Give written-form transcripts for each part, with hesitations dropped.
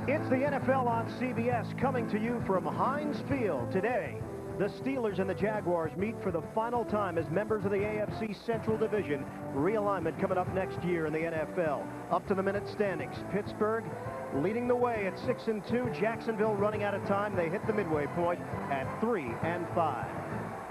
It's the NFL on CBS coming to you from Heinz Field. Today, the Steelers and the Jaguars meet for the final time as members of the AFC Central Division. Realignment coming up next year in the NFL. Up to the minute standings. Pittsburgh leading the way at 6-2. Jacksonville running out of time. They hit the midway point at 3-5.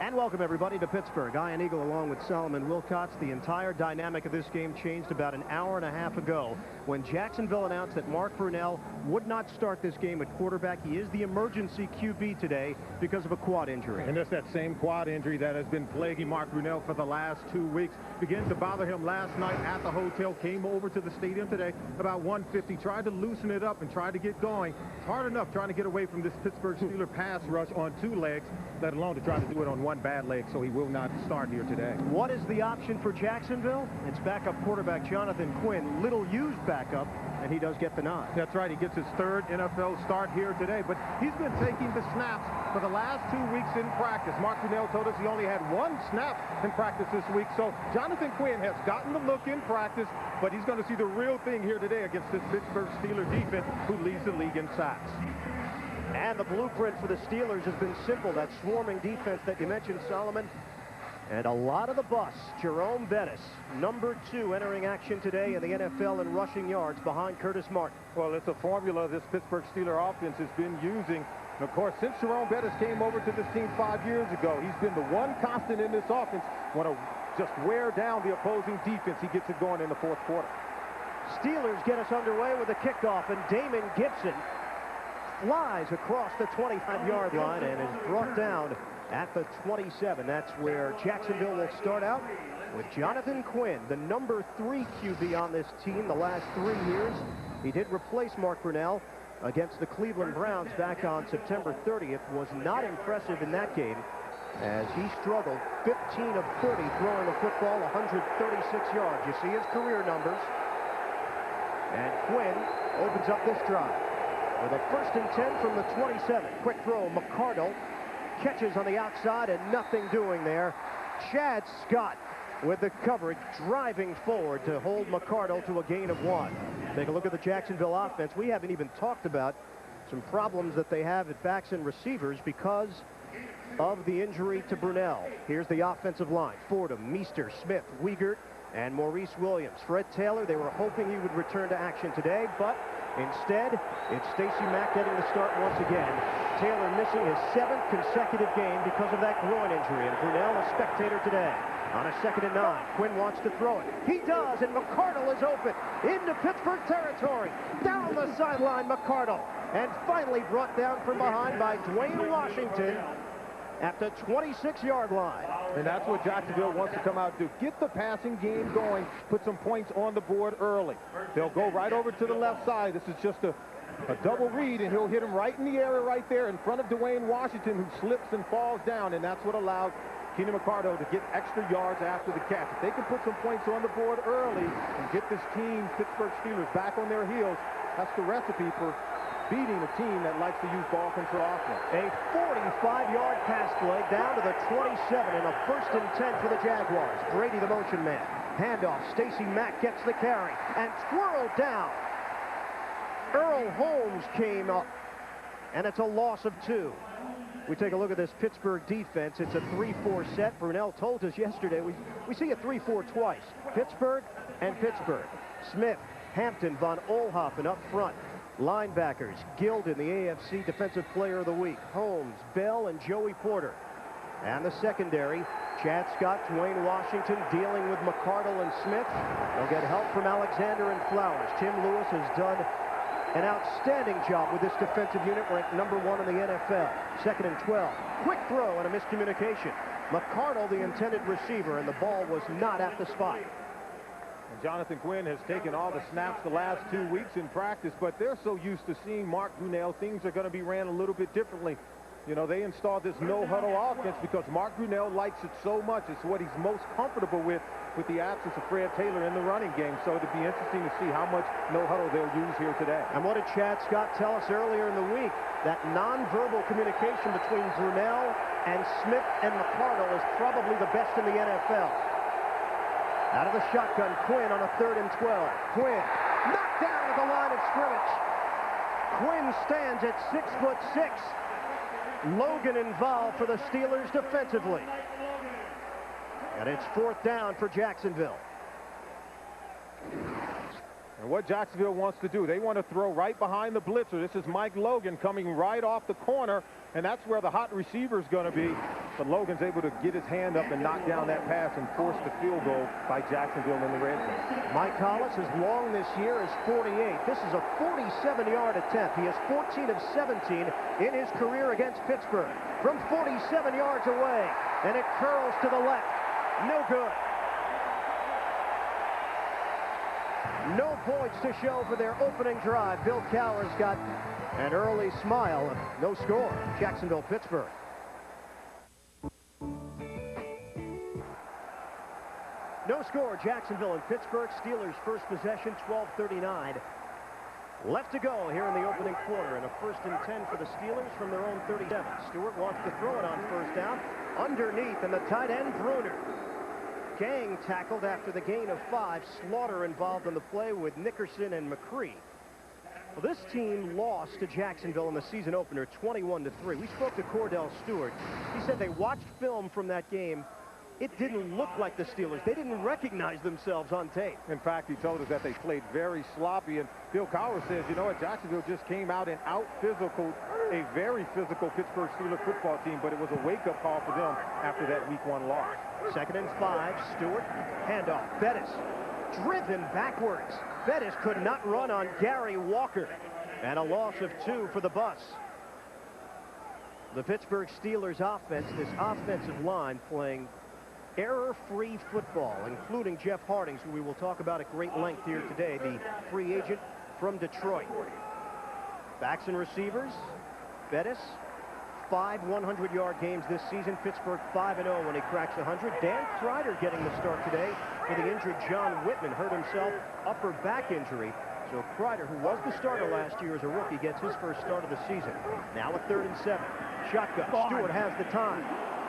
And welcome, everybody, to Pittsburgh. Ian Eagle along with Solomon Wilcots. The entire dynamic of this game changed about an hour and a half ago when Jacksonville announced that Mark Brunell would not start this game at quarterback. He is the emergency QB today because of a quad injury. And that's that same quad injury that has been plaguing Mark Brunell for the last 2 weeks. Began to bother him last night at the hotel. Came over to the stadium today about 1:50. Tried to loosen it up and tried to get going. It's hard enough trying to get away from this Pittsburgh Steelers pass rush on 2 legs, let alone to try to do it on one bad leg, so he will not start here today. What is the option for Jacksonville? It's backup quarterback Jonathan Quinn, little used backup, and he does get the nod. That's right. He gets his 3rd NFL start here today, but he's been taking the snaps for the last 2 weeks in practice. Mark Brunell told us he only had 1 snap in practice this week, so Jonathan Quinn has gotten the look in practice, but he's going to see the real thing here today against this Pittsburgh Steelers defense who leads the league in sacks. And the blueprint for the Steelers has been simple. That swarming defense that you mentioned, Solomon. And a lot of the bus. Jerome Bettis, number 2, entering action today in the NFL in rushing yards behind Curtis Martin. Well, it's a formula this Pittsburgh Steelers offense has been using. And of course, since Jerome Bettis came over to this team 5 years ago, he's been the one constant in this offense. Want to just wear down the opposing defense. He gets it going in the 4th quarter. Steelers get us underway with the kickoff, and Damon Gibson flies across the 25-yard line and is brought down at the 27. That's where Jacksonville will start out with Jonathan Quinn, the number 3 QB on this team the last 3 years. He did replace Mark Brunell against the Cleveland Browns back on September 30th. Was not impressive in that game as he struggled. 15 of 30 throwing the football, 136 yards. You see his career numbers. And Quinn opens up this drive with a 1st and 10 from the 27. Quick throw, McCardle catches on the outside and nothing doing there. Chad Scott with the coverage, driving forward to hold McCardle to a gain of 1. Take a look at the Jacksonville offense. We haven't even talked about some problems that they have at backs and receivers because of the injury to Brunell. Here's the offensive line. Fordham, Meester, Smith, Wiegert, and Maurice Williams. Fred Taylor, they were hoping he would return to action today, but instead, it's Stacey Mack getting the start once again. Taylor missing his 7th consecutive game because of that groin injury, and Brunell a spectator today. On a 2nd and 9, Quinn wants to throw it. He does, and McCardle is open into Pittsburgh territory. Down the sideline, McCardle, and finally brought down from behind by Dwayne Washington at the 26-yard line. And that's what Jacksonville wants to come out and do. Get the passing game going, put some points on the board early. They'll go right over to the left side. This is just a double read, and he'll hit him right in the area right there in front of Dwayne Washington, who slips and falls down, and that's what allowed Keenan McCardle to get extra yards after the catch. If they can put some points on the board early and get this team, Pittsburgh Steelers, back on their heels, that's the recipe for beating a team that likes to use ball control offense. A 45-yard pass play down to the 27 and a 1st and 10 for the Jaguars. Brady, the motion man. Handoff. Stacey Mack gets the carry and twirled down. Earl Holmes came up, and it's a loss of 2. We take a look at this Pittsburgh defense. It's a 3-4 set. Brunell told us yesterday we see a 3-4 twice. Pittsburgh and Pittsburgh. Smith, Hampton, Von Oelhoffen up front. Linebackers, Gilden, the AFC Defensive Player of the Week. Holmes, Bell, and Joey Porter. And the secondary, Chad Scott, Dwayne Washington dealing with McCardle and Smith. They'll get help from Alexander and Flowers. Tim Lewis has done an outstanding job with this defensive unit, ranked number 1 in the NFL. 2nd and 12. Quick throw and a miscommunication. McCardle, the intended receiver, and the ball was not at the spot. And Jonathan Quinn has taken all the snaps the last 2 weeks in practice, but they're so used to seeing Mark Brunell, things are going to be ran a little bit differently. You know, they installed this no-huddle offense because Mark Brunell likes it so much. It's what he's most comfortable with the absence of Fred Taylor in the running game. So it'd be interesting to see how much no-huddle they'll use here today. And what did Chad Scott tell us earlier in the week? That nonverbal communication between Brunell and Smith and McCardle is probably the best in the NFL. Out of the shotgun, Quinn on a 3rd and 12. Quinn knocked down at the line of scrimmage. Quinn stands at 6'6". Logan involved for the Steelers defensively. And it's 4th down for Jacksonville. And what Jacksonville wants to do, they want to throw right behind the blitzer. This is Mike Logan coming right off the corner, and that's where the hot receiver is going to be. But Logan's able to get his hand up and knock down that pass and force the field goal by Jacksonville in the red zone. Mike Hollis, as long this year as 48. This is a 47-yard attempt. He is 14 of 17 in his career against Pittsburgh. From 47 yards away, and it curls to the left. No good. No points to show for their opening drive. Bill Cowher's got an early smile. No score. Jacksonville, Pittsburgh. No score. Jacksonville and Pittsburgh. Steelers first possession, 12:39 left to go here in the opening quarter. And a 1st and 10 for the Steelers from their own 37. Stewart wants to throw it on 1st down. Underneath, and the tight end, Bruner. Gang tackled after the gain of 5. Slaughter involved in the play with Nickerson and McCree. Well, this team lost to Jacksonville in the season opener 21-3. We spoke to Cordell Stewart. He said they watched film from that game. It didn't look like the Steelers. They didn't recognize themselves on tape. In fact, he told us that they played very sloppy, and Bill Cowher says, you know what, Jacksonville just came out and out-physical a very physical Pittsburgh Steelers football team, but it was a wake-up call for them after that Week 1 loss. 2nd and 5, Stewart, handoff, Bettis, driven backwards. Bettis could not run on Gary Walker, and a loss of 2 for the bus. The Pittsburgh Steelers offense, this offensive line playing error-free football, including Jeff Hardings, who we will talk about at great length here today, the free agent from Detroit. Backs and receivers, Bettis, 5 100-yard games this season. Pittsburgh 5-0 when he cracks 100. Dan Kreider getting the start today for the injured John Whitman. Hurt himself, upper back injury. So Kreider, who was the starter last year as a rookie, gets his first start of the season. Now at 3rd and 7. Shotgun. Stewart has the time.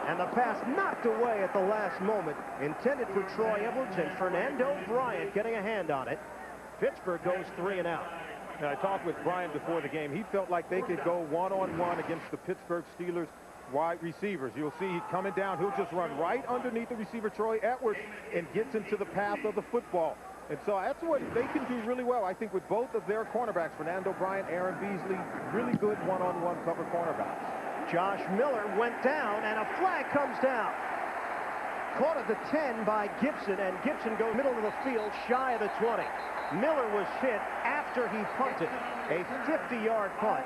And the pass knocked away at the last moment. Intended for Troy Edwards, and Fernando Bryant getting a hand on it. Pittsburgh goes 3 and out. And I talked with Brian before the game. He felt like they could go one-on-one against the Pittsburgh Steelers wide receivers. You'll see he's coming down. He'll just run right underneath the receiver, Troy Edwards, and gets into the path of the football. And so that's what they can do really well, I think, with both of their cornerbacks, Fernando Bryant, Aaron Beasley, really good one-on-one cover cornerbacks. Josh Miller went down, and a flag comes down. Caught at the 10 by Gibson, and Gibson goes middle of the field, shy of the 20. Miller was hit after he punted, a 50-yard punt.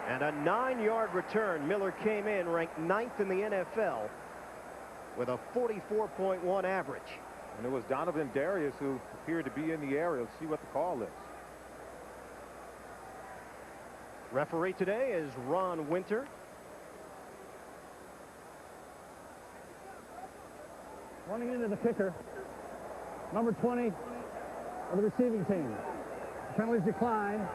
And a 9-yard return. Miller came in ranked 9th in the NFL with a 44.1 average. And it was Donovan Darius who appeared to be in the area. Let's see what the call is. Referee today is Ron Winter. Running into the kicker, number 20 of the receiving team. Penalties decline.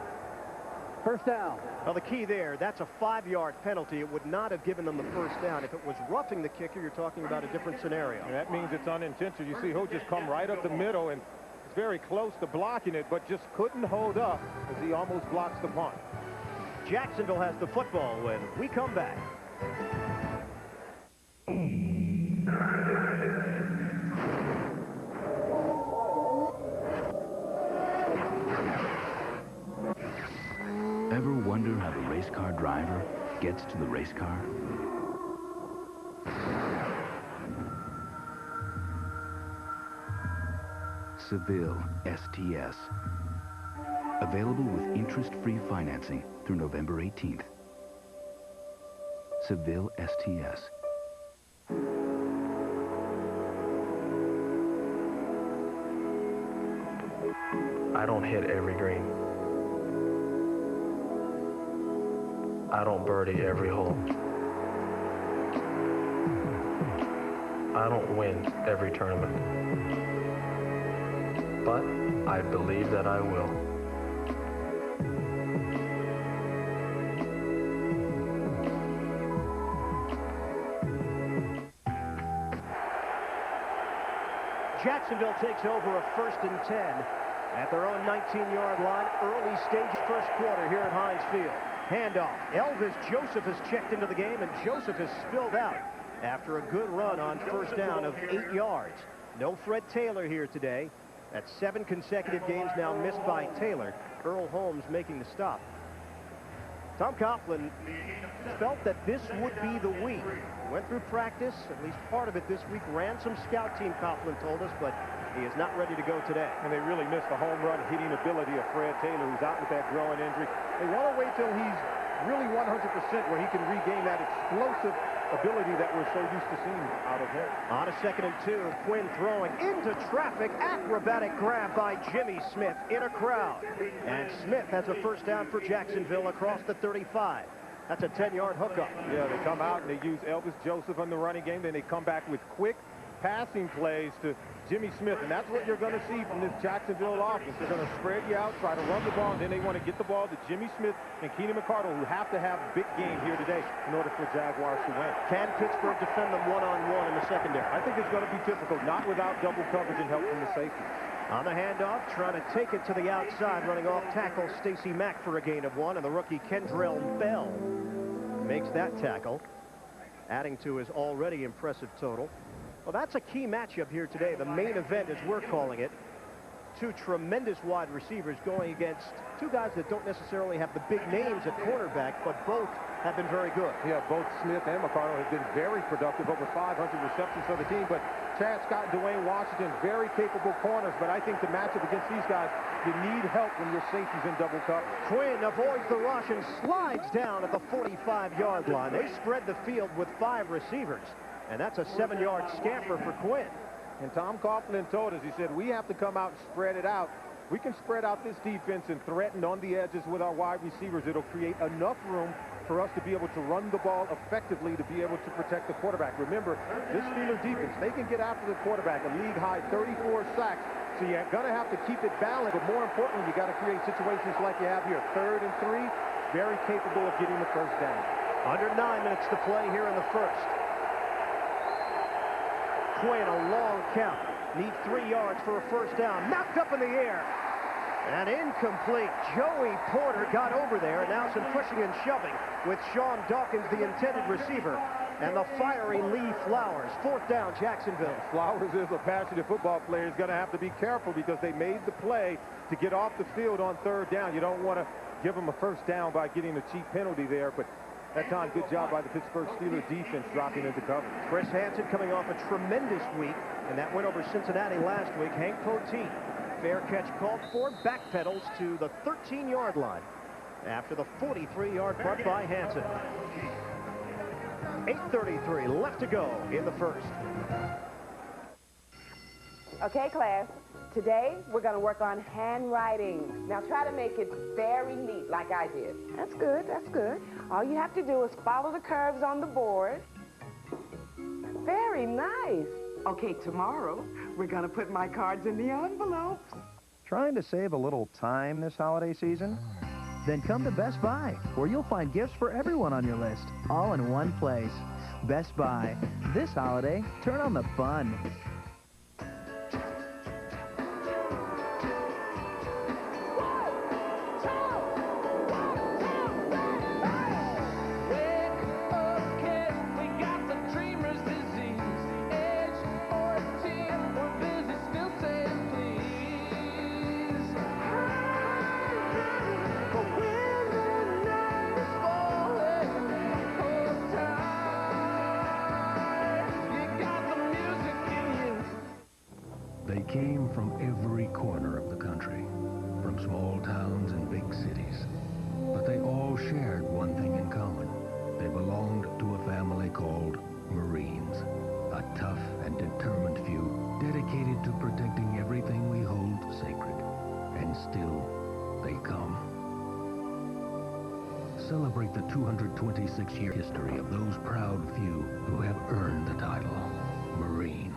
First down. Well, the key there, that's a 5-yard penalty. It would not have given them the first down. If it was roughing the kicker, you're talking about a different scenario. And that means it's unintentional. You see, he'll just come right up the middle, and it's very close to blocking it, but just couldn't hold up as he almost blocks the punt. Jacksonville has the football when we come back. Ever wonder how the race car driver gets to the race car? Seville STS. Available with interest-free financing through November 18th. Seville STS. I don't hit every green. I don't birdie every hole. I don't win every tournament. But I believe that I will. Jacksonville takes over a 1st and 10 at their own 19-yard line. Early stage first quarter here at Heinz Field. Handoff. Elvis Joseph has checked into the game, and Joseph has spilled out after a good run on first down of 8 yards. No Fred Taylor here today. That's 7 consecutive games now missed by Taylor. Earl Holmes making the stop. Tom Coughlin felt that this would be the week. Went through practice, at least part of it this week, ran some scout team, Coughlin told us, but he is not ready to go today. And they really missed the home run hitting ability of Fred Taylor, who's out with that groin injury. They want to wait till he's really 100% where he can regain that explosive ability that we're so used to seeing out of him. On a 2nd and 2, Quinn throwing into traffic. Acrobatic grab by Jimmy Smith in a crowd. And Smith has a first down for Jacksonville across the 35. That's a 10-yard hookup. Yeah, they come out and they use Elvis Joseph on the running game. Then they come back with quick passing plays to Jimmy Smith, and that's what you're going to see from this Jacksonville offense. They're going to spread you out, try to run the ball, and then they want to get the ball to Jimmy Smith and Keenan McCardle, who have to have a big game here today in order for Jaguars to win. Can Pittsburgh defend them one-on-one in the secondary? I think it's going to be difficult, not without double coverage and help from the safety. On the handoff, trying to take it to the outside, running off tackle Stacey Mack for a gain of 1, and the rookie Kendrell Bell makes that tackle, adding to his already impressive total. Well, that's a key matchup here today, the main event as we're calling it. 2 tremendous wide receivers going against 2 guys that don't necessarily have the big names at cornerback, but both have been very good. Yeah, both Smith and McCardle have been very productive, over 500 receptions for the team, but Chad Scott and Dwayne Washington, very capable corners, but I think the matchup against these guys, you need help when your safety's in double coverage. Quinn avoids the rush and slides down at the 45-yard line. They spread the field with 5 receivers. And that's a 7-yard scamper for Quinn. And Tom Coughlin told us, he said, we have to come out and spread it out. We can spread out this defense and threaten on the edges with our wide receivers. It'll create enough room for us to be able to run the ball effectively to be able to protect the quarterback. Remember, this Steeler defense, they can get after the quarterback, a league-high 34 sacks. So you're going to have to keep it balanced. But more importantly, you got to create situations like you have here. 3rd and 3, very capable of getting the first down. Under 9 minutes to play here in the first. Quinn, a long count. Need 3 yards for a first down. Knocked up in the air. And incomplete. Joey Porter got over there. And now some pushing and shoving with Sean Dawkins, the intended receiver, and the fiery Lee Flowers. 4th down, Jacksonville. Flowers is a passionate football player. He's going to have to be careful because they made the play to get off the field on 3rd down. You don't want to give him a first down by getting a cheap penalty there, but that time, good job by the Pittsburgh Steelers defense dropping into cover. Chris Hansen coming off a tremendous week, and that went over Cincinnati last week. Hank Poteet, fair catch called for, backpedals to the 13-yard line after the 43-yard punt by Hansen. 8:33 left to go in the first. Okay, class. Today, we're going to work on handwriting. Now, try to make it very neat like I did. That's good, that's good. All you have to do is follow the curves on the board. Very nice. Okay, tomorrow, we're going to put my cards in the envelopes. Trying to save a little time this holiday season? Then come to Best Buy, where you'll find gifts for everyone on your list, all in one place. Best Buy. This holiday, turn on the fun. They came from every corner of the country, from small towns and big cities. But they all shared one thing in common. They belonged to a family called Marines, a tough and determined few dedicated to protecting everything we hold sacred. And still, they come. Celebrate the 226-year history of those proud few who have earned the title, Marine.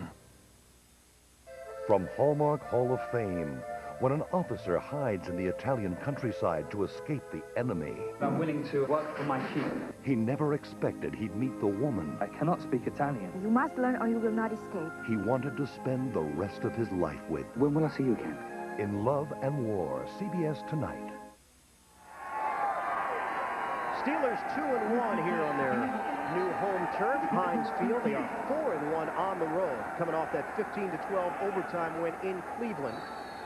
From Hallmark Hall of Fame, when an officer hides in the Italian countryside to escape the enemy. I'm willing to work for my chief. He never expected he'd meet the woman I cannot speak Italian. You must learn or you will not escape. he wanted to spend the rest of his life with. When will I see you again? In Love and War, CBS Tonight. Steelers 2-1 here on their new home turf, Heinz Field. They are 4-1 on the road, coming off that 15-12 overtime win in Cleveland.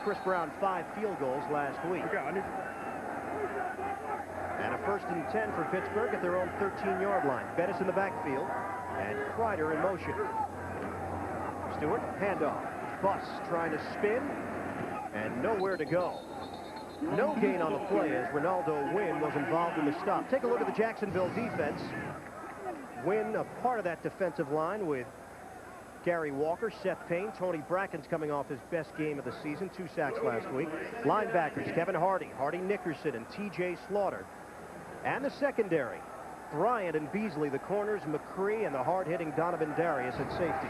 Chris Brown 5 field goals last week. And a 1st and 10 for Pittsburgh at their own 13-yard line. Bettis in the backfield and Kreider in motion. Stewart, handoff. Bus trying to spin and nowhere to go. No gain on the play as Ronaldo Wynn was involved in the stop. Take a look at the Jacksonville defense. Wynn, a part of that defensive line with Gary Walker, Seth Payne, Tony Bracken's coming off his best game of the season, 2 sacks last week. Linebackers, Kevin Hardy, Hardy Nickerson, and T.J. Slaughter. And the secondary, Bryant and Beasley, the corners, McCree, and the hard-hitting Donovan Darius at safety.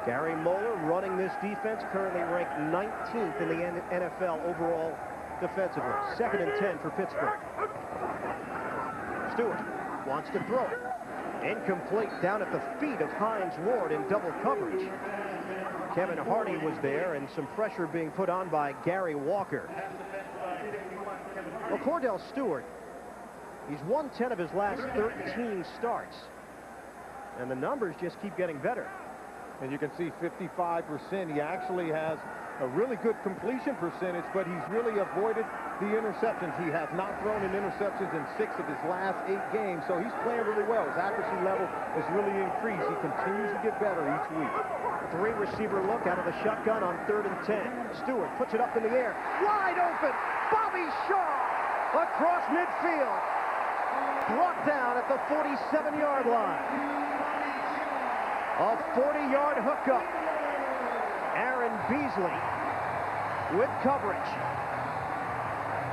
Gary Moeller running this defense, currently ranked 19th in the NFL overall defensively. 2nd and 10 for Pittsburgh. Stewart wants to throw it. Incomplete, down at the feet of Hines Ward in double coverage. Kevin Hardy was there, and some pressure being put on by Gary Walker. Well, Cordell Stewart, he's won 10 of his last 13 starts. And the numbers just keep getting better. And you can see 55%. He actually has a really good completion percentage, but he's really avoided the interceptions. He has not thrown in interceptions in 6 of his last 8 games, so he's playing really well. His accuracy level has really increased. He continues to get better each week. 3-receiver look out of the shotgun on 3rd and 10. Stewart puts it up in the air. Wide open. Bobby Shaw across midfield. Brought down at the 47-yard line. A 40-yard hookup. Aaron Beasley with coverage.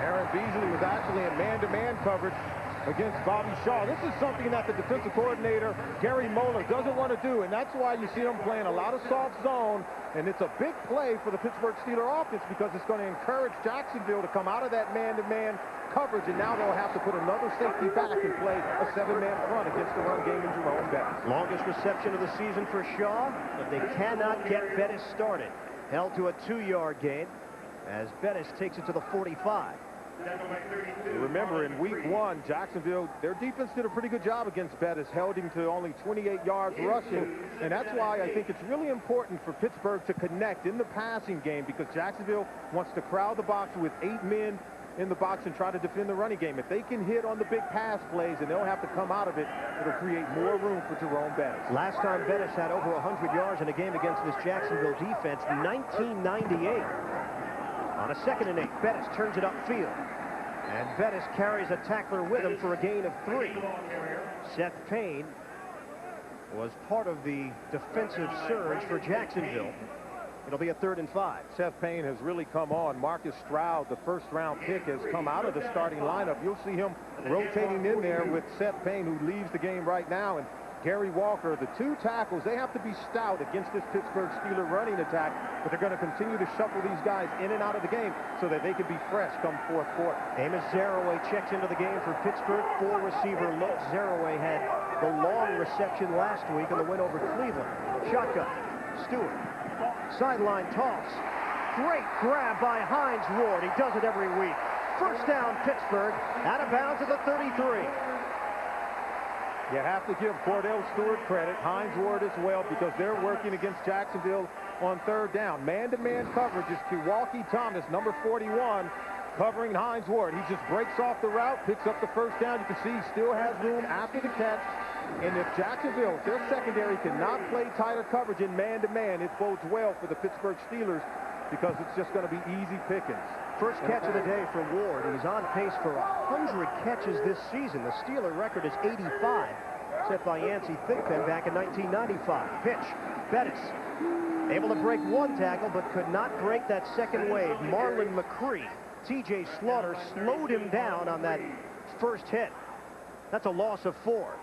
Aaron Beasley was actually in man-to-man coverage against Bobby Shaw. This is something that the defensive coordinator, Gary Moeller, doesn't want to do, and that's why you see him playing a lot of soft zone, and it's a big play for the Pittsburgh Steelers offense because it's going to encourage Jacksonville to come out of that man-to-man coverage, and now they'll have to put another safety back and play a 7-man front against the run game in Jerome Bettis. Longest reception of the season for Shaw, but they cannot get Bettis started. Held to a 2-yard gain as Bettis takes it to the 45. Remember, in week 1, Jacksonville, their defense did a pretty good job against Bettis, held him to only 28 yards rushing, and that's why I think it's really important for Pittsburgh to connect in the passing game because Jacksonville wants to crowd the box with 8 men in the box and try to defend the running game. If they can hit on the big pass plays and they'll have to come out of it, it'll create more room for Jerome Bettis. Last time Bettis had over 100 yards in a game against this Jacksonville defense, 1998. On a 2nd and 8, Bettis turns it upfield. And Bettis carries a tackler with him for a gain of 3. Seth Payne was part of the defensive surge for Jacksonville. It'll be a 3rd and 5. Seth Payne has really come on. Marcus Stroud, the 1st-round pick, has come out of the starting lineup. You'll see him rotating in there with Seth Payne, who leaves the game right now, and Gary Walker. The 2 tackles, they have to be stout against this Pittsburgh Steelers running attack, but they're going to continue to shuffle these guys in and out of the game so that they can be fresh come 4th quarter. Amos Zaraway checks into the game for Pittsburgh. 4-receiver look. Zaraway had the long reception last week in the win over Cleveland. Shotgun. Stewart. Sideline toss. Great grab by Hines Ward. He does it every week. 1st down, Pittsburgh. Out of bounds at the 33. You have to give Cordell Stewart credit, Hines Ward as well, because they're working against Jacksonville on 3rd down. Man-to-man coverage is Kewalkie Thomas, number 41, covering Hines Ward. He just breaks off the route, picks up the 1st down. You can see he still has room after the catch. And if Jacksonville, their secondary, cannot play tighter coverage in man-to-man, it bodes well for the Pittsburgh Steelers because it's just going to be easy pickings. First catch of the day for Ward. He's on pace for 100 catches this season. The Steeler record is 85, set by Yancey Thigpen back in 1995. Pitch. Bettis able to break 1 tackle, but could not break that 2nd wave. Marlon McCree, T.J. Slaughter slowed him down on that 1st hit. That's a loss of 4.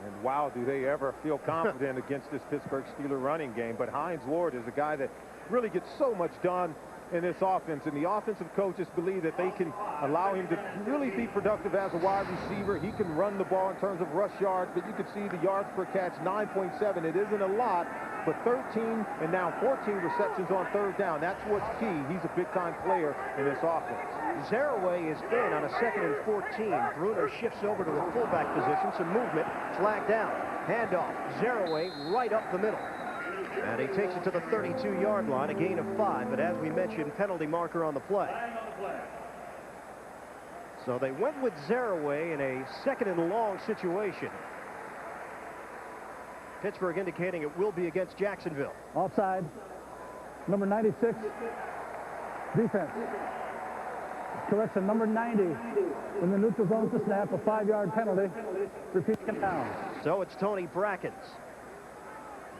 And wow, do they ever feel confident against this Pittsburgh Steelers running game. But Hines Ward is a guy that really gets so much done in this offense, and the offensive coaches believe that they can allow him to really be productive as a wide receiver. He can run the ball in terms of rush yards, but you can see the yards per catch, 9.7. It isn't a lot, but 13 and now 14 receptions on third down. That's what's key. He's a big-time player in this offense. Zaraway is in on a 2nd and 14. Bruner shifts over to the fullback position. Some movement. Flag down. Handoff. Zaraway right up the middle. And he takes it to the 32-yard line, a gain of 5. But as we mentioned, penalty marker on the play. So they went with Zaraway in a 2nd and long situation. Pittsburgh indicating it will be against Jacksonville. Offside. Number 96. Defense. Correction, number 90 in the neutral zone to snap, a 5-yard penalty. Repeat down. So it's Tony Brackens.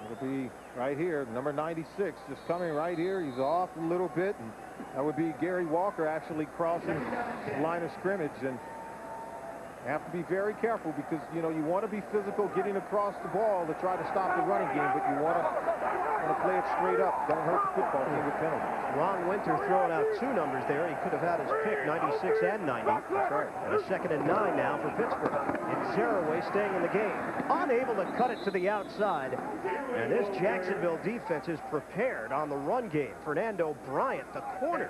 It'll be right here, number 96, just coming right here. He's off a little bit, and that would be Gary Walker actually crossing the line of scrimmage. And have to be very careful because, you know, you want to be physical getting across the ball to try to stop the running game, but you want to play it straight up. Don't hurt the football team with penalties. Ron Winter throwing out 2 numbers there. He could have had his pick, 96 and 90. That's right. And a 2nd and 9 now for Pittsburgh. And Zaraway staying in the game. Unable to cut it to the outside. And this Jacksonville defense is prepared on the run game. Fernando Bryant, the corner,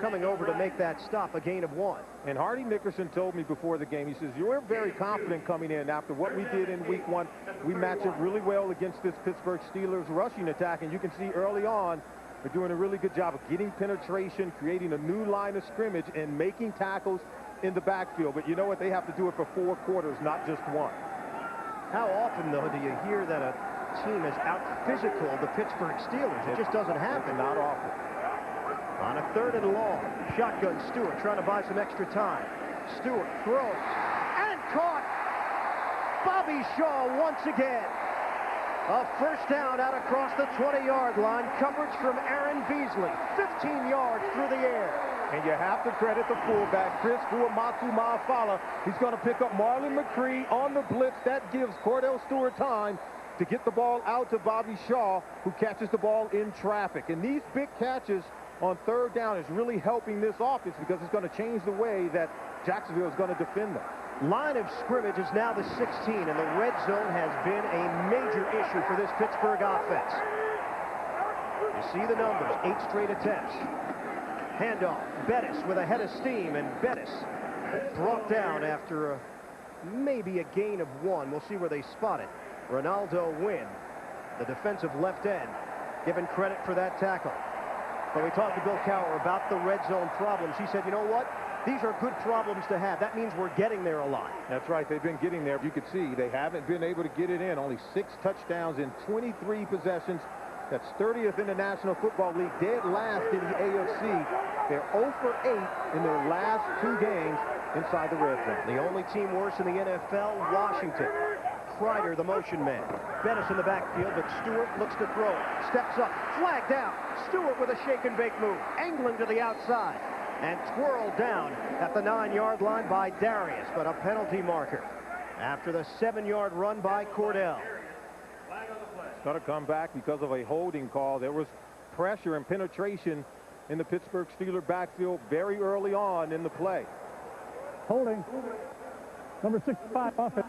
coming over to make that stop, a gain of 1. And Hardy Nickerson told me before the game, he says, you were very confident coming in after what we did in week 1. We matched up really well against this Pittsburgh Steelers rushing attack. And you can see early on, they're doing a really good job of getting penetration, creating a new line of scrimmage, and making tackles in the backfield. But you know what? They have to do it for 4 quarters, not just 1. How often, though, do you hear that a team is out-physical the Pittsburgh Steelers? It just doesn't happen. Not often. On a 3rd and long, shotgun Stewart trying to buy some extra time. Stewart throws and caught. Bobby Shaw once again. A first down out across the 20-yard line. Coverage from Aaron Beasley. 15 yards through the air. And you have to credit the fullback, Chris Fuamatu Maafala. He's going to pick up Marlon McCree on the blitz. That gives Cordell Stewart time to get the ball out to Bobby Shaw, who catches the ball in traffic. And these big catches on 3rd down is really helping this offense because it's going to change the way that Jacksonville is going to defend them. Line of scrimmage is now the 16, and the red zone has been a major issue for this Pittsburgh offense. You see the numbers, 8 straight attempts. Handoff, Bettis with a head of steam, and Bettis brought down after maybe a gain of 1. We'll see where they spot it. Ronaldo Wynn, the defensive left end, given credit for that tackle. But we talked to Bill Cowher about the red zone problems. He said, you know what? These are good problems to have. That means we're getting there a lot. That's right. They've been getting there. You can see they haven't been able to get it in. Only 6 touchdowns in 23 possessions. That's 30th in the National Football League. Dead last in the AFC. They're 0 for 8 in their last 2 games inside the red zone. The only team worse in the NFL, Washington. Kreider, the motion man. Bettis in the backfield, but Stewart looks to throw. Steps up. Flag down. Stewart with a shake and bake move. Angling to the outside. And twirled down at the 9-yard line by Darius, but a penalty marker after the 7-yard run by Cordell. It's going to come back because of a holding call. There was pressure and penetration in the Pittsburgh Steelers backfield very early on in the play. Holding. Number 65 offense.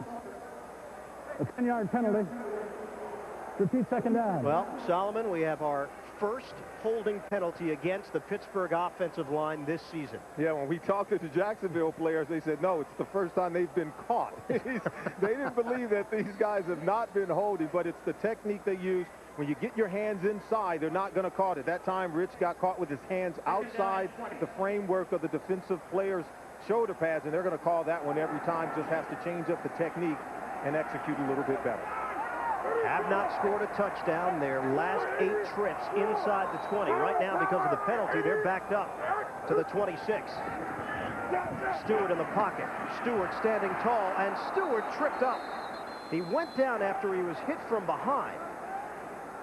A 10-yard penalty. Repeat 2nd down. Well, Solomon, we have our first holding penalty against the Pittsburgh offensive line this season. Yeah, when we talked to the Jacksonville players, they said, no, it's the first time they've been caught. They didn't believe that these guys have not been holding, but it's the technique they use. When you get your hands inside, they're not going to caught it. That time, Rich got caught with his hands outside the framework of the defensive player's shoulder pads, and they're going to call that one every time. Just has to change up the technique and execute a little bit better. Have not scored a touchdown their last 8 trips inside the 20. Right now, because of the penalty, they're backed up to the 26. Stewart in the pocket. Stewart standing tall, and Stewart tripped up. He went down after he was hit from behind.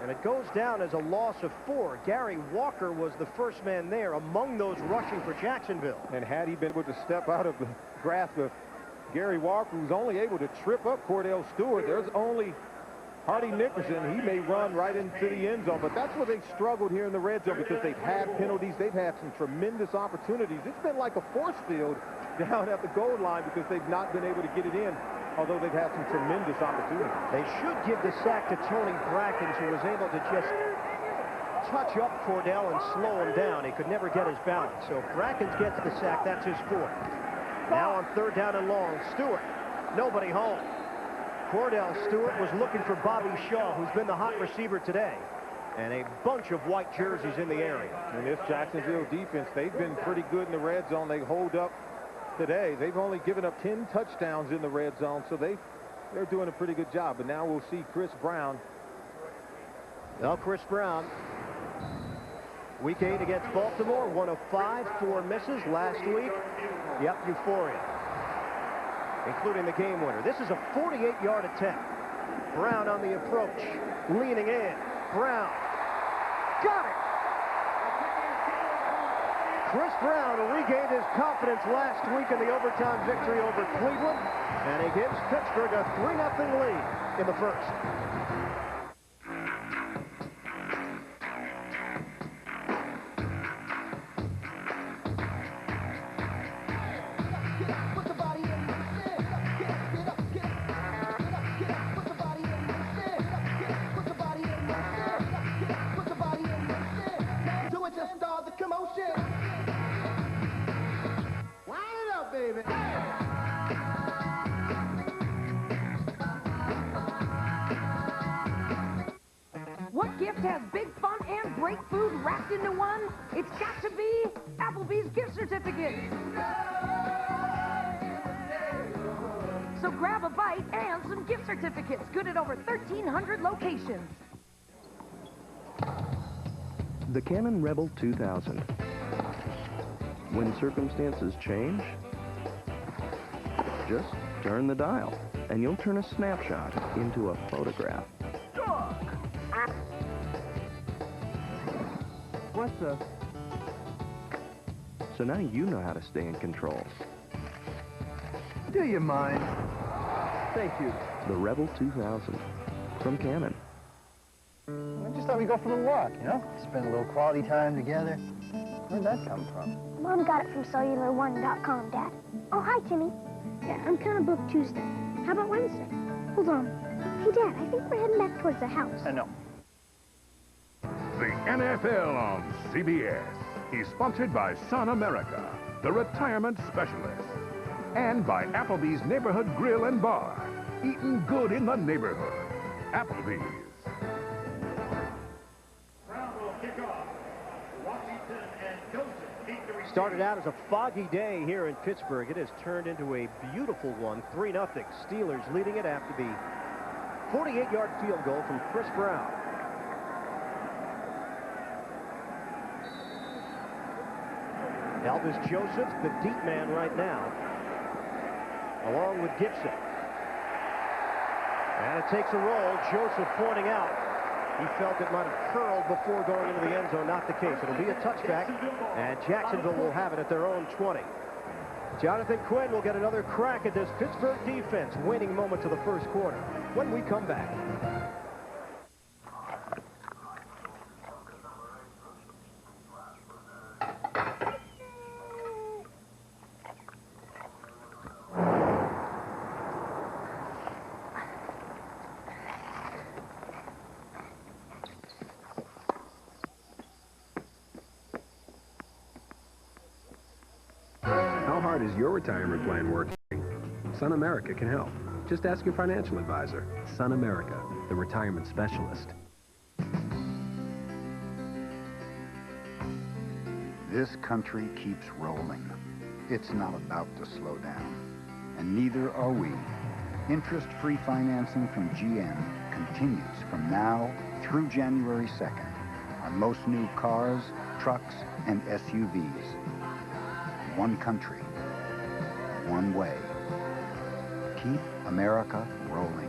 And it goes down as a loss of 4. Gary Walker was the first man there among those rushing for Jacksonville. And had he been able to step out of the grasp of Gary Walker, who's only able to trip up Cordell Stewart, there's only Hardy Nickerson, he may run right into the end zone, but that's where they've struggled here in the red zone because they've had penalties. They've had some tremendous opportunities. It's been like a force field down at the goal line because they've not been able to get it in, although they've had some tremendous opportunities. They should give the sack to Tony Brackens, who was able to just touch up Cordell and slow him down. He could never get his balance. So Brackens gets the sack. That's his fourth. Now on 3rd down and long, Stewart. Nobody home. Cordell Stewart was looking for Bobby Shaw, who's been the hot receiver today. And a bunch of white jerseys in the area. And this Jacksonville defense, they've been pretty good in the red zone. They hold up today. They've only given up 10 touchdowns in the red zone, so they're doing a pretty good job. But now we'll see Chris Brown. Well, Chris Brown, Week 8 against Baltimore, 1 of 5, 4 misses last week. Yep, euphoria, including the game winner. This is a 48-yard attempt. Brown on the approach, leaning in. Brown got it. Chris Brown regained his confidence last week in the overtime victory over Cleveland, and he gives Pittsburgh a 3-0 lead in the first. What gift has big fun and great food wrapped into one? It's got to be Applebee's gift certificate. So grab a bite and some gift certificates, good at over 1,300 locations. The Canon Rebel 2000. When circumstances change, just turn the dial, and you'll turn a snapshot into a photograph. What's the... So now you know how to stay in control. Do you mind? Thank you. The Rebel 2000 from Canon. I just thought we'd go for a little walk, you know? Spend a little quality time together. Where'd that come from? Mom got it from cellular1.com, Dad. Oh, hi, Timmy. Yeah, I'm kind of booked Tuesday. How about Wednesday? Hold on. Hey, Dad, I think we're heading back towards the house. I know. The NFL on CBS is sponsored by Sun America, the retirement specialist, and by Applebee's Neighborhood Grill and Bar. Eating good in the neighborhood. Applebee's. Started out as a foggy day here in Pittsburgh. It has turned into a beautiful one. 3-0. Steelers leading it after the 48-yard field goal from Chris Brown. Elvis Joseph, the deep man right now, along with Gibson. And it takes a roll. Joseph pointing out he felt it might have curled before going into the end zone. Not the case. It'll be a touchback, and Jacksonville will have it at their own 20. Jonathan Quinn will get another crack at this Pittsburgh defense, waning moments of the first quarter when we come back. How hard is your retirement plan working? Sun America can help. Just ask your financial advisor. Sun America, the retirement specialist. This country keeps rolling. It's not about to slow down. And neither are we. Interest-free financing from GM continues from now through January 2nd on most new cars, trucks, and SUVs. One country, one way. Keep America rolling.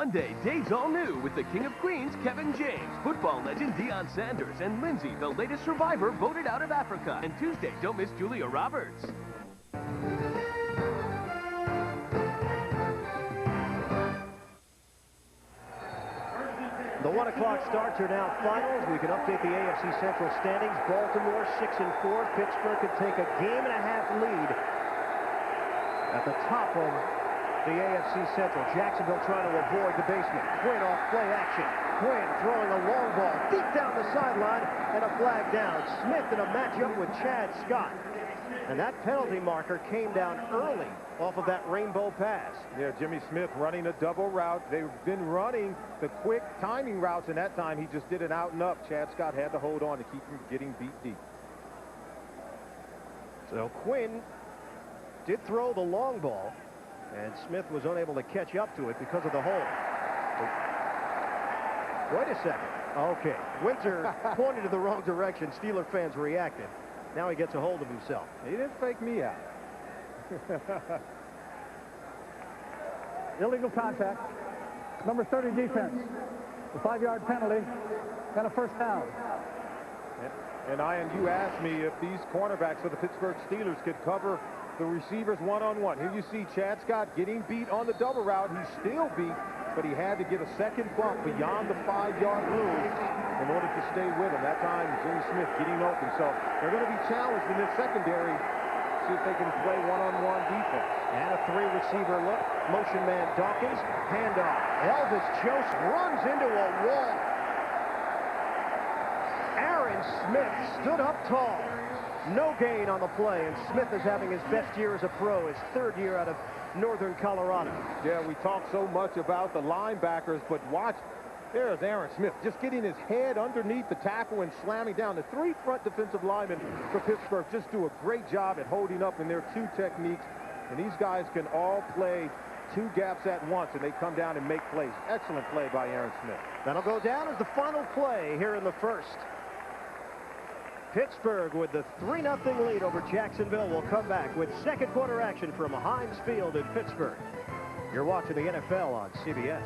Monday, days all new with the King of Queens, Kevin James, football legend Deion Sanders, and Lindsay, the latest survivor voted out of Africa. And Tuesday, don't miss Julia Roberts. The 1 o'clock starts are now finals. We can update the AFC Central standings. Baltimore 6-4. Pittsburgh could take a game-and-a-half lead at the top of the AFC Central. Jacksonville trying to avoid the basement. Quinn off play action. Quinn throwing a long ball deep down the sideline and a flag down. Smith in a matchup with Chad Scott. And that penalty marker came down early off of that rainbow pass. Yeah, Jimmy Smith running a double route. They've been running the quick timing routes, and that time he just did an out and up. Chad Scott had to hold on to keep him getting beat deep. So Quinn did throw the long ball, and Smith was unable to catch up to it because of the hole. Wait a second. Okay, Winter pointed in the wrong direction. Steeler fans reacted. Now he gets a hold of himself. He didn't fake me out. Illegal contact. Number 30 defense. A 5-yard penalty and a first down. And Ian, you asked me if these cornerbacks for the Pittsburgh Steelers could cover the receivers one-on-one. Here you see Chad Scott getting beat on the double route. He's still beat, but he had to get a second bump beyond the 5-yard rule in order to stay with him. That time, Jimmy Smith getting open. So they're going to be challenged in this secondary. See if they can play one-on-one defense. And a 3-receiver look. Motion man Dawkins. Handoff. Elvis Jose runs into a wall. Aaron Smith stood up tall. No gain on the play, and Smith is having his best year as a pro, his 3rd year out of Northern Colorado. Yeah, we talk so much about the linebackers, but watch. There's Aaron Smith just getting his head underneath the tackle and slamming down. The 3 front defensive linemen for Pittsburgh just do a great job at holding up in their 2 techniques. And these guys can all play 2 gaps at once, and they come down and make plays. Excellent play by Aaron Smith. That'll go down as the final play here in the first. Pittsburgh with the 3-0 lead over Jacksonville will come back with second quarter action from Heinz Field in Pittsburgh. You're watching the NFL on CBS.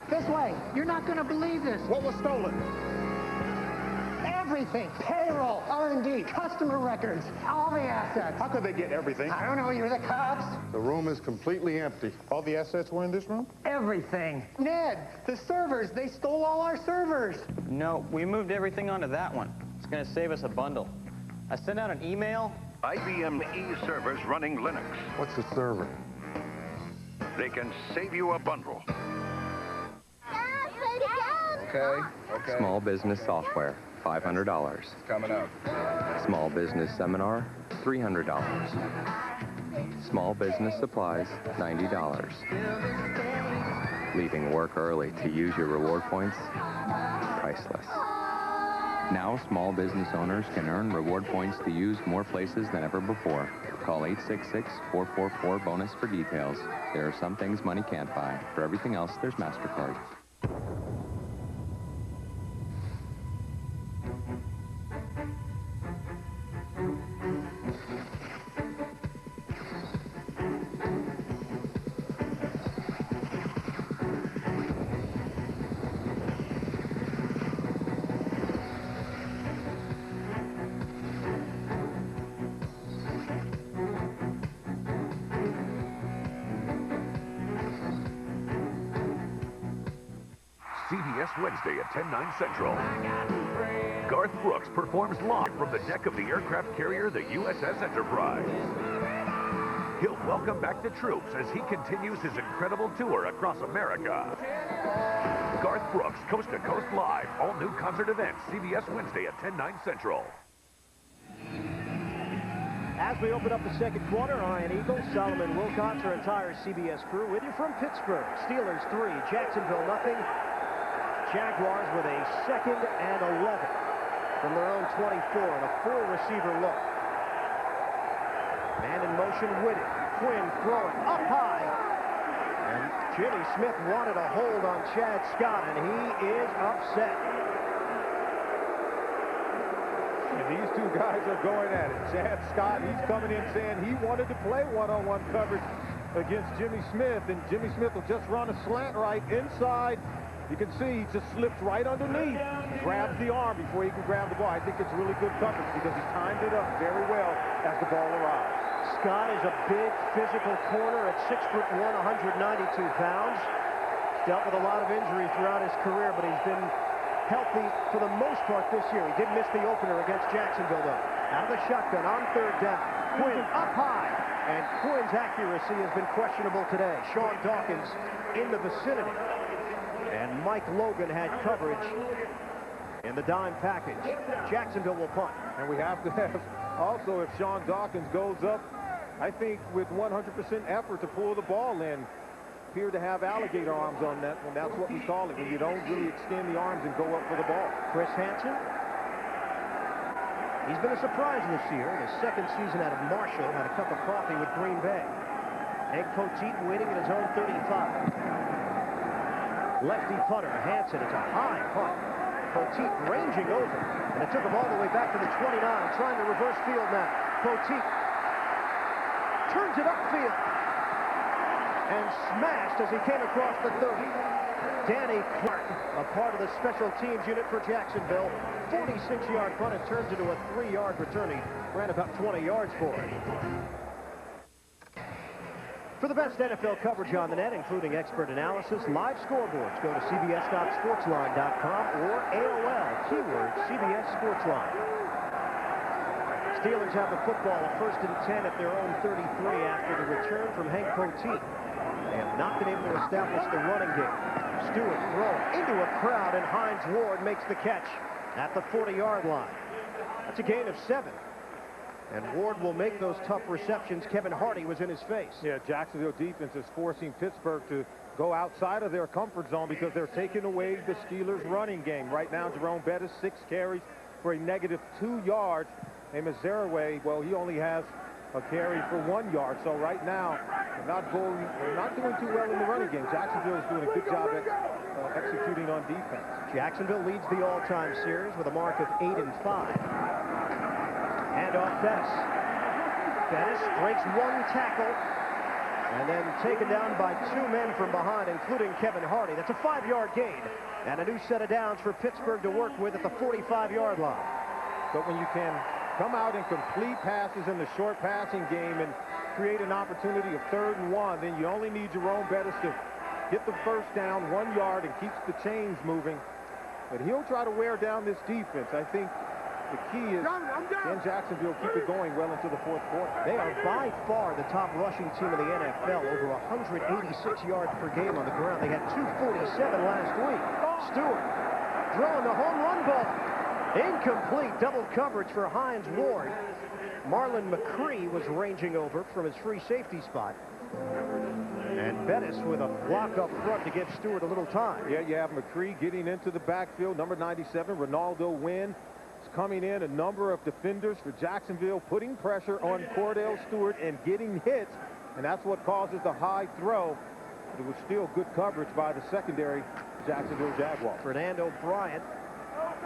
This way. You're not going to believe this. What was stolen? Everything. Payroll, R&D, customer records, all the assets. How could they get everything? I don't know. You're the cops. The room is completely empty. All the assets were in this room? Everything. Ned, the servers. They stole all our servers. No, we moved everything onto that one. It's going to save us a bundle. I sent out an email. IBM E-servers running Linux. What's a server? They can save you a bundle. Okay. Small business software, $500. Coming up. Small business seminar, $300. Small business supplies, $90. Leaving work early to use your reward points, priceless. Now small business owners can earn reward points to use more places than ever before. Call 866-444-BONUS for details. There are some things money can't buy. For everything else, there's MasterCard. CBS Wednesday at 10/9 Central. Garth Brooks performs live from the deck of the aircraft carrier, the USS Enterprise. He'll welcome back the troops as he continues his incredible tour across America. Garth Brooks, Coast to Coast Live. All new concert events, CBS Wednesday at 10/9 Central. As we open up the second quarter, Ian Eagle, Solomon Wilcox, our entire CBS crew with you from Pittsburgh. Steelers 3, Jacksonville nothing. Jaguars with a 2nd and 11 from their own 24 and a 4-receiver look. Man in motion, Whitted. Quinn throwing up high. And Jimmy Smith wanted a hold on Chad Scott, and he is upset. And these 2 guys are going at it. Chad Scott, he's coming in saying he wanted to play one-on-one coverage. against Jimmy Smith, and Jimmy Smith will just run a slant right inside. You can see he just slips right underneath, grabs the arm before he can grab the ball. I think it's really good coverage because he timed it up very well as the ball arrives. Scott is a big physical corner at 6'1", 192 pounds. He's dealt with a lot of injuries throughout his career, but he's been healthy for the most part this year. He did miss the opener against Jacksonville, though. Out of the shotgun on third down. Quinn up high, and Quinn's accuracy has been questionable today. Sean Dawkins in the vicinity. And Mike Logan had coverage in the dime package. Jacksonville will punt. And we have to have also, if Sean Dawkins goes up, I think with 100% effort to pull the ball in, appear to have alligator arms on that one. That's what we call it, when you don't really extend the arms and go up for the ball. Chris Hansen. He's been a surprise this year. In his second season out of Marshall, had a cup of coffee with Green Bay. Egg Poteet waiting at his own 35. Lefty punter, Hansen. It's a high punt. Poteet ranging over, and it took him all the way back to the 29, trying to reverse field now. Poteet turns it upfield and smashed as he came across the 30. Danny Clark, a part of the special teams unit for Jacksonville. 46-yard punt. It turns into a 3-yard return. He ran about 20 yards for it. For the best NFL coverage on the net, including expert analysis, live scoreboards, go to cbs.sportsline.com or AOL, keyword CBS Sportsline. Steelers have the football at 1st and 10 at their own 33 after the return from Hank Poteet. They have not been able to establish the running game. Stewart throwing into a crowd, and Hines Ward makes the catch at the 40-yard line. That's a gain of 7. And Ward will make those tough receptions. Kevin Hardy was in his face. Yeah, Jacksonville defense is forcing Pittsburgh to go outside of their comfort zone because they're taking away the Steelers' running game. Right now, Jerome Bettis, 6 carries for a negative 2 yards. And Mazeraway, well, he only has a carry for 1 yard. So right now, they're not doing too well in the running game. Jacksonville is doing a good job at executing on defense. Jacksonville leads the all-time series with a mark of 8-5. Hand off Bettis. Bettis breaks 1 tackle and then taken down by 2 men from behind, including Kevin Hardy. That's a 5-yard gain and a new set of downs for Pittsburgh to work with at the 45-yard line. But when you can come out and complete passes in the short passing game and create an opportunity of 3rd and 1, then you only need Jerome Bettis to get the first down 1 yard and keeps the chains moving. But he'll try to wear down this defense. I think the key is, can Jacksonville keep it going well into the 4th quarter? They are by far the top rushing team in the NFL, over 186 yards per game on the ground. They had 247 last week. Stewart throwing the home run ball. Incomplete. Double coverage for Hines Ward. Marlon McCree was ranging over from his free safety spot. And Bettis with a block up front to give Stewart a little time. Yeah, you have McCree getting into the backfield. Number 97, Ronaldo Wynn, is coming in. A number of defenders for Jacksonville, putting pressure on Cordell Stewart and getting hits. And that's what causes the high throw. But it was still good coverage by the secondary Jacksonville Jaguars. Fernando Bryant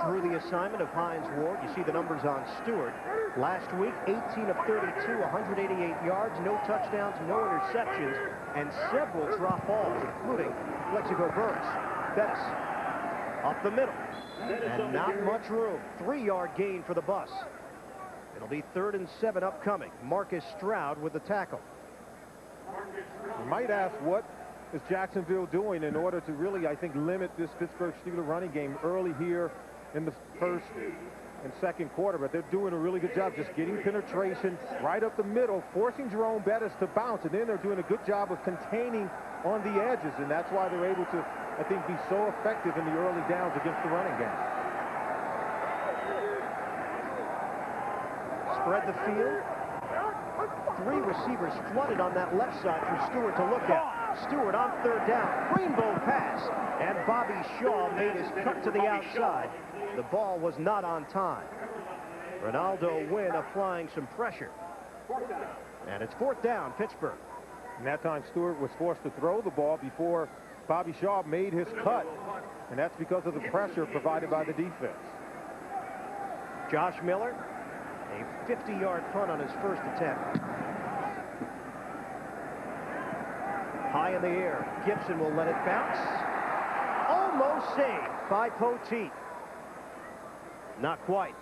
through the assignment of Hines Ward. You see the numbers on Stewart. Last week, 18 of 32, 188 yards, no touchdowns, no interceptions, and several drop balls, including Plexico Burris. Bettis up the middle, and not much room. 3-yard gain for the bus. It'll be 3rd and 7 upcoming. Marcus Stroud with the tackle. You might ask, what is Jacksonville doing in order to really, I think, limit this Pittsburgh Steelers running game early here in the 1st and 2nd quarter? But they're doing a really good job just getting penetration right up the middle, forcing Jerome Bettis to bounce, and then they're doing a good job of containing on the edges, and that's why they're able to, I think, be so effective in the early downs against the running game. Spread the field. 3 receivers flooded on that left side for Stewart to look at. Stewart on 3rd down. Rainbow pass. And Bobby Shaw made his cut to the outside. The ball was not on time. Ronaldo Wynn applying some pressure. And it's 4th down, Pittsburgh. And that time Stewart was forced to throw the ball before Bobby Shaw made his cut. And that's because of the pressure provided by the defense. Josh Miller, a 50-yard punt on his first attempt. High in the air. Gibson will let it bounce. Almost saved by Poteet. Not quite.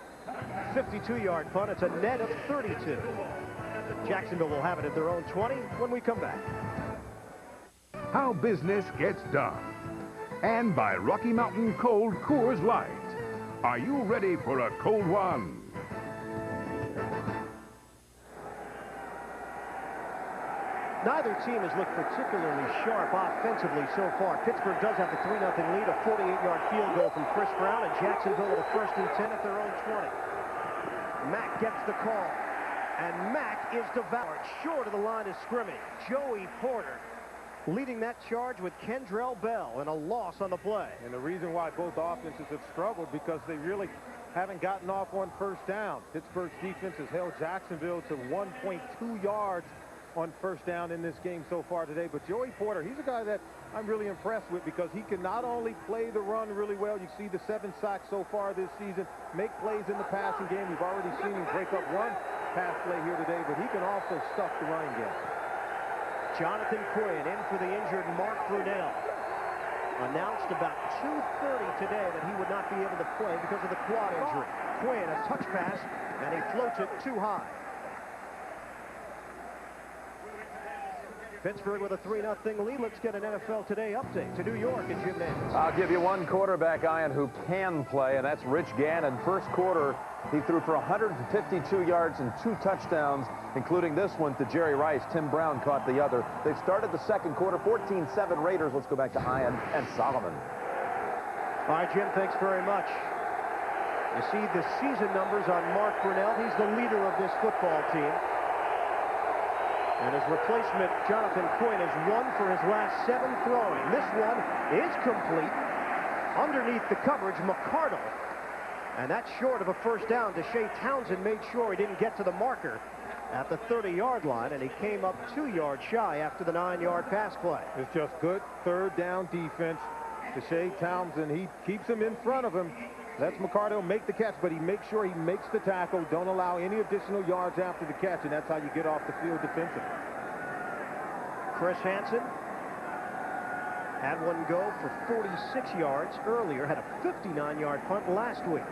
52-yard punt. It's a net of 32. Jacksonville will have it at their own 20 when we come back. How business gets done. And by Rocky Mountain Cold Coors Light. Are you ready for a cold one? Neither team has looked particularly sharp offensively so far. Pittsburgh does have the 3-0 lead, a 48-yard field goal from Chris Brown, and Jacksonville with a 1st and 10 at their own 20. Mack gets the call, and Mack is devoured short of the line of scrimmage. Joey Porter leading that charge with Kendrell Bell, and a loss on the play. And the reason why both offenses have struggled because they really haven't gotten off on 1st down. Pittsburgh's defense has held Jacksonville to 1.2 yards on 1st down in this game so far today. But Joey Porter, he's a guy that I'm really impressed with because he can not only play the run really well, you see the 7 sacks so far this season, make plays in the passing game. We've already seen him break up one pass play here today, but he can also stuff the running game. Jonathan Quinn in for the injured Mark Brunell. Announced about 2:30 today that he would not be able to play because of the quad injury. Quinn, a touch pass, and he floats it too high. Pittsburgh with a 3-0 lead. Let's get an NFL Today update to New York and Jim Nantz. I'll give you one quarterback, Ian, who can play, and that's Rich Gannon. First quarter, he threw for 152 yards and 2 touchdowns, including this one to Jerry Rice. Tim Brown caught the other. They've started the second quarter, 14-7 Raiders. Let's go back to Ian and Solomon. All right, Jim, thanks very much. You see the season numbers on Mark Brunell. He's the leader of this football team. And his replacement, Jonathan Quinn, is 1 for his last 7 throwing. This one is complete. Underneath the coverage, McCardle. And that's short of a 1st down. Deshae Townsend made sure he didn't get to the marker at the 30-yard line, and he came up 2 yards shy after the 9-yard pass play. It's just good 3rd down defense. Deshae Townsend, he keeps him in front of him. Lets McCardle make the catch, but he makes sure he makes the tackle. Don't allow any additional yards after the catch, and that's how you get off the field defensively. Chris Hansen had one go for 46 yards earlier, had a 59-yard punt last week.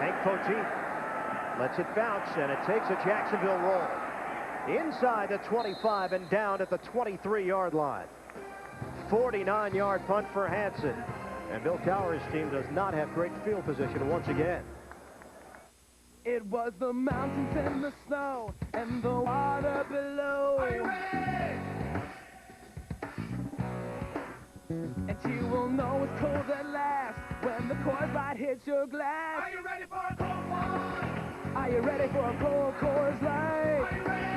Hank Poteet lets it bounce, and it takes a Jacksonville roll. Inside the 25 and down at the 23-yard line. 49-yard punt for Hansen. And Bill Cowher's team does not have great field position once again. It was the mountains and the snow and the water below. Are you ready? And you will know it's cold at last when the Coors Light hits your glass. Are you ready for a cold one? Are you ready for a cold Coors Light? Are you ready?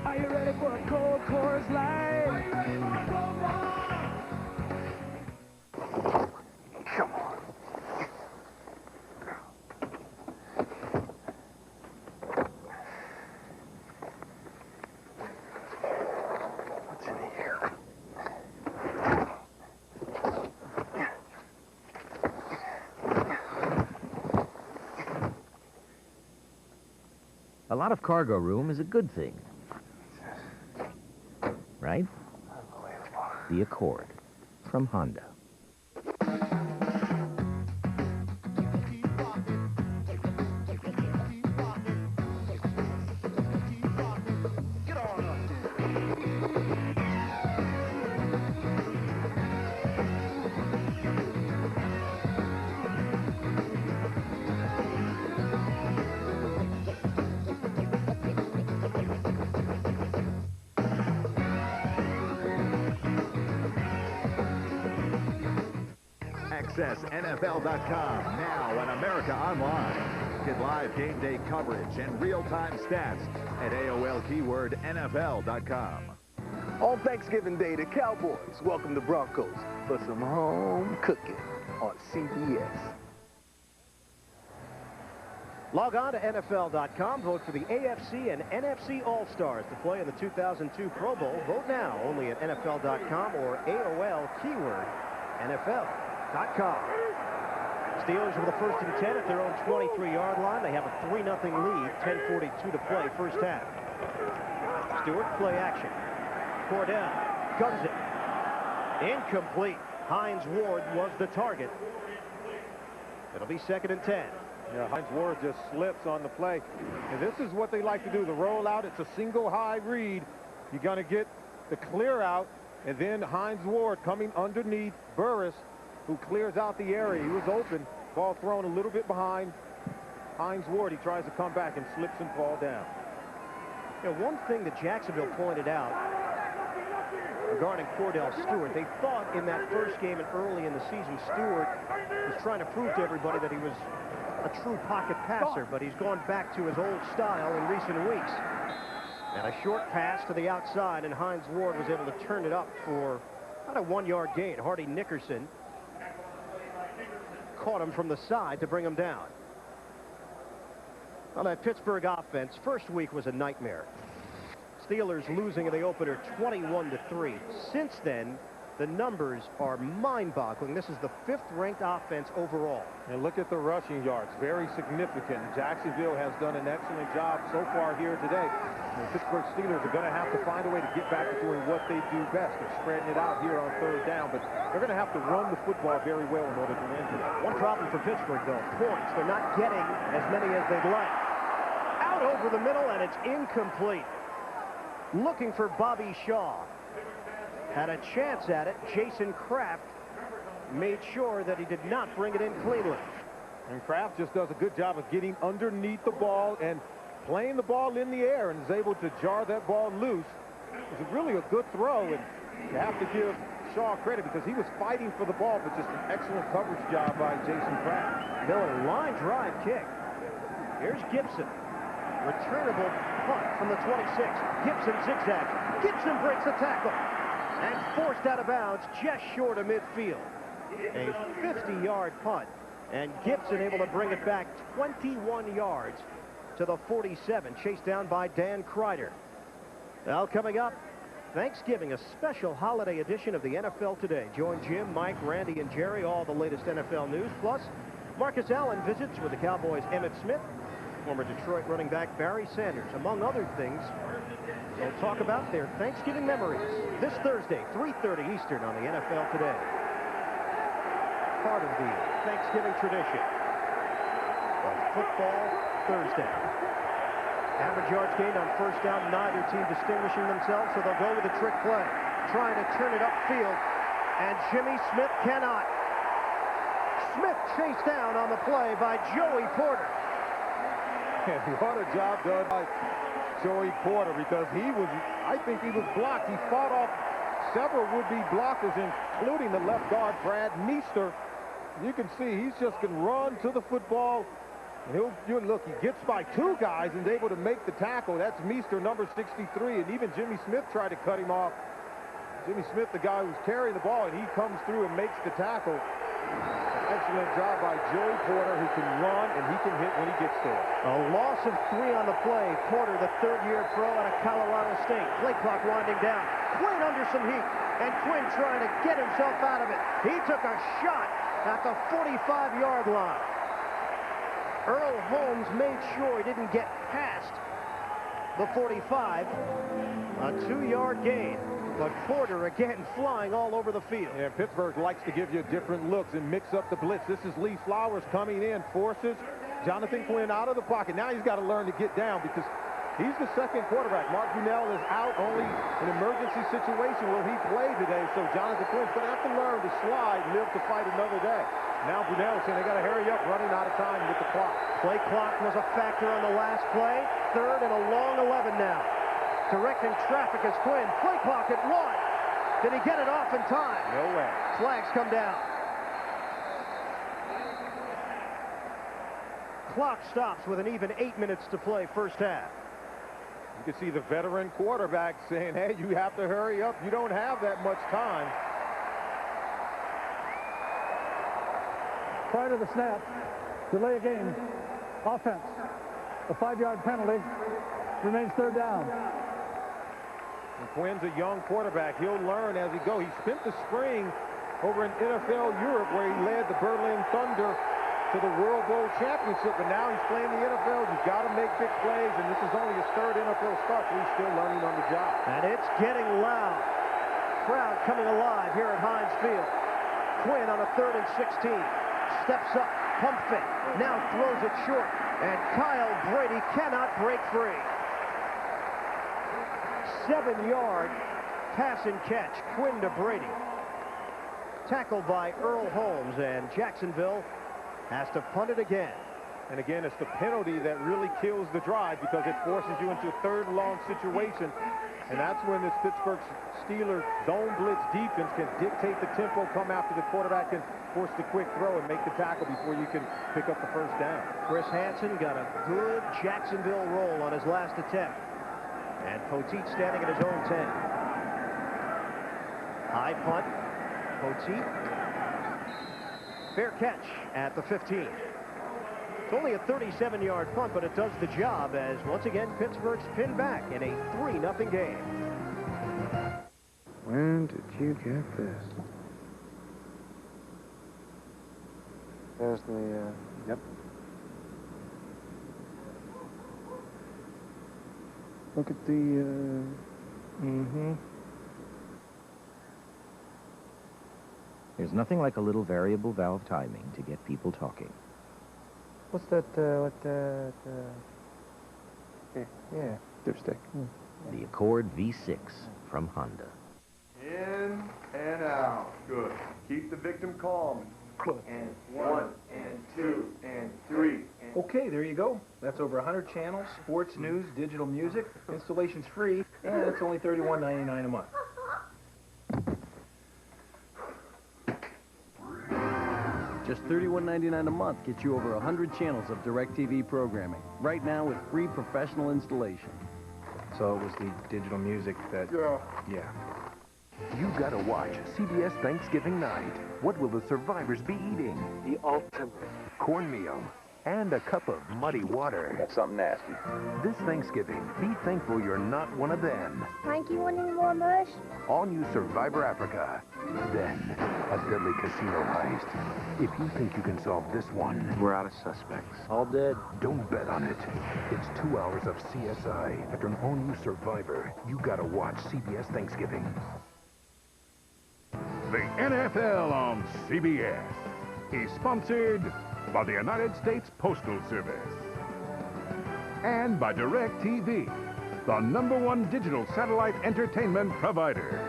Are you ready for a cold Coors Light? Are you ready for a cold one? Come on. What's in here? A lot of cargo room is a good thing. Right? The Accord from Honda. Access NFL.com now on America Online. Get live game day coverage and real-time stats at AOL keyword NFL.com. On Thanksgiving Day, the Cowboys welcome the Broncos for some home cooking on CBS. Log on to NFL.com. Vote for the AFC and NFC All-Stars to play in the 2002 Pro Bowl. Vote now only at NFL.com or AOL keyword NFL.com. Steelers with a 1st and 10 at their own 23-yard line. They have a 3-0 lead, 10:42 to play, first half. Stewart, play action. Cordell guns it. Incomplete. Hines Ward was the target. It'll be 2nd and 10. Yeah, Hines Ward just slips on the play. And this is what they like to do, the rollout. It's a single high read. You're going to get the clear out, and then Hines Ward coming underneath Burris, who clears out the area. He was open. Ball thrown a little bit behind Hines Ward. He tries to come back and slips and fall down. You know, one thing that Jacksonville pointed out regarding Cordell Stewart, they thought in that first game and early in the season, Stewart was trying to prove to everybody that he was a true pocket passer, but he's gone back to his old style in recent weeks. And a short pass to the outside, and Hines Ward was able to turn it up for about a 1-yard gain. Hardy Nickerson caught him from the side to bring him down. Well, that Pittsburgh offense, first week was a nightmare. Steelers losing in the opener 21-3. Since then, the numbers are mind-boggling. This is the 5th-ranked offense overall. And look at the rushing yards, very significant. Jacksonville has done an excellent job so far here today. The Pittsburgh Steelers are going to have to find a way to get back to doing what they do best. They're spreading it out here on 3rd down, but they're going to have to run the football very well in order to win today. One problem for Pittsburgh, though, points. They're not getting as many as they'd like. Out over the middle, and it's incomplete. Looking for Bobby Shaw. Had a chance at it. Jason Kraft made sure that he did not bring it in cleanly. And Kraft just does a good job of getting underneath the ball and playing the ball in the air, and is able to jar that ball loose. It was really a good throw, and you have to give Shaw credit because he was fighting for the ball, but just an excellent coverage job by Jason Kraft. Miller, line drive kick. Here's Gibson. Returnable punt from the 26. Gibson zigzags. Gibson breaks the tackle and forced out of bounds just short of midfield. A 50-yard punt, and Gibson able to bring it back 21 yards to the 47, chased down by Dan Kreider. Well, coming up, Thanksgiving, a special holiday edition of the NFL Today. Join Jim, Mike, Randy, and Jerry, all the latest NFL news. Plus, Marcus Allen visits with the Cowboys' Emmitt Smith, former Detroit running back Barry Sanders. Among other things, we'll talk about their Thanksgiving memories this Thursday, 3:30 Eastern on the NFL Today. Part of the Thanksgiving tradition of Football Thursday. Average yards gained on 1st down, neither team distinguishing themselves, so they'll go with a trick play, trying to turn it upfield, and Jimmy Smith cannot. Smith chased down on the play by Joey Porter. What a job done by Joey Porter, because I think he was blocked. He fought off several would-be blockers, including the left guard, Brad Meester. You can see he's just going to run to the football. Look, he gets by 2 guys and is able to make the tackle. That's Meester, number 63, and even Jimmy Smith tried to cut him off. Jimmy Smith, the guy who's carrying the ball, and he comes through and makes the tackle. Excellent job by Joey Porter, who can run and he can hit when he gets there. A loss of 3 on the play. Porter, the 3rd-year pro out of Colorado State. Play clock winding down. Quinn under some heat, and Quinn trying to get himself out of it. He took a shot at the 45-yard line. Earl Holmes made sure he didn't get past the 45. A 2-yard gain. But Porter again flying all over the field. Yeah, Pittsburgh likes to give you different looks and mix up the blitz. This is Lee Flowers coming in, forces Jonathan Quinn out of the pocket. Now he's got to learn to get down because he's the 2nd quarterback. Mark Brunell is out, only an emergency situation will he play today. So Jonathan Quinn's going to have to learn to slide, live to fight another day. Now Brunell saying they got to hurry up, running out of time with the clock. Play clock was a factor on the last play. 3rd and a long 11 now. Directing traffic is Quinn. Play clock at 1. Did he get it off in time? No way. Flags come down. Clock stops with an even 8 minutes to play, first half. You can see the veteran quarterback saying, hey, you have to hurry up. You don't have that much time. Prior to the snap, delay a game, offense, a 5-yard penalty, remains 3rd down. And Quinn's a young quarterback. He'll learn as he goes. He spent the spring over in NFL Europe where he led the Berlin Thunder to the World Bowl championship, but now he's playing the NFL. You've got to make big plays, and this is only his third NFL start, so he's still learning on the job. And it's getting loud. Crowd coming alive here at Heinz Field. Quinn on a 3rd and 16. Steps up, pump fake, now throws it short, and Kyle Brady cannot break free. 7-yard pass and catch, Quinn to Brady. Tackled by Earl Holmes, and Jacksonville has to punt it again. And again, it's the penalty that really kills the drive because it forces you into a 3rd and long situation. And that's when this Pittsburgh Steelers zone blitz defense can dictate the tempo, come after the quarterback, and force the quick throw and make the tackle before you can pick up the first down. Chris Hansen got a good Jacksonville roll on his last attempt. And Poteet standing at his own 10. High punt. Poteet. Fair catch at the 15. It's only a 37-yard punt, but it does the job as, once again, Pittsburgh's pinned back in a 3-0 game. When did you get this? There's the, Yep. Look at the, There's nothing like a little variable valve timing to get people talking. What's that, yeah, dipstick. The Accord V6 from Honda. In and out. Good. Keep the victim calm. And 1, and 2, and 3. And Okay, there you go. That's over 100 channels, sports, news, digital music. Installation's free, and it's only $31.99 a month. Just $31.99 a month gets you over 100 channels of DirecTV programming. Right now with free professional installation. So it was the digital music that... Yeah. You gotta watch CBS Thanksgiving night. What will the survivors be eating? The ultimate. Cornmeal and a cup of muddy water. That's something nasty. This Thanksgiving, be thankful you're not one of them. Frankie, want any more mush? All new Survivor Africa. Then, a deadly casino heist. If you think you can solve this one... We're out of suspects. All dead. Don't bet on it. It's 2 hours of CSI. After an all-new Survivor, you gotta watch CBS Thanksgiving. The NFL on CBS is sponsored by the United States Postal Service and by DirecTV, the #1 digital satellite entertainment provider.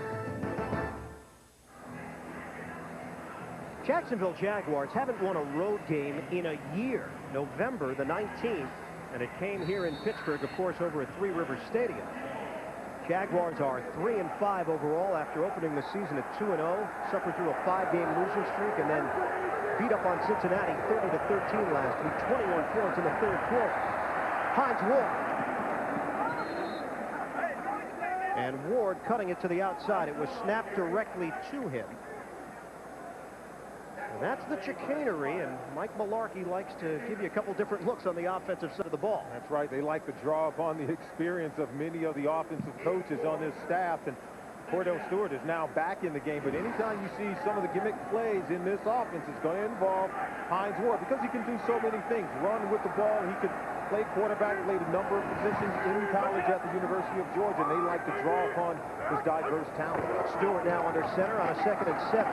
Jacksonville Jaguars haven't won a road game in a year. November the 19th, and it came here in Pittsburgh, of course, over at Three Rivers Stadium. Jaguars are 3-5 overall after opening the season at 2-0, suffered through a 5-game losing streak, and then beat up on Cincinnati 30-13 last week, 21 points in the 3rd quarter. Heinz Ward. And Ward cutting it to the outside. It was snapped directly to him. And that's the chicanery, and Mike Mularkey likes to give you a couple different looks on the offensive side of the ball. That's right. They like to draw upon the experience of many of the offensive coaches on this staff, and Cordell Stewart is now back in the game, but anytime you see some of the gimmick plays in this offense, it's going to involve Heinz Ward because he can do so many things. Run with the ball. He could play quarterback, played a number of positions in college at the University of Georgia, and they like to draw upon his diverse talent. Stewart now under center on a 2nd and 7.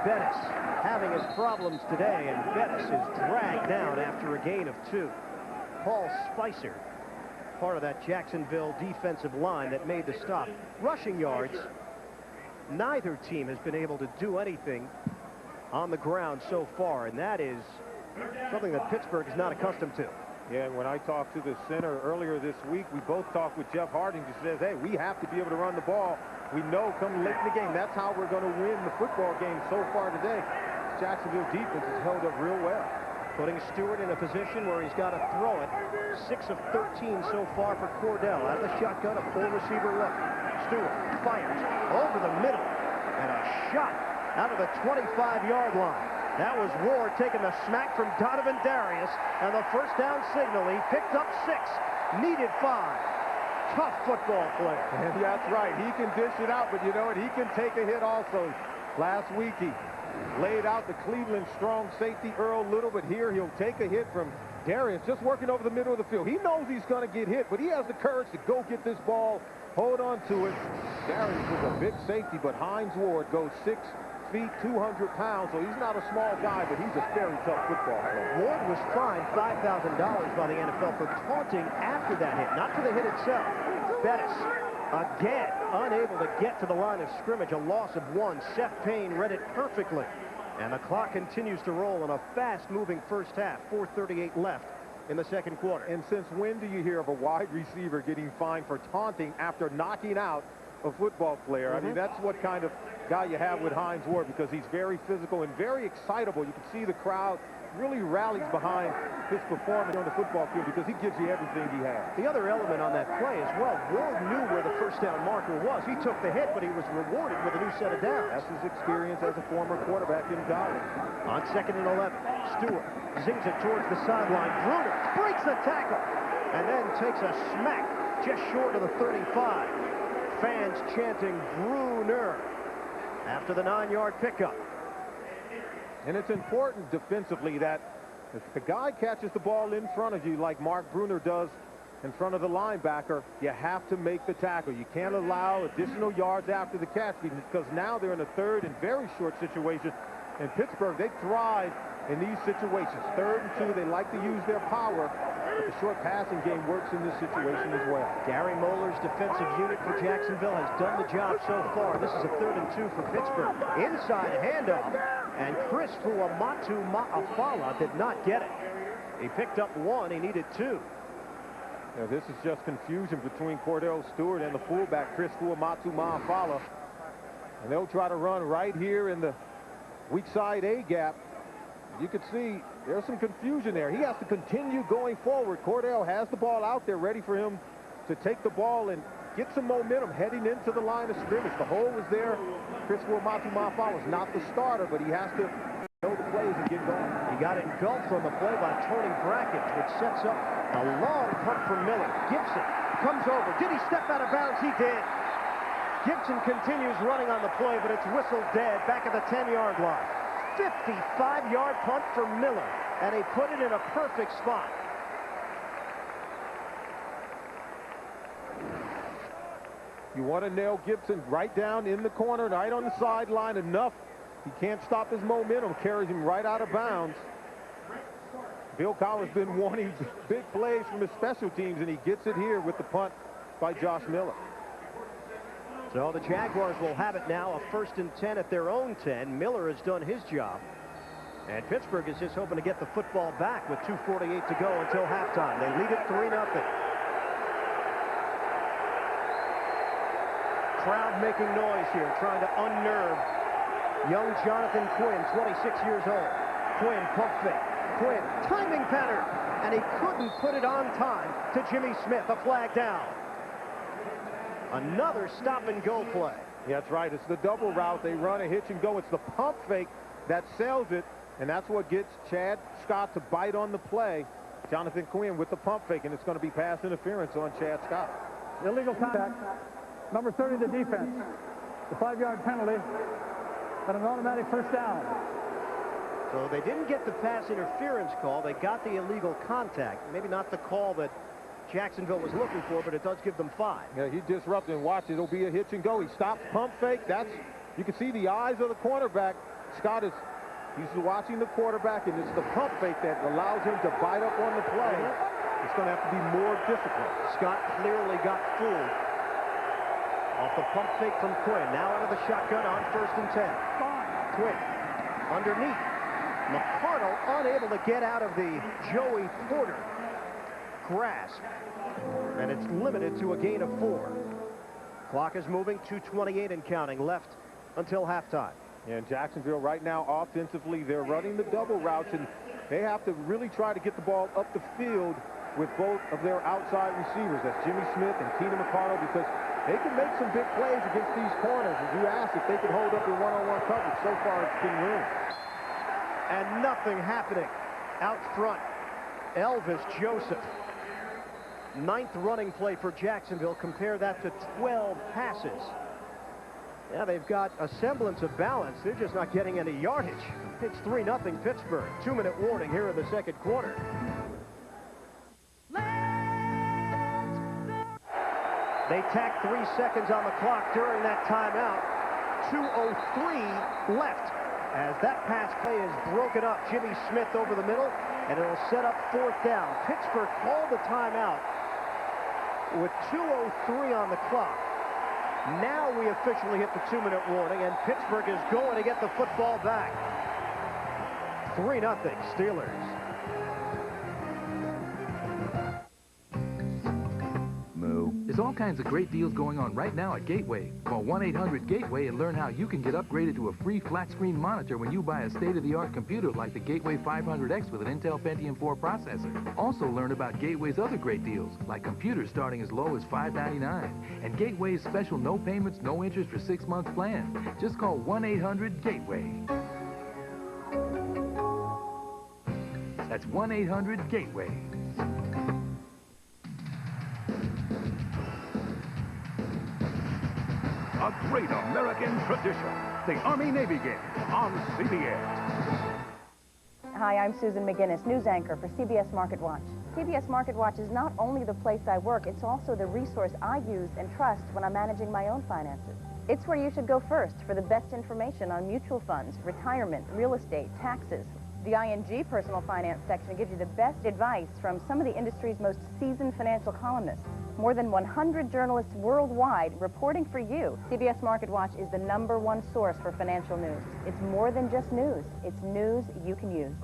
Bettis having his problems today, and Bettis is dragged down after a gain of 2. Paul Spicer, part of that Jacksonville defensive line that made the stop. Rushing yards, neither team has been able to do anything on the ground so far, and that is something that Pittsburgh is not accustomed to. Yeah, when I talked to the center earlier this week, we both talked with Jeff Harding, who says, hey, we have to be able to run the ball. We know come late in the game, that's how we're going to win the football game so far today. Jacksonville defense has held up real well. Putting Stewart in a position where he's got to throw it. 6 of 13 so far for Cordell. Out of the shotgun, a full receiver look. Stewart fires over the middle. And a shot out of the 25-yard line. That was Ward taking the smack from Donovan Darius. And the first down signal, he picked up 6. Needed 5. Tough football player. And that's right. He can dish it out, but you know what? He can take a hit also. Last week, he laid out the Cleveland strong safety Earl Little, but here he'll take a hit from Darius, just working over the middle of the field. He knows he's going to get hit, but he has the courage to go get this ball, hold on to it. Darius was a big safety, but Hines Ward goes 6 feet, 200 pounds, so he's not a small guy, but he's a very tough football player. Ward was fined $5,000 by the NFL for taunting after that hit, not for the hit itself. Bettis, again, unable to get to the line of scrimmage, a loss of 1. Seth Payne read it perfectly. And the clock continues to roll in a fast-moving first half. 4:38 left in the second quarter. And since when do you hear of a wide receiver getting fined for taunting after knocking out a football player? I mean, that's what kind of guy you have with Hines Ward, because he's very physical and very excitable. You can see the crowd really rallies behind his performance on the football field because he gives you everything he has. The other element on that play as well, Ward knew where the first down marker was. He took the hit, but he was rewarded with a new set of downs. That's his experience as a former quarterback in college. On 2nd and 11, Stewart zings it towards the sideline. Bruner breaks the tackle and then takes a smack just short of the 35. Fans chanting Bruner after the 9-yard pickup. And it's important defensively that if the guy catches the ball in front of you like Mark Bruner does in front of the linebacker, you have to make the tackle. You can't allow additional yards after the catch, because now they're in a third and very short situation. In Pittsburgh, they thrive in these situations. 3rd and 2, they like to use their power, but the short passing game works in this situation as well. Gary Moeller's defensive unit for Jacksonville has done the job so far. This is a 3rd and 2 for Pittsburgh. Inside handoff, and Chris Fuamatu-Ma'afala did not get it. He picked up 1, he needed 2. Now, this is just confusion between Cordell Stewart and the fullback, Chris Fuamatu-Ma'afala. And they'll try to run right here in the weak side A gap. You can see there's some confusion there. He has to continue going forward. Cordell has the ball out there ready for him to take the ball and get some momentum heading into the line of scrimmage. The hole was there. Chris Fuamatu-Ma'afala was not the starter, but he has to know the plays and get going. He got engulfed on the play by Tony Brackett, which sets up a long punt for Miller. Gibson comes over. Did he step out of bounds? He did. Gibson continues running on the play, but it's whistled dead back at the 10-yard line. 55-yard punt for Miller, and he put it in a perfect spot. You want to nail Gibson right down in the corner, right on the sideline enough. He can't stop his momentum, carries him right out of bounds. Bill Cowher's been wanting big plays from his special teams, and he gets it here with the punt by Josh Miller. So the Jaguars will have it now, a 1st and 10 at their own 10. Miller has done his job. And Pittsburgh is just hoping to get the football back with 2:48 to go until halftime. They lead it 3-0. Crowd making noise here, trying to unnerve young Jonathan Quinn, 26 years old. Quinn, pump fake. Quinn, timing pattern. And he couldn't put it on time to Jimmy Smith. A flag down. Another stop-and-go play. Yeah, that's right. It's the double route. They run a hitch and go. It's the pump fake that sells it, and that's what gets Chad Scott to bite on the play. Jonathan Quinn with the pump fake, and it's going to be pass interference on Chad Scott. Illegal contact. Number 30, the defense. The 5-yard penalty and an automatic first down. So they didn't get the pass interference call. They got the illegal contact. Maybe not the call that Jacksonville was looking for, but it does give them 5. Yeah, he disrupted, and watch, it'll be a hitch and go. He stops, pump fake. That's, you can see the eyes of the cornerback. Scott he's watching the quarterback, and it's the pump fake that allows him to bite up on the play. It's going to have to be more disciplined. Scott clearly got fooled off the pump fake from Quinn. Now out of the shotgun on 1st and 10. Quinn underneath. McCardle unable to get out of the Joey Porter grasp, and it's limited to a gain of 4. Clock is moving, 2:28 and counting left until halftime. And Jacksonville right now offensively, they're running the double routes, and they have to really try to get the ball up the field with both of their outside receivers. That's Jimmy Smith and Keenan McCardle, because they can make some big plays against these corners. As you asked if they can hold up in one-on-one coverage, so far it's been room. And nothing happening out front. Elvis Joseph. 9th running play for Jacksonville. Compare that to 12 passes Yeah, they've got a semblance of balance. They're just not getting any yardage. It's 3-0 Pittsburgh. 2-minute warning here in the second quarter. They tack 3 seconds on the clock during that timeout. 2:03 left as that pass play is broken up. Jimmy Smith over the middle, and it'll set up 4th down. Pittsburgh called the timeout with 2:03 on the clock. Now we officially hit the 2-minute warning, and Pittsburgh is going to get the football back. 3-0 Steelers. There's all kinds of great deals going on right now at Gateway. Call 1-800-GATEWAY and learn how you can get upgraded to a free flat-screen monitor when you buy a state-of-the-art computer like the Gateway 500X with an Intel Pentium 4 processor. Also learn about Gateway's other great deals, like computers starting as low as $5.99, and Gateway's special no payments, no interest for 6-month plan. Just call 1-800-GATEWAY. That's 1-800-GATEWAY. A great American tradition. The Army-Navy game on CBS. Hi, I'm Susan McGinnis, news anchor for CBS Market Watch. CBS Market Watch is not only the place I work, it's also the resource I use and trust when I'm managing my own finances. It's where you should go first for the best information on mutual funds, retirement, real estate, taxes. The ING personal finance section gives you the best advice from some of the industry's most seasoned financial columnists. More than 100 journalists worldwide reporting for you. CBS Market Watch is the #1 source for financial news. It's more than just news. It's news you can use.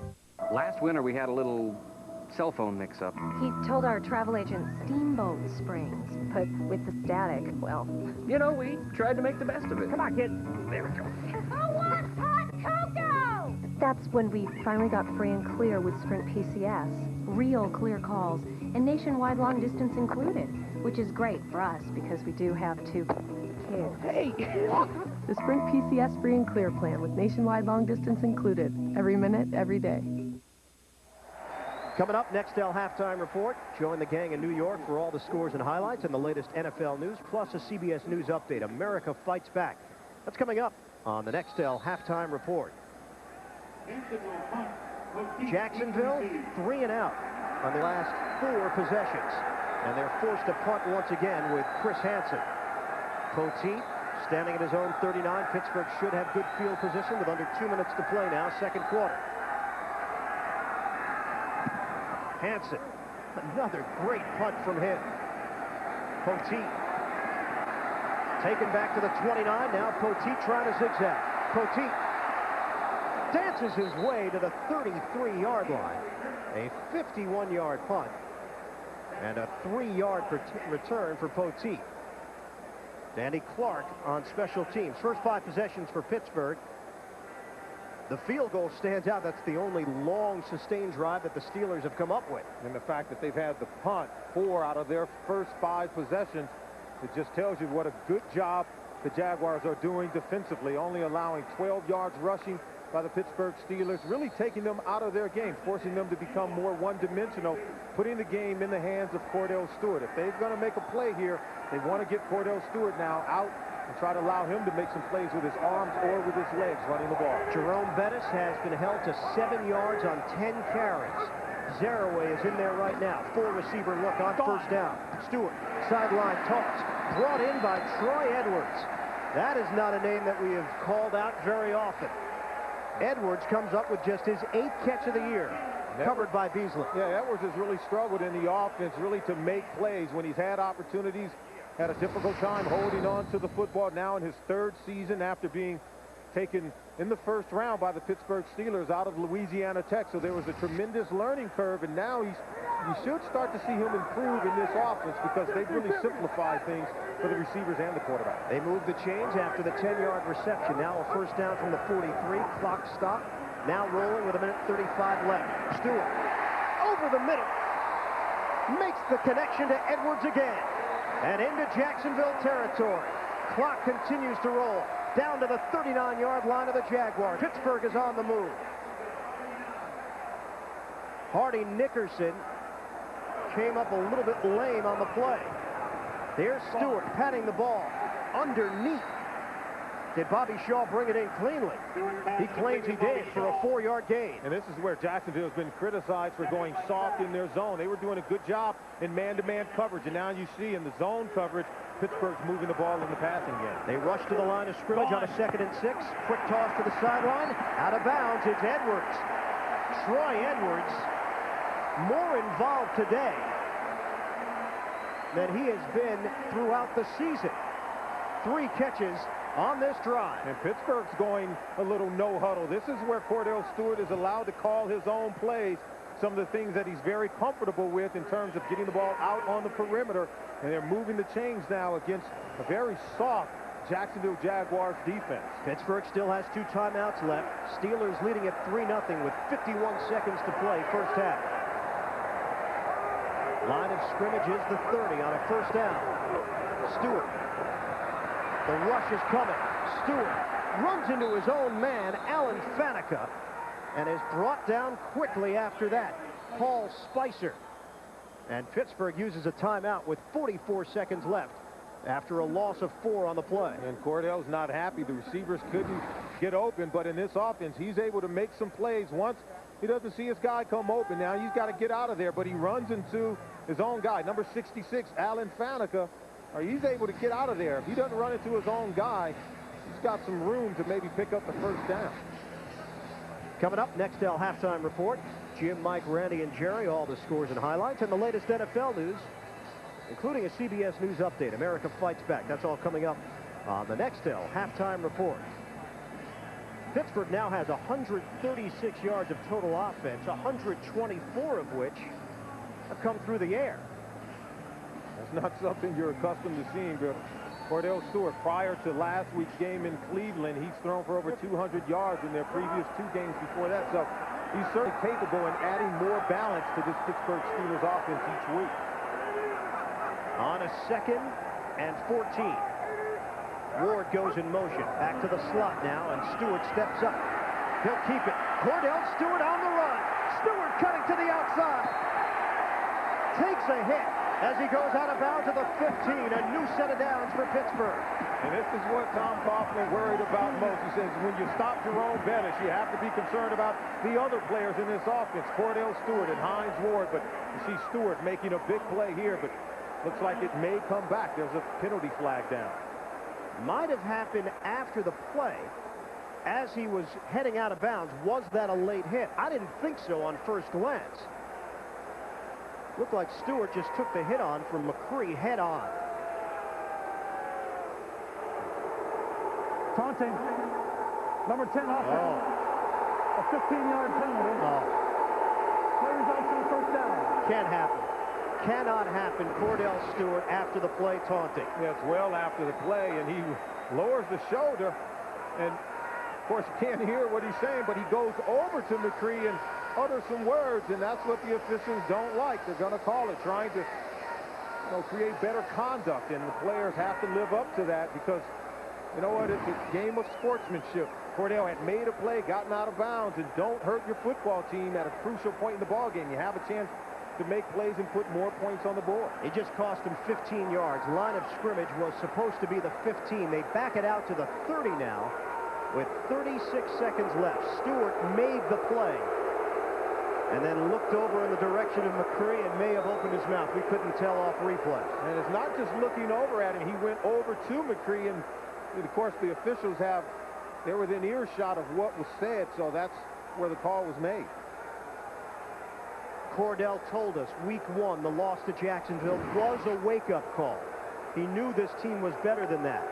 Last winter, we had a little cell phone mix-up. He told our travel agent Steamboat Springs, but with the static, well... You know, we tried to make the best of it. Come on, kids. There we go. Who wants hot cocoa? That's when we finally got free and clear with Sprint PCS. Real clear calls, and nationwide long distance included, which is great for us because we do have 2 kids. Hey! The Sprint PCS free and clear plan with nationwide long distance included. Every minute, every day. Coming up, Nextel halftime report. Join the gang in New York for all the scores and highlights and the latest NFL news, plus a CBS News update. America fights back. That's coming up on the Nextel halftime report. Jacksonville 3 and out on their last 4 possessions, and they're forced to punt once again with Chris Hansen. Poteet standing at his own 39. Pittsburgh should have good field position with under 2 minutes to play now, second quarter. Hansen, another great punt from him. Poteet taken back to the 29. Now Poteet trying to zigzag. Poteet dances his way to the 33-yard line. A 51-yard punt and a 3-yard return for Poteet. Danny Clark on special teams. First 5 possessions for Pittsburgh. The field goal stands out. That's the only long sustained drive that the Steelers have come up with. And the fact that they've had the punt 4 out of their first 5 possessions, it just tells you what a good job the Jaguars are doing defensively, only allowing 12 yards rushing by the Pittsburgh Steelers, really taking them out of their game, forcing them to become more one-dimensional, putting the game in the hands of Cordell Stewart. If they're going to make a play here, they want to get Cordell Stewart now out and try to allow him to make some plays with his arms or with his legs running the ball. Jerome Bettis has been held to 7 yards on 10 carries. Zaraway is in there right now. 4-receiver look on first down. Stewart, sideline toss, brought in by Troy Edwards. That is not a name that we have called out very often. Edwards comes up with just his 8th catch of the year, covered by Beasley. Yeah, Edwards has really struggled in the offense, really to make plays when he's had opportunities. Had a difficult time holding on to the football now in his 3rd season after being taken in the first round by the Pittsburgh Steelers out of Louisiana Tech. So there was a tremendous learning curve, and now you should start to see him improve in this offense because they've really simplified things for the receivers and the quarterback. They moved the chains after the 10-yard reception. Now a first down from the 43. Clock stopped. Now rolling with 1:35 left. Stewart over the middle. Makes the connection to Edwards again. And into Jacksonville territory. Clock continues to roll down to the 39-yard line of the Jaguars. Pittsburgh is on the move. Hardy Nickerson came up a little bit lame on the play. There's Stewart patting the ball underneath Did Bobby Shaw bring it in cleanly? He claims he did for a 4-yard gain. And this is where Jacksonville has been criticized for going soft in their zone. They were doing a good job in man-to-man coverage, and now you see in the zone coverage, Pittsburgh's moving the ball in the passing game. They rush to the line of scrimmage on a 2nd and 6. Quick toss to the sideline. Out of bounds, it's Edwards. Troy Edwards, more involved today than he has been throughout the season. 3 catches on this drive. And Pittsburgh's going a little no-huddle. This is where Cordell Stewart is allowed to call his own plays, some of the things that he's very comfortable with in terms of getting the ball out on the perimeter. And they're moving the chains now against a very soft Jacksonville Jaguars defense. Pittsburgh still has 2 timeouts left. Steelers leading at 3-0 with 51 seconds to play first half. Line of scrimmage is the 30 on a first down. Stewart. The rush is coming. Stewart runs into his own man, Alan Faneca, and is brought down quickly after that. Paul Spicer. And Pittsburgh uses a timeout with 44 seconds left after a loss of 4 on the play. And Cordell's not happy. The receivers couldn't get open, but in this offense, he's able to make some plays. Once he doesn't see his guy come open, now he's got to get out of there, but he runs into his own guy, number 66, Alan Faneca. He's able to get out of there. If he doesn't run into his own guy, he's got some room to maybe pick up the first down. Coming up, Nextel halftime report. Jim, Mike, Randy, and Jerry, all the scores and highlights, and the latest NFL news, including a CBS News update. America Fights Back. That's all coming up on the Nextel halftime report. Pittsburgh now has 136 yards of total offense, 124 of which have come through the air. That's not something you're accustomed to seeing, but Cordell Stewart, prior to last week's game in Cleveland, he's thrown for over 200 yards in their previous 2 games before that. So he's certainly capable in adding more balance to this Pittsburgh Steelers offense each week. On a 2nd and 14. Ward goes in motion. Back to the slot now, and Stewart steps up. He'll keep it. Cordell Stewart on the run. Stewart cutting to the outside. Takes a hit as he goes out of bounds to the 15. A new set of downs for Pittsburgh. And this is what Tom Coughlin worried about most. He says when you stop Jerome Bettis, you have to be concerned about the other players in this offense, Cordell Stewart and Hines Ward. But you see Stewart making a big play here, but looks like it may come back. There's a penalty flag down. Might have happened after the play as he was heading out of bounds. Was that a late hit? I didn't think so on first glance. Looked like Stewart just took the hit on from McCree head on. Taunting. Number 10 offense. A 15-yard penalty. Play results in first down. Can't happen. Cannot happen. Cordell Stewart after the play taunting. Yes, well after the play, and he lowers the shoulder, and of course you can't hear what he's saying, but he goes over to McCree and utters some words, and that's what the officials don't like. They're going to call it, trying to create better conduct, and the players have to live up to that because, you know what, it's a game of sportsmanship. Cordell had made a play, gotten out of bounds, and don't hurt your football team at a crucial point in the ball game. You have a chance to make plays and put more points on the board. It just cost him 15 yards. Line of scrimmage was supposed to be the 15. They back it out to the 30 now with 36 seconds left. Stewart made the play and then looked over in the direction of McCree and may have opened his mouth. We couldn't tell off replay. And it's not just looking over at him. He went over to McCree, and of course the officials they're within earshot of what was said, so that's where the call was made. Cordell told us week 1 the loss to Jacksonville was a wake-up call. He knew this team was better than that.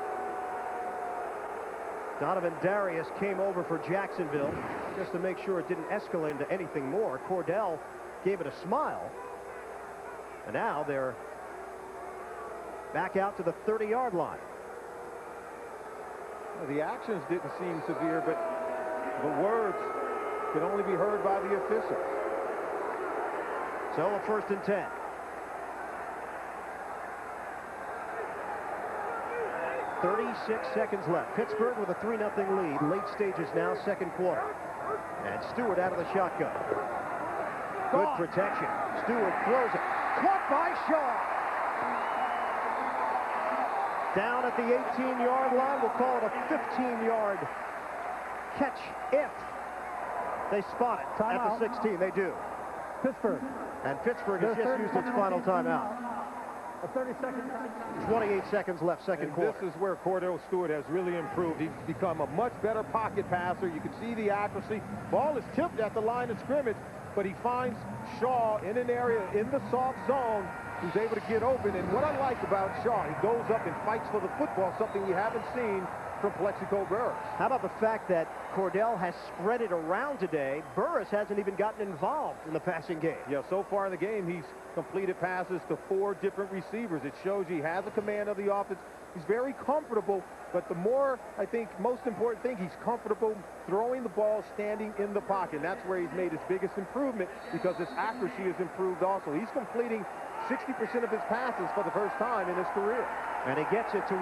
Donovan Darius came over for Jacksonville just to make sure it didn't escalate into anything more. Cordell gave it a smile. And now they're back out to the 30-yard line. Well, the actions didn't seem severe, but the words could only be heard by the officials. So a 1st and 10. .36 seconds left. Pittsburgh with a 3-0 lead. Late stages now, 2nd quarter. And Stewart out of the shotgun. Good protection. Stewart throws it. Caught by Shaw. Down at the 18-yard line. We'll call it a 15-yard catch if they spot it at the 16. They do. Pittsburgh. And Pittsburgh has just used its final timeout. A 30-second. 28 seconds left, second quarter. This is where Cordell Stewart has really improved. He's become a much better pocket passer. You can see the accuracy. Ball is tipped at the line of scrimmage, but he finds Shaw in an area in the soft zone who's able to get open. And what I like about Shaw, he goes up and fights for the football, something we haven't seen from Plexico Burris. How about the fact that Cordell has spread it around today? Burris hasn't even gotten involved in the passing game. Yeah, so far in the game, he's completed passes to 4 different receivers. It shows you he has a command of the offense. He's very comfortable, but the more, I think, most important thing, he's comfortable throwing the ball standing in the pocket. And that's where he's made his biggest improvement because his accuracy has improved also. He's completing 60% of his passes for the first time in his career. And he gets it to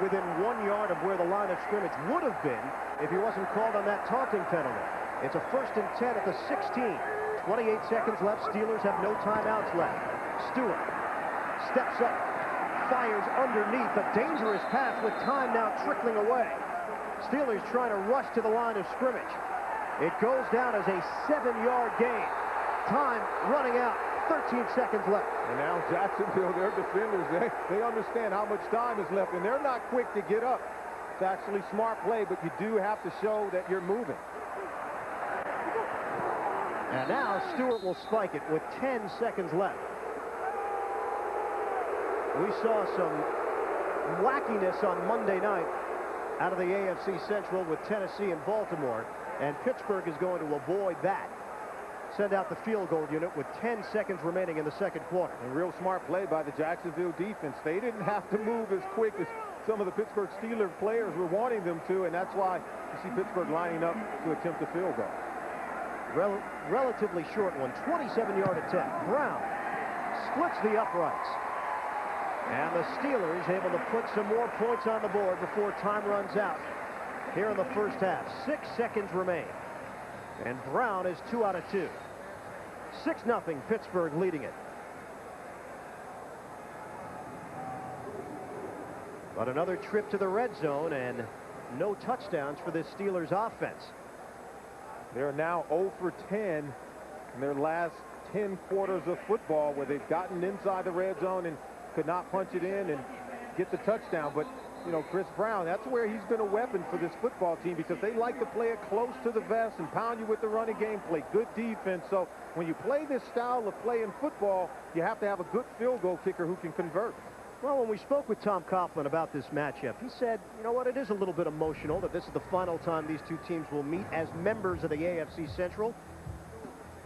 within 1 yard of where the line of scrimmage would have been if he wasn't called on that taunting penalty. It's a 1st and 10 at the 16. 28 seconds left. Steelers have no timeouts left. Stewart steps up, fires underneath. A dangerous pass with time now trickling away. Steelers trying to rush to the line of scrimmage. It goes down as a 7-yard gain. Time running out. 13 seconds left. And now Jacksonville, their defenders, they understand how much time is left, and they're not quick to get up. It's actually smart play, but you do have to show that you're moving. And now Stewart will spike it with 10 seconds left. We saw some wackiness on Monday night out of the AFC Central with Tennessee and Baltimore, and Pittsburgh is going to avoid that. Send out the field goal unit with 10 seconds remaining in the second quarter. A real smart play by the Jacksonville defense. They didn't have to move as quick as some of the Pittsburgh Steelers players were wanting them to, and that's why you see Pittsburgh lining up to attempt a field goal. Relatively short one, 27-yard attempt. Brown splits the uprights. And the Steelers able to put some more points on the board before time runs out here in the first half. 6 seconds remain. And Brown is 2 out of 2. 6-0, Pittsburgh leading it. But another trip to the red zone and no touchdowns for this Steelers offense. They're now 0 for 10 in their last 10 quarters of football where they've gotten inside the red zone and could not punch it in and get the touchdown. But, you know, Chris Brown, that's where he's been a weapon for this football team because they like to play it close to the vest and pound you with the running game, play good defense. So when you play this style of play in football, you have to have a good field goal kicker who can convert. Well, when we spoke with Tom Coughlin about this matchup, he said, you know what, it is a little bit emotional that this is the final time these two teams will meet as members of the AFC Central.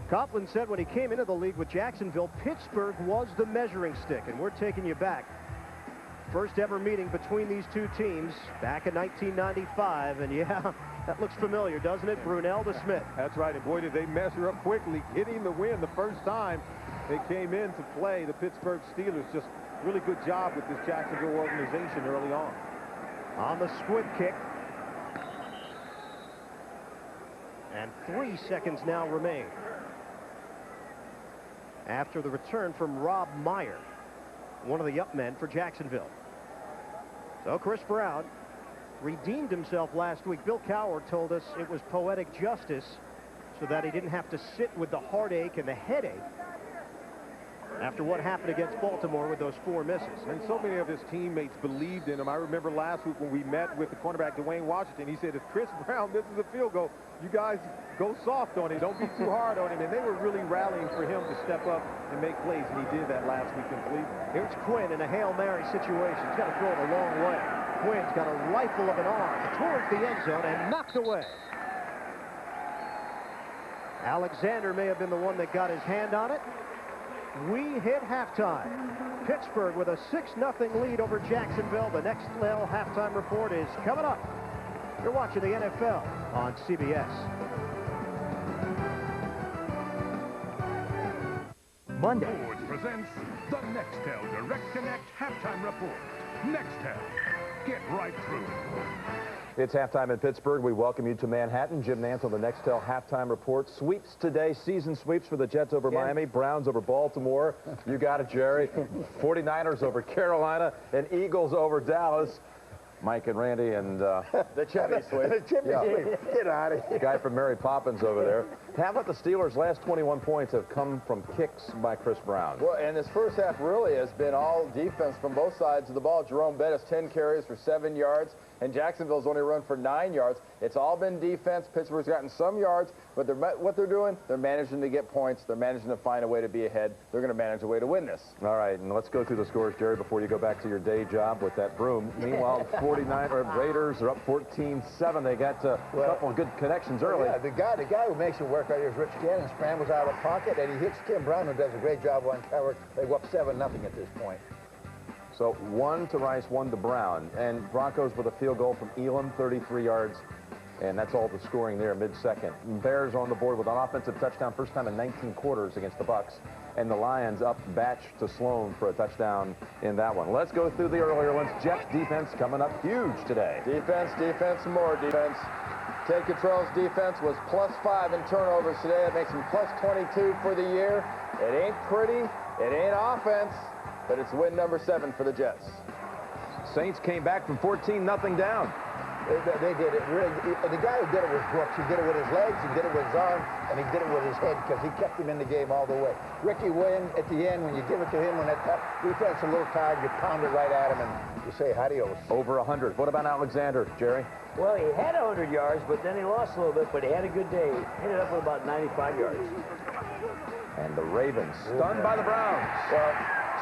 Coughlin said when he came into the league with Jacksonville, Pittsburgh was the measuring stick, and we're taking you back. First ever meeting between these two teams back in 1995, and yeah, that looks familiar, doesn't it? Brunell to Smith. That's right, and boy, did they measure up quickly, getting the win the first time they came in to play the Pittsburgh Steelers. Just really good job with this Jacksonville organization early on. On the squib kick. And 3 seconds now remain after the return from Rob Meyer, one of the up men for Jacksonville. So Chris Brown redeemed himself last week. Bill Cowher told us it was poetic justice so that he didn't have to sit with the heartache and the headache after what happened against Baltimore with those 4 misses. And so many of his teammates believed in him. I remember last week when we met with the cornerback Dwayne Washington, he said, if Chris Brown misses a field goal, you guys go soft on him. Don't be too hard on him. And they were really rallying for him to step up and make plays, and he did that last week in Cleveland. Here's Quinn in a Hail Mary situation. He's got to throw it a long way. Quinn's got a rifle of an arm towards the end zone and knocked away. Alexander may have been the one that got his hand on it. We hit halftime. Pittsburgh with a 6-0 lead over Jacksonville. The next little halftime report is coming up. You're watching the NFL on CBS. Monday. Ford presents the Nextel Direct Connect Halftime Report. Nextel. Get right through. It's halftime in Pittsburgh. We welcome you to Manhattan. Jim Nance on the Nextel halftime report. Sweeps today, season sweeps for the Jets over Miami, Browns over Baltimore. You got it, Jerry. 49ers over Carolina, and Eagles over Dallas. Mike and Randy and the Chimney Sweep. The Chimney Sweep. Get out of here. Guy from Mary Poppins over there. How about the Steelers' last 21 points have come from kicks by Chris Brown? Well, and this first half really has been all defense from both sides of the ball. Jerome Bettis, 10 carries for 7 yards, and Jacksonville's only run for 9 yards. It's all been defense. Pittsburgh's gotten some yards, but what they're doing, they're managing to get points. They're managing to find a way to be ahead. They're going to manage a way to win this. All right, and let's go through the scores, Jerry, before you go back to your day job with that broom. Meanwhile, 49er Raiders are up 14-7. They got a couple of good connections early. Yeah, the guy who makes it work right here is Rich Gannon. Scrambles out of the pocket, and he hits Tim Brown, who does a great job on cover. They go up 7-0 at this point. So 1 to Rice, 1 to Brown. And Broncos with a field goal from Elam, 33 yards. And that's all the scoring there mid-second. Bears on the board with an offensive touchdown, first time in 19 quarters against the Bucks. And the Lions up Batch to Sloan for a touchdown in that one. Let's go through the earlier ones. Jets defense coming up huge today. Defense, more defense. Ted Cottrell's defense was +5 in turnovers today. That makes him +22 for the year. It ain't pretty. It ain't offense. But it's win number 7 for the Jets. Saints came back from 14-0 down. They did it really. The guy who did it was Brooks. He did it with his legs, he did it with his arm, and he did it with his head because he kept him in the game all the way. Ricky Williams, at the end, when you give it to him when that tough defense a little tired, you pound it right at him and you say adios. Over 100. What about Alexander, Jerry? Well, he had 100 yards, but then he lost a little bit, but he had a good day. He ended up with about 95 yards. And the Ravens stunned by the Browns. Well,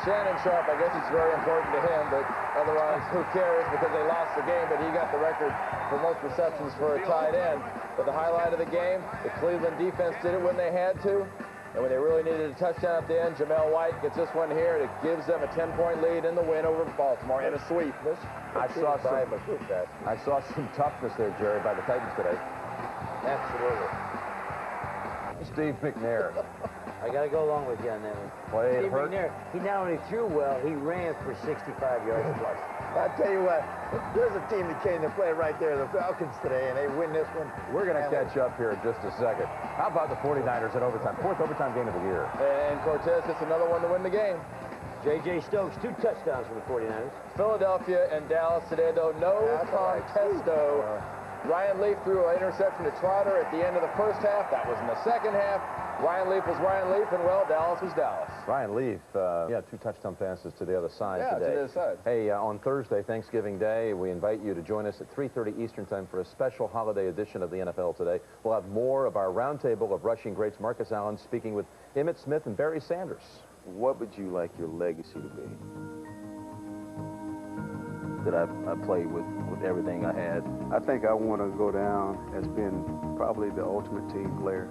Shannon Sharp, I guess it's very important to him, but otherwise, who cares, because they lost the game, but he got the record for most receptions for a tight end. But the highlight of the game, the Cleveland defense did it when they had to, and when they really needed a touchdown at the end, Jamel White gets this one here, and it gives them a 10-point lead in the win over Baltimore in a sweep. I saw some toughness there, Jerry, by the Titans today. Absolutely. Steve McNair. I got to go along with you on that one. Steve McNair, he not only threw well, he ran for 65 yards plus. I'll tell you what, there's a team that came to play right there, the Falcons today, and they win this one. We're going to catch up here in just a second. How about the 49ers in overtime? 4th overtime game of the year. And Cortez hits another one to win the game. J.J. Stokes, 2 touchdowns for the 49ers. Philadelphia and Dallas today, though, no contesto. Ryan Leaf threw an interception to Trotter at the end of the first half. That was in the second half. Ryan Leaf was Ryan Leaf, and, well, Dallas was Dallas. Ryan Leaf, 2 touchdown passes to the other side today. Yeah, to the other side. Hey, on Thursday, Thanksgiving Day, we invite you to join us at 3:30 Eastern Time for a special holiday edition of the NFL Today. We'll have more of our roundtable of rushing greats, Marcus Allen speaking with Emmitt Smith and Barry Sanders. What would you like your legacy to be? That I played with everything I had. I think I want to go down as being probably the ultimate team player.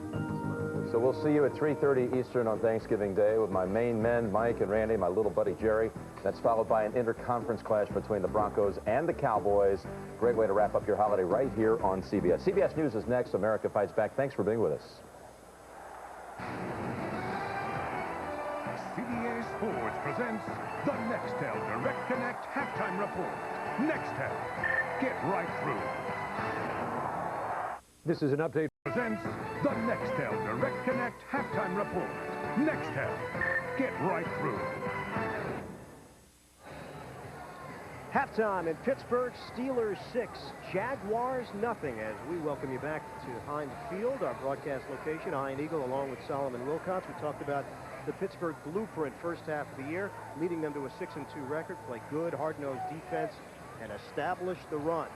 So we'll see you at 3:30 Eastern on Thanksgiving Day with my main men, Mike and Randy, my little buddy Jerry. That's followed by an interconference clash between the Broncos and the Cowboys. Great way to wrap up your holiday right here on CBS. CBS News is next. America Fights Back. Thanks for being with us. CBS Sports presents the Nextel Direct Connect Halftime Report. Nextel, get right through. This is an update. Presents the Nextel Direct Connect Halftime Report. Nextel, get right through. Halftime in Pittsburgh, Steelers 6, Jaguars nothing, as we welcome you back to Heinz Field, our broadcast location. Ian Eagle along with Solomon Wilcox. We talked about the Pittsburgh blueprint first half of the year, leading them to a 6-2 record, play good, hard-nosed defense, and establish the run.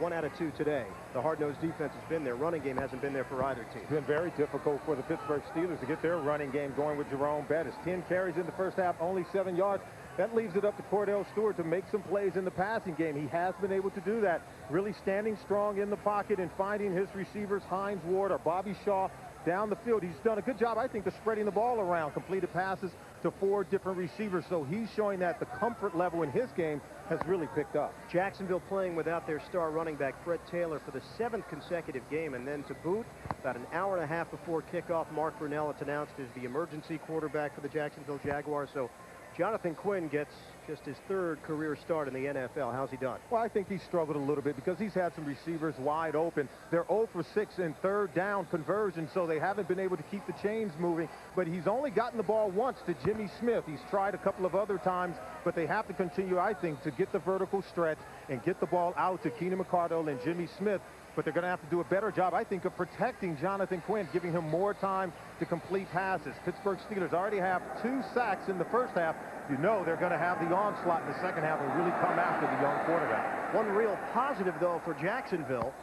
1 out of 2 today. The hard-nosed defense has been there. Running game hasn't been there for either team. It's been very difficult for the Pittsburgh Steelers to get their running game going with Jerome Bettis. 10 carries in the first half, only 7 yards. That leaves it up to Cordell Stewart to make some plays in the passing game. He has been able to do that, really standing strong in the pocket and finding his receivers, Hines Ward or Bobby Shaw, down the field. He's done a good job, I think, of spreading the ball around, completed passes to 4 different receivers. So he's showing that the comfort level in his game has really picked up. Jacksonville playing without their star running back, Fred Taylor, for the 7th consecutive game. And then to boot, about an hour and a half before kickoff, Mark Brunell is announced as the emergency quarterback for the Jacksonville Jaguars. So Jonathan Quinn gets just his third career start in the NFL. How's he done? Well, I think he's struggled a little bit because he's had some receivers wide open. They're 0 for 6 in third down conversions, so they haven't been able to keep the chains moving. But he's only gotten the ball once to Jimmy Smith. He's tried a couple of other times, but they have to continue, I think, to get the vertical stretch and get the ball out to Keenan McCardle and Jimmy Smith. But they're going to have to do a better job, I think, of protecting Jonathan Quinn, giving him more time to complete passes. Pittsburgh Steelers already have 2 sacks in the first half. You know they're going to have the onslaught in the second half and really come after the young quarterback. One real positive, though, for Jacksonville.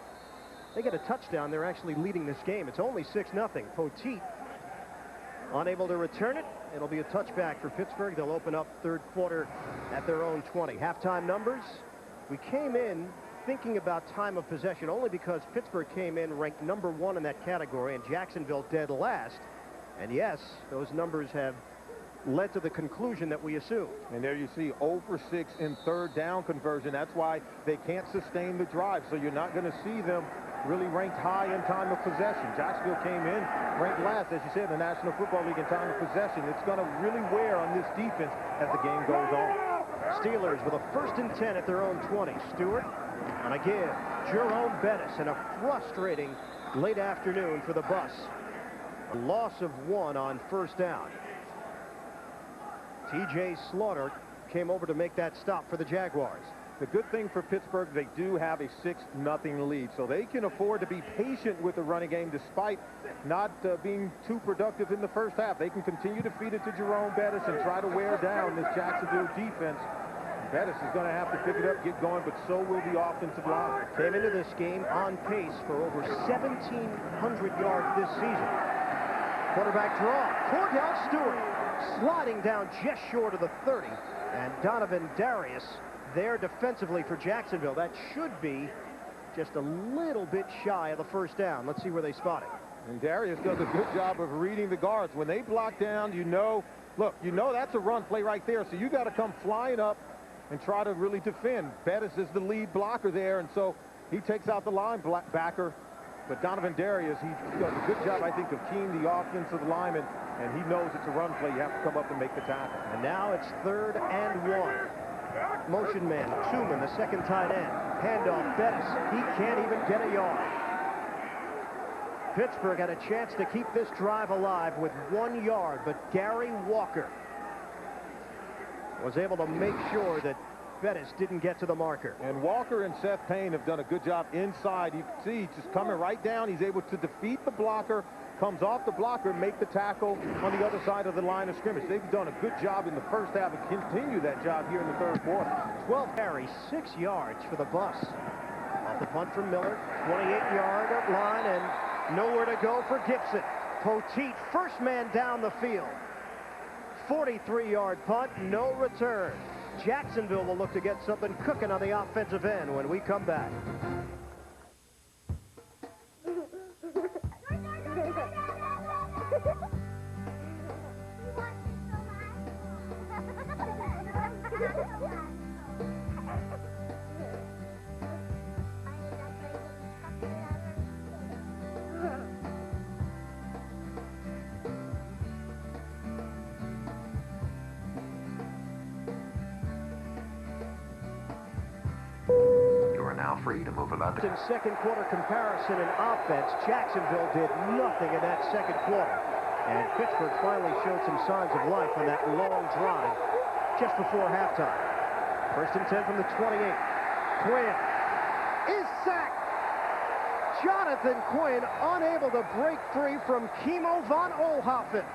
They get a touchdown. They're actually leading this game. It's only 6-0. Poteet unable to return it. It'll be a touchback for Pittsburgh. They'll open up third quarter at their own 20. Halftime numbers. We came in thinking about time of possession only because Pittsburgh came in ranked number 1 in that category and Jacksonville dead last. And yes, those numbers have led to the conclusion that we assumed. And there you see 0 for 6 in third down conversion. That's why they can't sustain the drive. So you're not going to see them really ranked high in time of possession. Jacksonville came in ranked last, as you said, in the National Football League in time of possession. It's going to really wear on this defense as the game goes on. Steelers with a 1st and 10 at their own 20. Stewart on a give. Jerome Bettis in a frustrating late afternoon for the Bus. A loss of 1 on 1st down. T.J. Slaughter came over to make that stop for the Jaguars. The good thing for Pittsburgh, they do have a 6-0 lead, so they can afford to be patient with the running game despite not being too productive in the first half. They can continue to feed it to Jerome Bettis and try to wear down this Jacksonville defense. Bettis is going to have to pick it up, get going, but so will the offensive line. Came into this game on pace for over 1,700 yards this season. Quarterback draw. Cordell Stewart sliding down just short of the 30. And Donovan Darius there defensively for Jacksonville. That should be just a little bit shy of the 1st down. Let's see where they spot it. And Darius does a good job of reading the guards. When they block down, you know, look, you know that's a run play right there. So you got to come flying up and try to really defend. Bettis is the lead blocker there, and so he takes out the linebacker. But Donovan Darius, he does a good job, I think, of keying the offensive lineman, and he knows it's a run play. You have to come up and make the tackle. And now it's 3rd and 1. Motion man, Tuman, the second tight end. Handoff, Bettis. He can't even get a yard. Pittsburgh had a chance to keep this drive alive with 1 yard, but Gary Walker was able to make sure that Bettis didn't get to the marker. And Walker and Seth Payne have done a good job inside. You can see just coming right down. He's able to defeat the blocker, comes off the blocker, make the tackle on the other side of the line of scrimmage. They've done a good job in the first half and continue that job here in the third quarter. 12 carries, 6 yards for the Bus. Off the punt from Miller, 28-yard line, and nowhere to go for Gibson. Poteet, first man down the field. 43-yard punt, no return. Jacksonville will look to get something cooking on the offensive end when we come back. Now free to move about. In second quarter comparison in offense, Jacksonville did nothing in that second quarter. And Pittsburgh finally showed some signs of life on that long drive just before halftime. 1st and 10 from the 28. Quinn is sacked. Jonathan Quinn unable to break free from Kimo von Oelhoffen.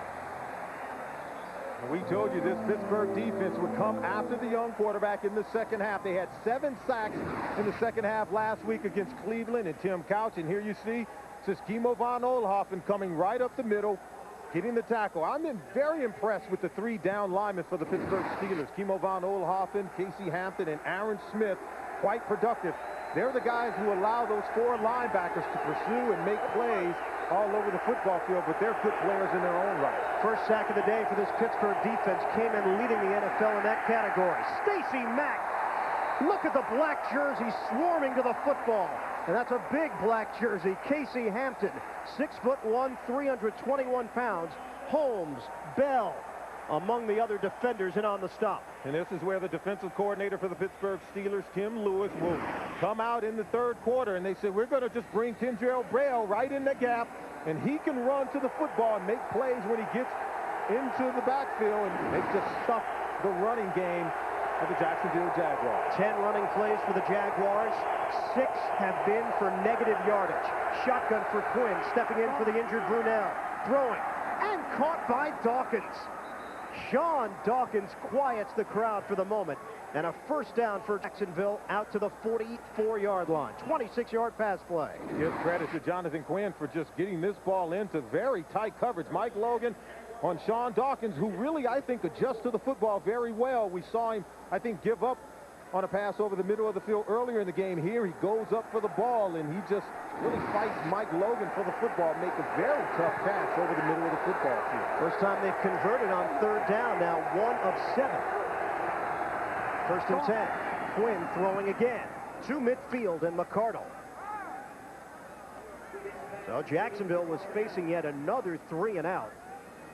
We told you this Pittsburgh defense would come after the young quarterback in the second half. They had 7 sacks in the second half last week against Cleveland and Tim Couch. And here you see, this is Kimo von Oelhoffen coming right up the middle, getting the tackle. I'm very impressed with the 3 down linemen for the Pittsburgh Steelers. Kimo von Oelhoffen, Casey Hampton, and Aaron Smith, quite productive. They're the guys who allow those 4 linebackers to pursue and make plays all over the football field, but they're good players in their own right. First sack of the day for this Pittsburgh defense came in leading the NFL in that category. Stacey Mack, look at the black jersey swarming to the football. And that's a big black jersey. Casey Hampton, 6'1", 321 pounds. Holmes, Bell, among the other defenders and on the stop. And this is where the defensive coordinator for the Pittsburgh Steelers, Tim Lewis, will come out in the third quarter, and they said, we're going to just bring Kendrell Braille right in the gap, and he can run to the football and make plays when he gets into the backfield, and they just stuff the running game of the Jacksonville Jaguars. 10 running plays for the Jaguars. 6 have been for negative yardage. Shotgun for Quinn, stepping in for the injured Brunell. Throwing, and caught by Dawkins. Sean Dawkins quiets the crowd for the moment, and a first down for Jacksonville out to the 44-yard line. 26-yard pass play. Give credit to Jonathan Quinn for just getting this ball into very tight coverage. Mike Logan on Sean Dawkins, who really, I think, adjusts to the football very well. We saw him, I think, give up on a pass over the middle of the field earlier in the game. Here he goes up for the ball, and he just really fights Mike Logan for the football, make a very tough catch over the middle of the football field. First time they've converted on third down, now 1 of 7. First and 10. Quinn throwing again to midfield and McCardle. So Jacksonville was facing yet another 3 and out.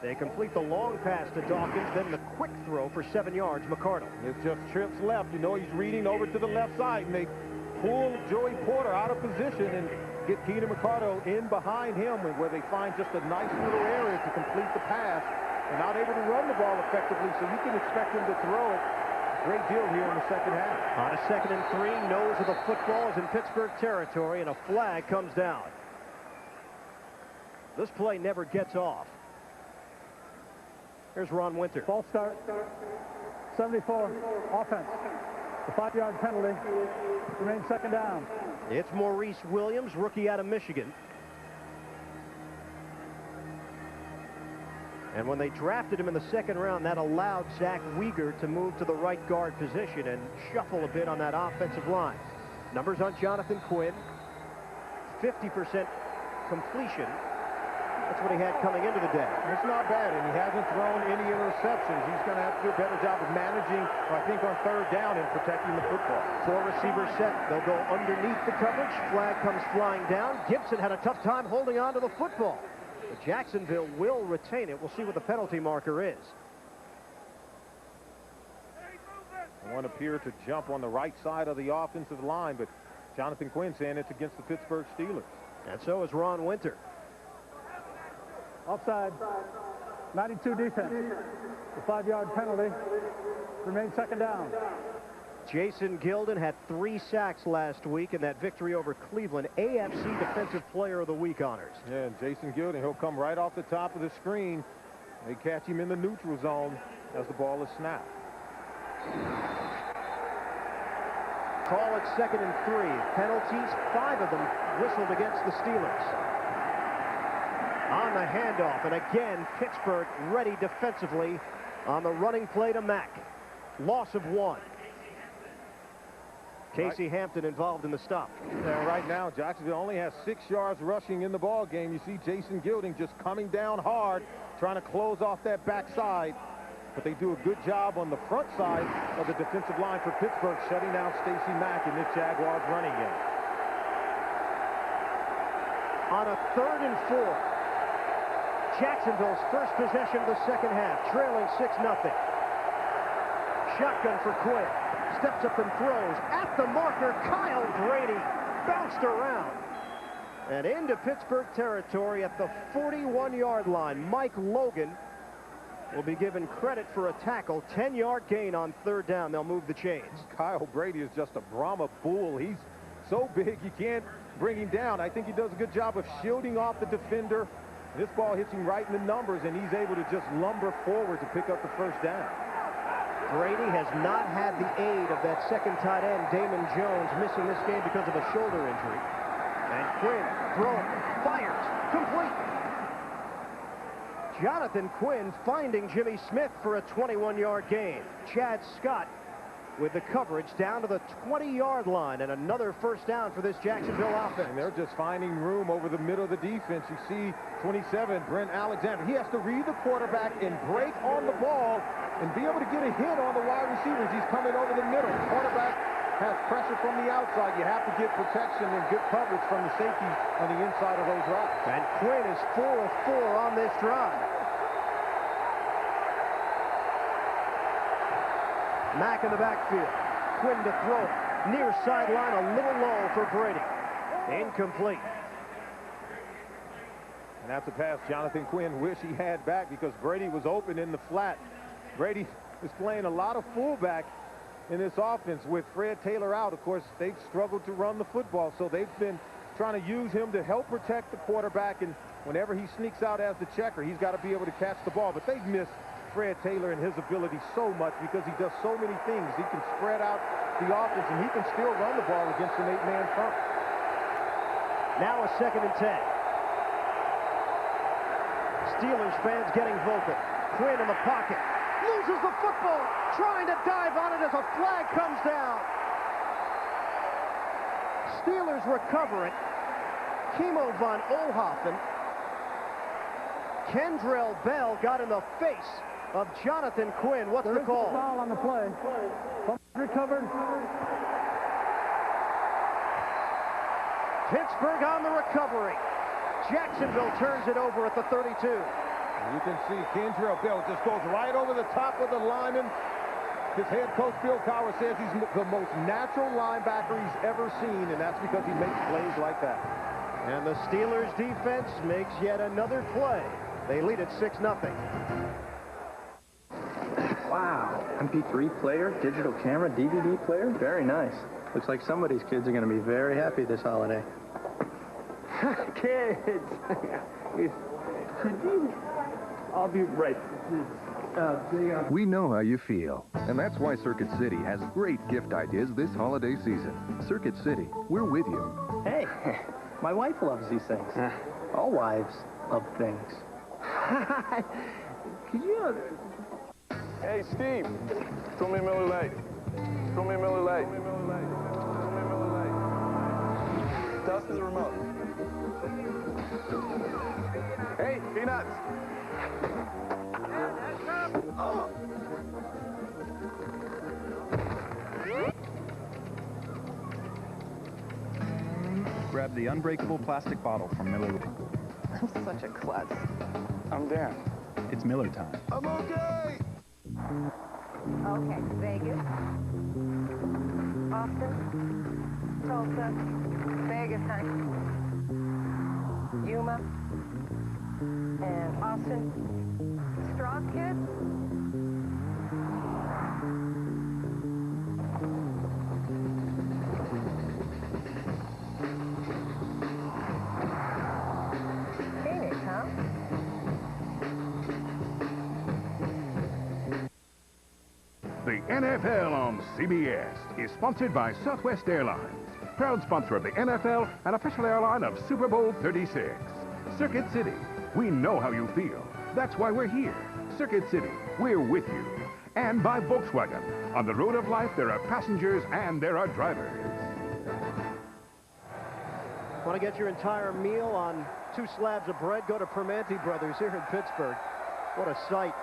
They complete the long pass to Dawkins, then the quick throw for 7 yards, McCardle. It's just trips left. You know he's reading over to the left side, and they pull Joey Porter out of position and get Keenan McCardle in behind him, where they find just a nice little area to complete the pass. They're not able to run the ball effectively, so you can expect him to throw it a great deal here in the second half. On a 2nd and 3, nose of the football is in Pittsburgh territory, and a flag comes down. This play never gets off. Here's Ron Winter. False start. 74, offense. The 5-yard penalty. Remains second down. It's Maurice Williams, rookie out of Michigan. And when they drafted him in the 2nd round, that allowed Zach Weger to move to the right guard position and shuffle a bit on that offensive line. Numbers on Jonathan Quinn. 50% completion. That's what he had coming into the day. It's not bad, and he hasn't thrown any interceptions. He's going to have to do a better job of managing, I think, on third down and protecting the football. 4 receivers set. They'll go underneath the coverage. Flag comes flying down. Gibson had a tough time holding on to the football. But Jacksonville will retain it. We'll see what the penalty marker is. One appeared to jump on the right side of the offensive line, but Jonathan Quinn saying it's against the Pittsburgh Steelers. And so is Ron Winter. Offside. 92 defense. The 5-yard penalty. Remains second down. Jason Gilden had 3 sacks last week in that victory over Cleveland. AFC Defensive Player of the Week honors. Yeah, and Jason Gilden, he'll come right off the top of the screen. They catch him in the neutral zone as the ball is snapped. Call it 2nd and 3. Penalties, 5 of them whistled against the Steelers. On the handoff, and again, Pittsburgh ready defensively on the running play to Mack. Loss of 1. Casey Hampton involved in the stop. Yeah, right now, Jacksonville only has 6 yards rushing in the ball game. You see Jason Gilding just coming down hard, trying to close off that backside. But they do a good job on the front side of the defensive line for Pittsburgh, shutting down Stacey Mack in this Jaguars running game. On a 3rd and 4. Jacksonville's first possession of the second half, trailing 6-0. Shotgun for Quinn. Steps up and throws at the marker. Kyle Brady bounced around. And into Pittsburgh territory at the 41-yard line. Mike Logan will be given credit for a tackle. 10-yard gain on 3rd down. They'll move the chains. Kyle Brady is just a Brahma bull. He's so big you can't bring him down. I think he does a good job of shielding off the defender. This ball hits him right in the numbers, and he's able to just lumber forward to pick up the first down. Brady has not had the aid of that second tight end, Damon Jones, missing this game because of a shoulder injury. And Quinn throwing, fires, complete. Jonathan Quinn finding Jimmy Smith for a 21-yard gain. Chad Scott with the coverage down to the 20-yard line, and another first down for this Jacksonville offense. And they're just finding room over the middle of the defense. You see 27, Brent Alexander. He has to read the quarterback and break on the ball and be able to get a hit on the wide receivers. He's coming over the middle. The quarterback has pressure from the outside. You have to get protection and good coverage from the safeties on the inside of those routes. And Quinn is 4 of 4 on this drive. Mack in the backfield. Quinn to throw it. Near sideline, a little low for Brady. Incomplete. And that's a pass Jonathan Quinn wish he had back because Brady was open in the flat. Brady is playing a lot of fullback in this offense with Fred Taylor out. Of course, they've struggled to run the football, so they've been trying to use him to help protect the quarterback, and whenever he sneaks out as the checker, he's got to be able to catch the ball. But they've missed Fred Taylor and his ability so much because he does so many things. He can spread out the offense, and he can still run the ball against an 8-man front. Now a 2nd and 10. Steelers fans getting vocal. Quinn in the pocket. Loses the football. Trying to dive on it as a flag comes down. Steelers recover it. Kimo von Oelhoffen. Kendrell Bell got in the face of Jonathan Quinn. What's the call? Foul on the play. Recovered. Pittsburgh on the recovery. Jacksonville turns it over at the 32. You can see Kendrell Bell just goes right over the top of the lineman. His head coach, Bill Cowher, says he's the most natural linebacker he's ever seen, and that's because he makes plays like that. And the Steelers defense makes yet another play. They lead at 6-0. Wow. MP3 player, digital camera, DVD player. Very nice. Looks like somebody's kids are going to be very happy this holiday. Kids! I'll be right. We know how you feel, and that's why Circuit City has great gift ideas this holiday season. Circuit City, we're with you. Hey, my wife loves these things. All wives love things. Could you... Hey, Steve, throw me a Miller Lite. Throw me a Miller Lite. Toss to the remote. Hey, Peanuts. Oh. Grab the unbreakable plastic bottle from Miller. I'm such a klutz. I'm Dan. It's Miller time. I'm okay. Okay, Vegas, Austin, Tulsa, Vegas, honey, Yuma, and Austin. Straws, kid? Phoenix, huh? The NFL on CBS is sponsored by Southwest Airlines, proud sponsor of the NFL and official airline of Super Bowl 36. Circuit City, we know how you feel. That's why we're here. Circuit City, we're with you. And by Volkswagen. On the road of life, there are passengers and there are drivers. Want to get your entire meal on 2 slabs of bread? Go to Permanente Brothers here in Pittsburgh. What a sight,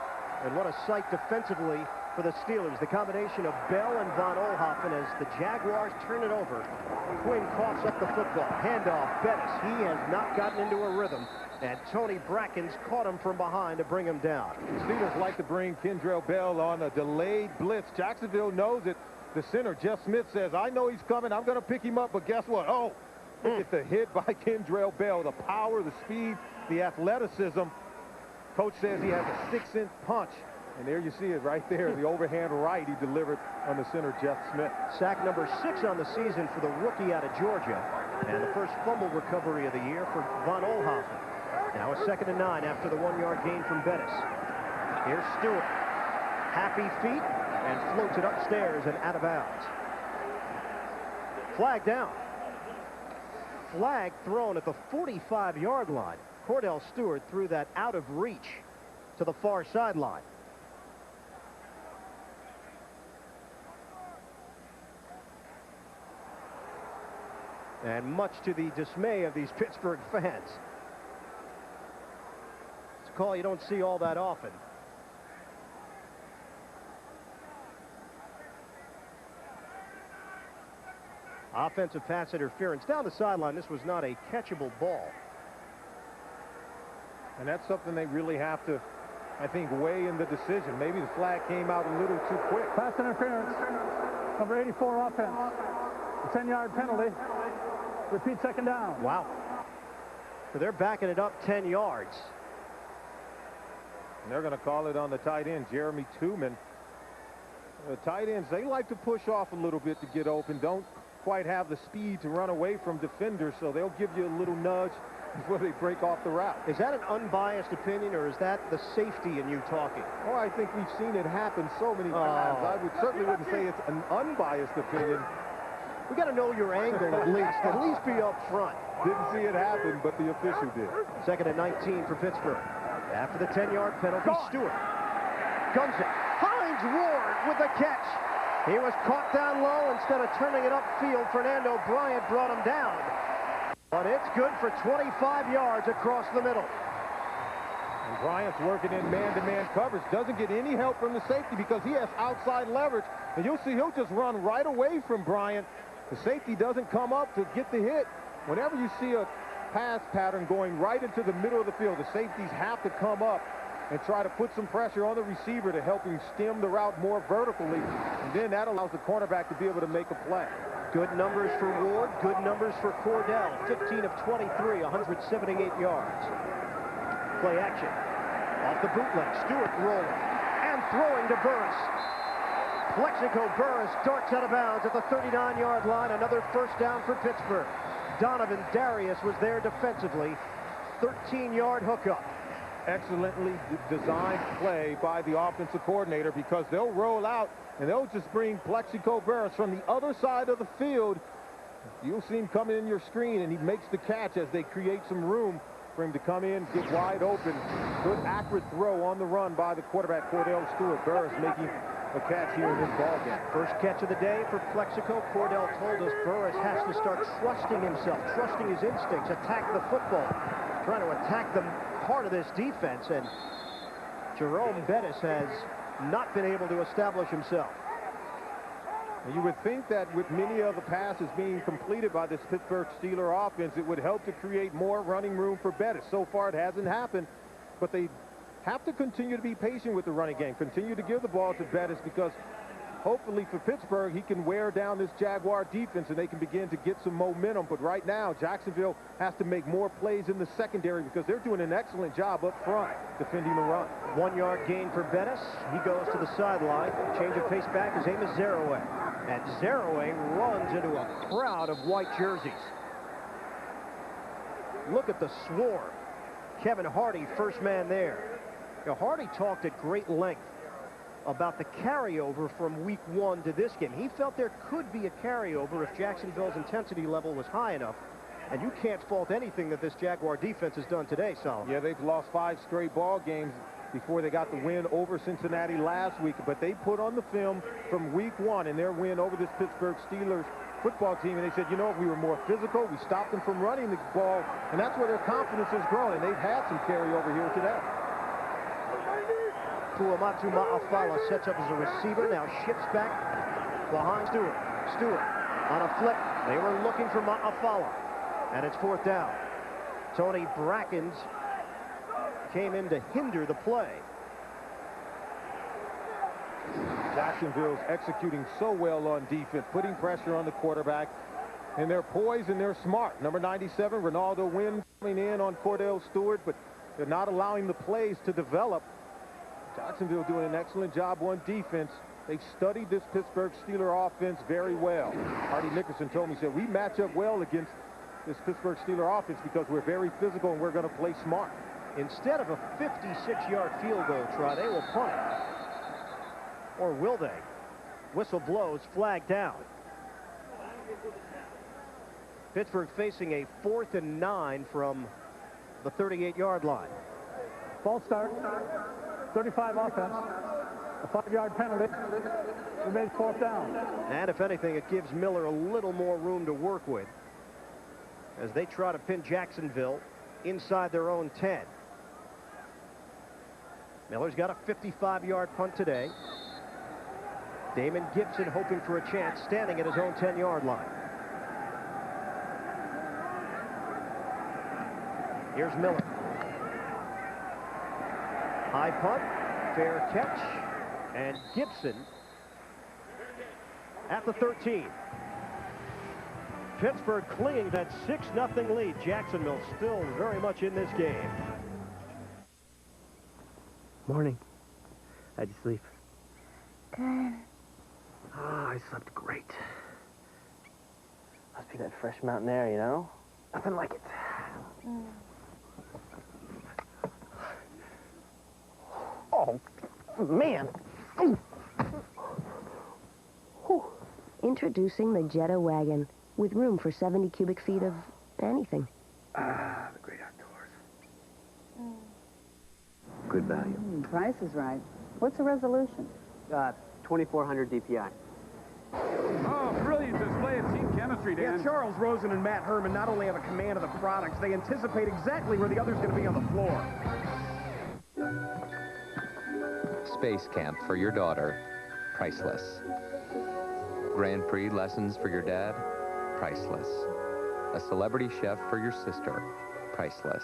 and what a sight defensively for the Steelers. The combination of Bell and von Oelhoffen as the Jaguars turn it over. Quinn coughs up the football. Handoff, Bettis. He has not gotten into a rhythm. And Tony Brackens caught him from behind to bring him down. The Steelers like to bring Kendrell Bell on a delayed blitz. Jacksonville knows it. The center, Jeff Smith, says, I know he's coming. I'm going to pick him up. But guess what? Oh, look at the hit by Kendrell Bell. The power, the speed, the athleticism. Coach says he has a 6-inch punch. And there you see it right there, the overhand right he delivered on the center, Jeff Smith. Sack number 6 on the season for the rookie out of Georgia. And the first fumble recovery of the year for von Oelhoffen. Now a 2nd and 9 after the 1-yard gain from Bettis. Here's Stewart. Happy feet and floats it upstairs and out of bounds. Flag down. Flag thrown at the 45-yard line. Cordell Stewart threw that out of reach to the far sideline. And much to the dismay of these Pittsburgh fans. It's a call you don't see all that often. Offensive pass interference down the sideline. This was not a catchable ball. And that's something they really have to I think, weigh in the decision. Maybe the flag came out a little too quick. Pass interference. Number 84 offense. A 10-yard penalty. Repeat second down. Wow. So they're backing it up 10 yards. And they're going to call it on the tight end, Jeremy Tooman. The tight ends, they like to push off a little bit to get open. Don't quite have the speed to run away from defenders, so they'll give you a little nudge before they break off the route. Is that an unbiased opinion, or is that the safety in you talking? Oh, I think we've seen it happen so many times. I certainly wouldn't say it's an unbiased opinion. We got to know your angle at least be up front. Didn't see it happen, but the official did. 2nd and 19 for Pittsburgh. After the 10-yard penalty, Stewart guns it. Hines Ward with the catch. He was caught down low. Instead of turning it upfield, Fernando Bryant brought him down. But it's good for 25 yards across the middle. And Bryant's working in man-to-man coverage. Doesn't get any help from the safety because he has outside leverage. And you'll see he'll just run right away from Bryant. The safety doesn't come up to get the hit. Whenever you see a pass pattern going right into the middle of the field, the safeties have to come up and try to put some pressure on the receiver to help him stem the route more vertically. And then that allows the cornerback to be able to make a play. Good numbers for Ward, good numbers for Cordell. 15 of 23, 178 yards. Play action. Off the bootleg, Stewart rolling and throwing to Burris. Plexico Burris darts out of bounds at the 39-yard line. Another first down for Pittsburgh. Donovan Darius was there defensively. 13-yard hookup. Excellently designed play by the offensive coordinator because they'll roll out and they'll just bring Plexico Burris from the other side of the field. You'll see him coming in your screen, and he makes the catch as they create some room for him to come in, get wide open. Good accurate throw on the run by the quarterback, Cordell Stewart. Burris making a catch here in this ballgame. First catch of the day for Plexico. Cordell told us Burris has to start trusting himself, trusting his instincts, attack the football, trying to attack the heart of this defense, and Jerome Bettis has not been able to establish himself. You would think that with many of the passes being completed by this Pittsburgh Steelers offense, it would help to create more running room for Bettis. So far, it hasn't happened, but they have to continue to be patient with the running game, continue to give the ball to Bettis, because hopefully for Pittsburgh, he can wear down this Jaguar defense and they can begin to get some momentum. But right now, Jacksonville has to make more plays in the secondary because they're doing an excellent job up front defending the run. 1-yard gain for Bettis. He goes to the sideline. Change of pace back is Amos Zaraway. And Zaraway runs into a crowd of white jerseys. Look at the swarm. Kevin Hardy, first man there. Now, Hardy talked at great length about the carryover from week 1 to this game. He felt there could be a carryover if Jacksonville's intensity level was high enough. And you can't fault anything that this Jaguar defense has done today, Solomon. Yeah, they've lost 5 straight ball games before they got the win over Cincinnati last week. But they put on the film from week 1 in their win over this Pittsburgh Steelers football team, and they said, you know, if we were more physical, we stopped them from running the ball, and that's where their confidence has grown, and they've had some carryover here today. Tuamatu Ma'afala sets up as a receiver, now shifts back behind Stewart. Stewart on a flip. They were looking for Ma'afala, and it's 4th down. Tony Brackens came in to hinder the play. Jacksonville's executing so well on defense, putting pressure on the quarterback, and they're poised and they're smart. Number 97, Ronaldo Wynn, coming in on Cordell Stewart, but they're not allowing the plays to develop. Jacksonville doing an excellent job on defense. They've studied this Pittsburgh Steelers offense very well. Hardy Nickerson told me, he said, we match up well against this Pittsburgh Steelers offense because we're very physical and we're going to play smart. Instead of a 56-yard field goal try, they will punt it. Or will they? Whistle blows, flag down. Pittsburgh facing a 4th and 9 from the 38-yard line. False start. 35 offense. A 5-yard penalty. Remains 4th down. And if anything, it gives Miller a little more room to work with as they try to pin Jacksonville inside their own 10. Miller's got a 55-yard punt today. Damon Gibson hoping for a chance, standing at his own 10-yard line. Here's Miller. High punt, fair catch, and Gibson at the 13. Pittsburgh clinging to that 6-0 lead. Jacksonville still very much in this game. Morning. How'd you sleep? Good. Oh, I slept great. Must be that fresh mountain air, you know? Nothing like it. Oh, man. Introducing the Jetta wagon, with room for 70 cubic feet of anything. Ah, the great outdoors. Good value. Price is right. What's the resolution? 2400 DPI. Oh, brilliant display of team chemistry, Dan. Yeah, Charles Rosen and Matt Herman not only have a command of the products, they anticipate exactly where the other's going to be on the floor. Space camp for your daughter, priceless. Grand Prix lessons for your dad, priceless. A celebrity chef for your sister, priceless.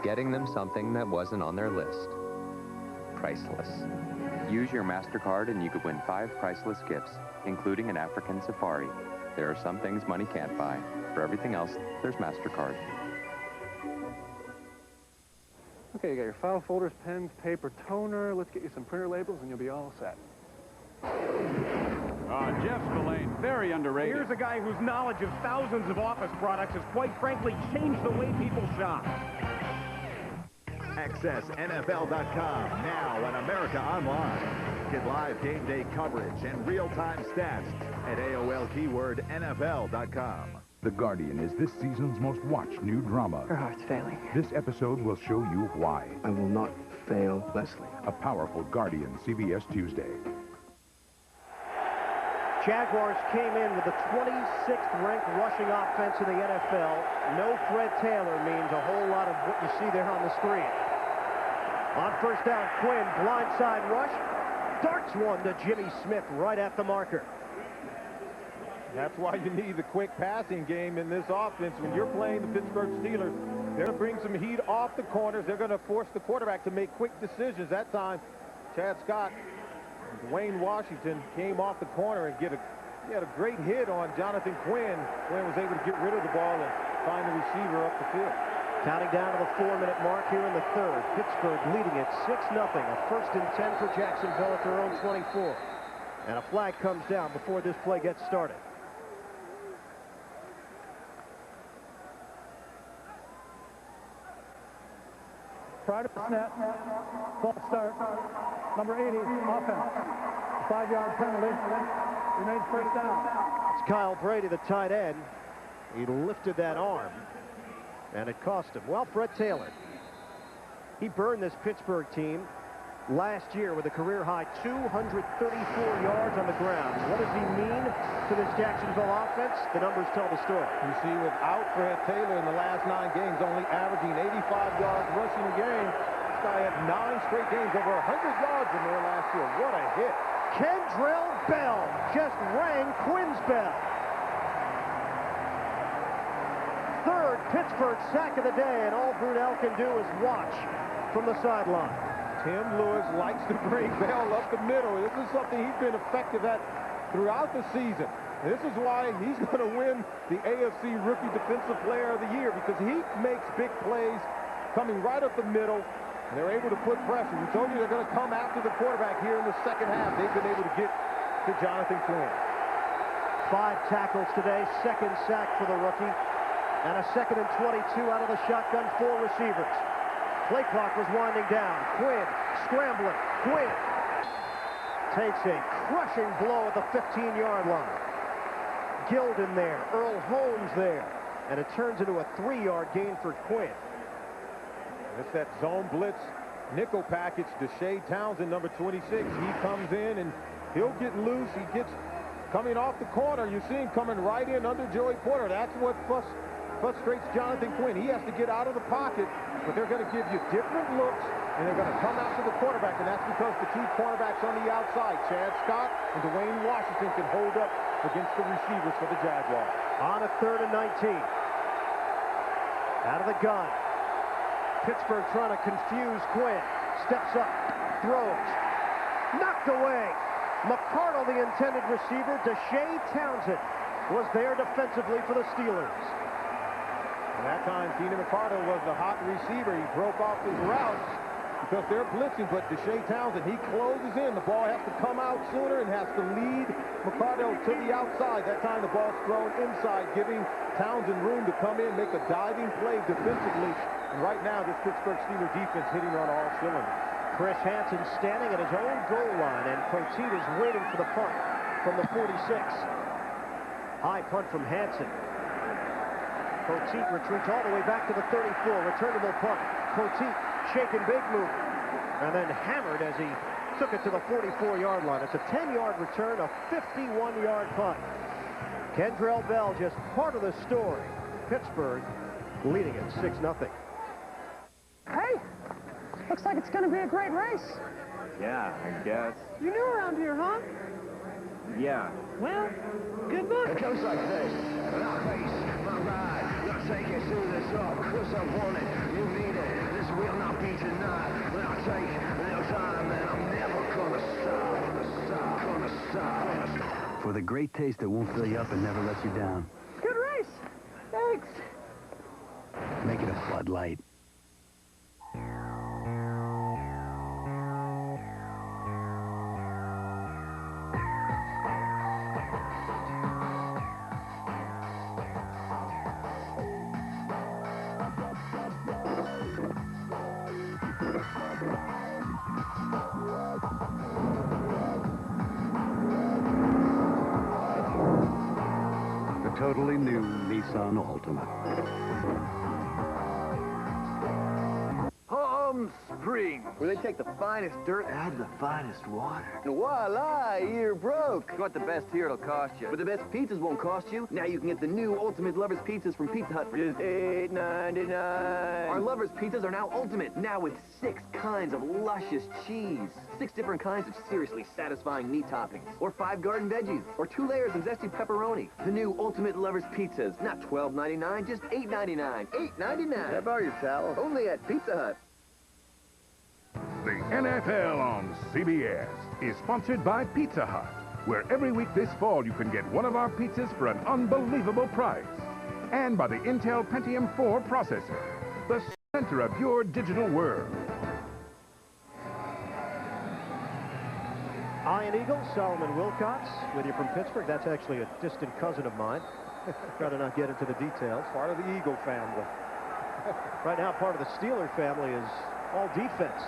Getting them something that wasn't on their list, priceless. Use your MasterCard and you could win 5 priceless gifts, including an African safari. There are some things money can't buy. For everything else, there's MasterCard. Okay, you got your file folders, pens, paper, toner. Let's get you some printer labels and you'll be all set. Jeff Spillane, very underrated. Here's a guy whose knowledge of thousands of office products has quite frankly changed the way people shop. Access NFL.com now on America Online. Get live game day coverage and real-time stats at AOL keyword NFL.com. The Guardian is this season's most watched new drama. Her heart's failing. This episode will show you why. I will not fail Leslie. A powerful Guardian, CBS Tuesday. Jaguars came in with the 26th ranked rushing offense in the NFL. No Fred Taylor means a whole lot of what you see there on the screen. On first down, Quinn, blindside rush. Darts one to Jimmy Smith right at the marker. That's why you need the quick passing game in this offense. When you're playing the Pittsburgh Steelers, they're going to bring some heat off the corners. They're going to force the quarterback to make quick decisions. That time, Chad Scott, Dwayne Washington came off the corner and he had a great hit on Jonathan Quinn. Quinn was able to get rid of the ball and find the receiver up the field. Counting down to the 4-minute mark here in the third. Pittsburgh leading it 6-0. A 1st and 10 for Jacksonville at their own 24. And a flag comes down before this play gets started. Prior to the snap, false start, number 80, offense. 5-yard penalty, remains first down. It's Kyle Brady, the tight end. He lifted that arm, and it cost him. Well, Fred Taylor, he burned this Pittsburgh team last year with a career-high 234 yards on the ground. What does he mean to this Jacksonville offense? The numbers tell the story. You see, without Fred Taylor in the last 9 games, only averaging 85 yards rushing a game. This guy had 9 straight games, over 100 yards in there last year. What a hit. Kendrell Bell just rang Quinn's bell. Third Pittsburgh sack of the day, and all Brunell can do is watch from the sideline. Tim Lewis likes to bring Bell up the middle. This is something he's been effective at throughout the season. This is why he's going to win the AFC Rookie Defensive Player of the Year, because he makes big plays coming right up the middle, and they're able to put pressure. We told you they're going to come after the quarterback here in the second half. They've been able to get to Jonathan Quinn. 5 tackles today, 2nd sack for the rookie, and a 2nd and 22 out of the shotgun, 4 receivers. Play clock was winding down. Quinn scrambling. Quinn takes a crushing blow at the 15-yard line. Gilden there. Earl Holmes there. And it turns into a 3-yard gain for Quinn. It's that zone blitz nickel package to Shea Townsend, number 26. He comes in and he'll get loose. He gets coming off the corner. You see him coming right in under Joey Porter. That's what frustrates Jonathan Quinn. He has to get out of the pocket, but they're going to give you different looks, and they're going to come after the quarterback, and that's because the 2 cornerbacks on the outside, Chad Scott and Dwayne Washington, can hold up against the receivers for the Jaguars. On a 3rd and 19. Out of the gun. Pittsburgh trying to confuse Quinn. Steps up, throws, knocked away. McCardle, the intended receiver. Deshae Townsend was there defensively for the Steelers. And that time, Keenan McCardle was the hot receiver. He broke off his route because they're blitzing, but Deshae Townsend, he closes in. The ball has to come out sooner and has to lead McCardle to the outside. That time, the ball's thrown inside, giving Townsend room to come in, make a diving play defensively. And right now, this Pittsburgh Steelers defense hitting on all cylinders. Chris Hansen standing at his own goal line, and Poteet is waiting for the punt from the 46. High punt from Hansen. Poteet retreats all the way back to the 34. Returnable punt. Poteet shaking big move, and then hammered as he took it to the 44-yard line. It's a 10-yard return, a 51-yard punt. Kendrell Bell just part of the story. Pittsburgh leading it 6-0. Hey, looks like it's going to be a great race. Yeah, I guess. You're new around here, huh? Yeah. Well, good luck. It goes like this. My face, my ride. I'll take it through the top, cause I want it. You need it. This will not be tonight. When I take no time, and I'm never gonna stop. For the great taste that won't fill you up and never lets you down. Good race. Thanks. Make it a Bud Light. Totally new Nissan Altima. Home Springs, where they take the finest dirt and add the finest water. Voila, you're broke. You want the best here, it'll cost you. But the best pizzas won't cost you. Now you can get the new Ultimate Lovers Pizzas from Pizza Hut for just $8.99. Our Lovers Pizzas are now ultimate, now with 6 kinds of luscious cheese, 6 different kinds of seriously satisfying meat toppings, or 5 garden veggies, or 2 layers of zesty pepperoni. The new Ultimate Lovers Pizzas, not $12.99, just $8.99. $8.99. Can I borrow your towel? Only at Pizza Hut. The NFL on CBS is sponsored by Pizza Hut, where every week this fall you can get one of our pizzas for an unbelievable price. And by the Intel Pentium 4 processor, the center of your digital world. Iron Eagle, Solomon Wilcox, with you from Pittsburgh. That's actually a distant cousin of mine. Rather not get into the details. Part of the Eagle family. Right now, part of the Steeler family is all defense.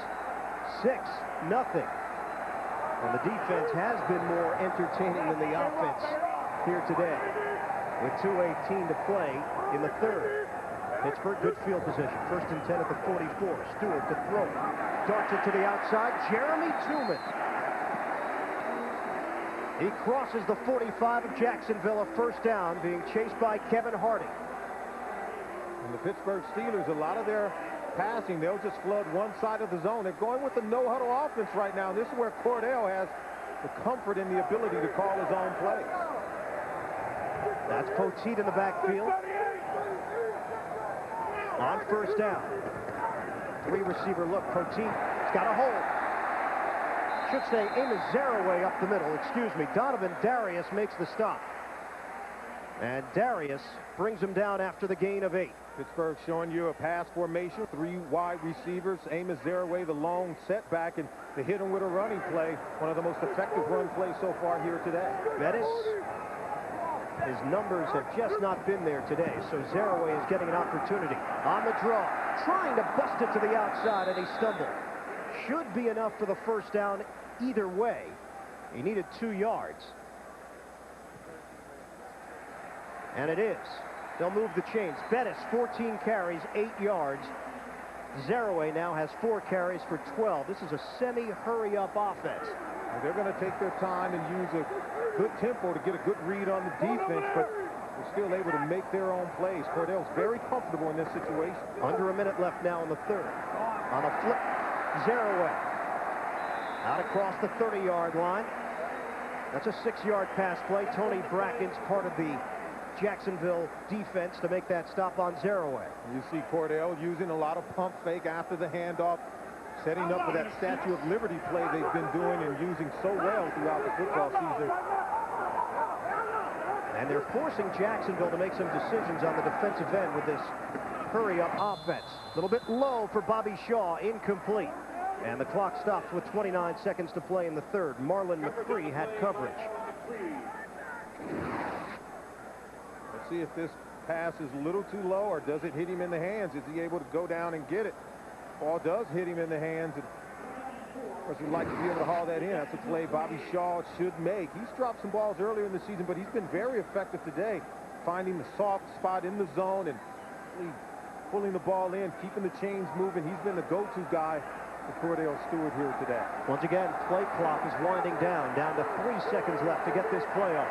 6-0. And the defense has been more entertaining than the offense here today. With 2:18 to play in the third. Pittsburgh, good field position. 1st and 10 at the 44. Stewart to throw. Darts it to the outside. Jeremy Truman. He crosses the 45 of Jacksonville, a first down, being chased by Kevin Harding. And the Pittsburgh Steelers, a lot of their passing, they'll just flood one side of the zone. They're going with the no-huddle offense right now. This is where Cordell has the comfort and the ability to call his own plays. That's Poteet in the backfield. On first down. 3-receiver look. Poteet's got a hold. Should say Amos Zaraway up the middle. Excuse me. Donovan Darius makes the stop. And Darius brings him down after the gain of 8. Pittsburgh showing you a pass formation, 3 wide receivers. Amos Zaraway, the long setback, and they hit him with a running play. One of the most effective run plays so far here today. Bettis, his numbers have just not been there today, so Zaraway is getting an opportunity. On the draw, trying to bust it to the outside, and he stumbled. Should be enough for the first down either way. He needed 2 yards. And it is. They'll move the chains. Bettis, 14 carries, 8 yards. Zaraway now has 4 carries for 12. This is a semi-hurry-up offense. Well, they're going to take their time and use a good tempo to get a good read on the defense, but they're still able to make their own plays. Cordell's very comfortable in this situation. Under a minute left now in the third. On a flip, Zaraway. Out across the 30-yard line. That's a 6-yard pass play. Tony Bracken's part of the Jacksonville defense to make that stop on Zeraway. You see Cordell using a lot of pump fake after the handoff, setting up for that Statue of Liberty play they've been doing and using so well throughout the football season. And they're forcing Jacksonville to make some decisions on the defensive end with this hurry-up offense. A little bit low for Bobby Shaw, incomplete. And the clock stops with 29 seconds to play in the third. Marlon McCree had coverage. Let's see if this pass is a little too low or does it hit him in the hands? Is he able to go down and get it? Ball does hit him in the hands. And of course, we'd like to be able to haul that in. That's a play Bobby Shaw should make. He's dropped some balls earlier in the season, but he's been very effective today, finding the soft spot in the zone and really pulling the ball in, keeping the chains moving. He's been the go-to guy for Cordell Stewart here today. Once again, play clock is winding down to 3 seconds left to get this play on.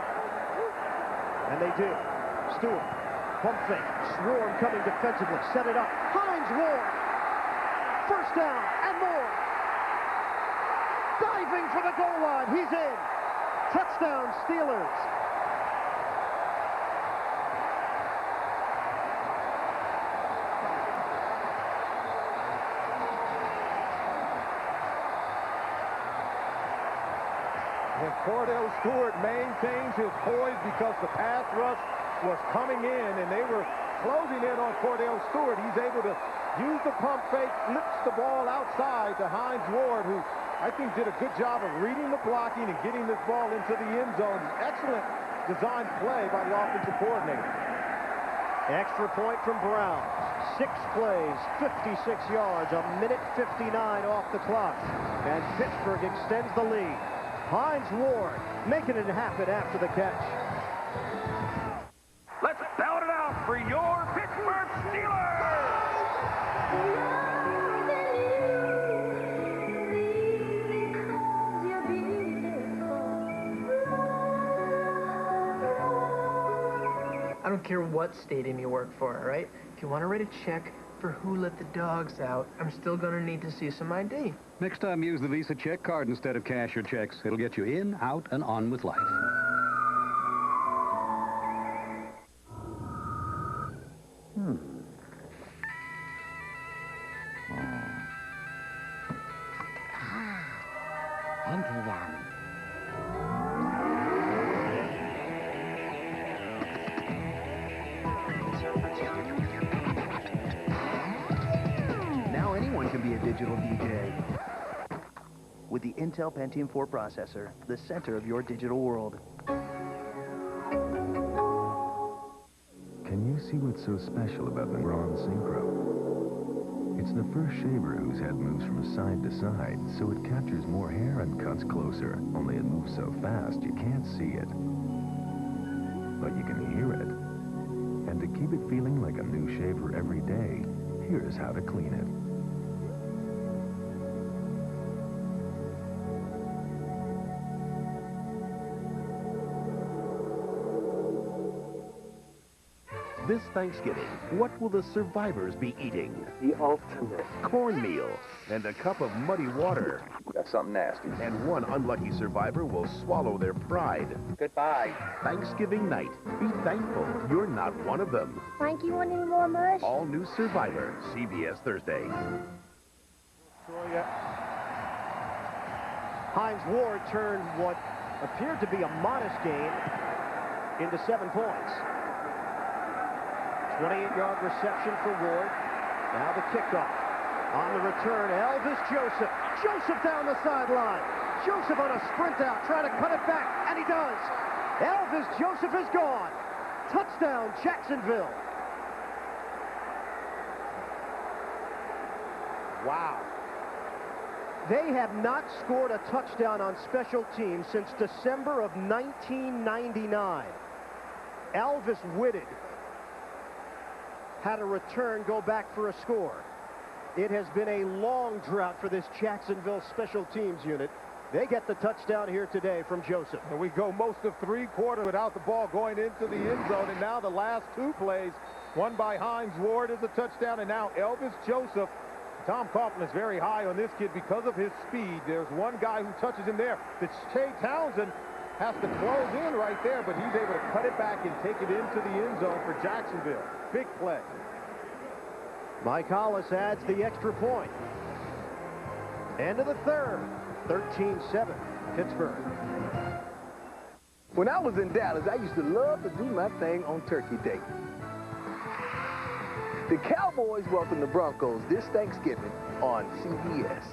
And they do. Stewart, pump fake, swarm coming defensively, set it up. Hines Ward, first down and more. Diving for the goal line, he's in. Touchdown, Steelers. And Cordell Stewart maintains his poise because the pass rush was coming in and they were closing in on Cordell Stewart. He's able to use the pump fake, flips the ball outside to Hines Ward, who I think did a good job of reading the blocking and getting this ball into the end zone. Excellent design play by the offensive coordinator. Extra point from Brown. 6 plays, 56 yards, a minute 59 off the clock. And Pittsburgh extends the lead. Hines Ward making it happen after the catch. Let's belt it out for your Pittsburgh Steelers! I don't care what stadium you work for, all right? If you want to write a check for who let the dogs out, I'm still going to need to see some ID. Next time, use the Visa check card instead of cash or checks. It'll get you in, out, and on with life. Now anyone can be a digital DJ. With the Intel Pentium 4 processor, the center of your digital world. Can you see what's so special about the Braun Synchro? It's the first shaver whose head moves from side to side, so it captures more hair and cuts closer. Only it moves so fast you can't see it. But you can hear it. And to keep it feeling like a new shaver every day, here's how to clean it. This Thanksgiving, what will the survivors be eating? The ultimate. Cornmeal and a cup of muddy water. That's something nasty. And one unlucky survivor will swallow their pride. Goodbye. Thanksgiving night. Be thankful you're not one of them. Frank, you want any more mush? All new Survivor, CBS Thursday. Hines Ward turned what appeared to be a modest gain into 7 points. 28-yard reception for Ward. Now the kickoff. On the return, Elvis Joseph. Joseph down the sideline. Joseph on a sprint out, trying to cut it back, and he does. Elvis Joseph is gone. Touchdown, Jacksonville. Wow. They have not scored a touchdown on special teams since December of 1999. Elvis Whitted had a return go back for a score. It has been a long drought for this Jacksonville special teams unit. They get the touchdown here today from Joseph. And we go most of 3 quarters without the ball going into the end zone. And now the last 2 plays, one by Hines Ward is a touchdown, and now Elvis Joseph. Tom Coughlin is very high on this kid because of his speed. There's one guy who touches him there. It's Shea Townsend. has to close in right there, but he's able to cut it back and take it into the end zone for Jacksonville. Big play. Mike Hollis adds the extra point. End of the third. 13-7, Pittsburgh. When I was in Dallas, I used to love to do my thing on Turkey Day. The Cowboys welcome the Broncos this Thanksgiving on CBS.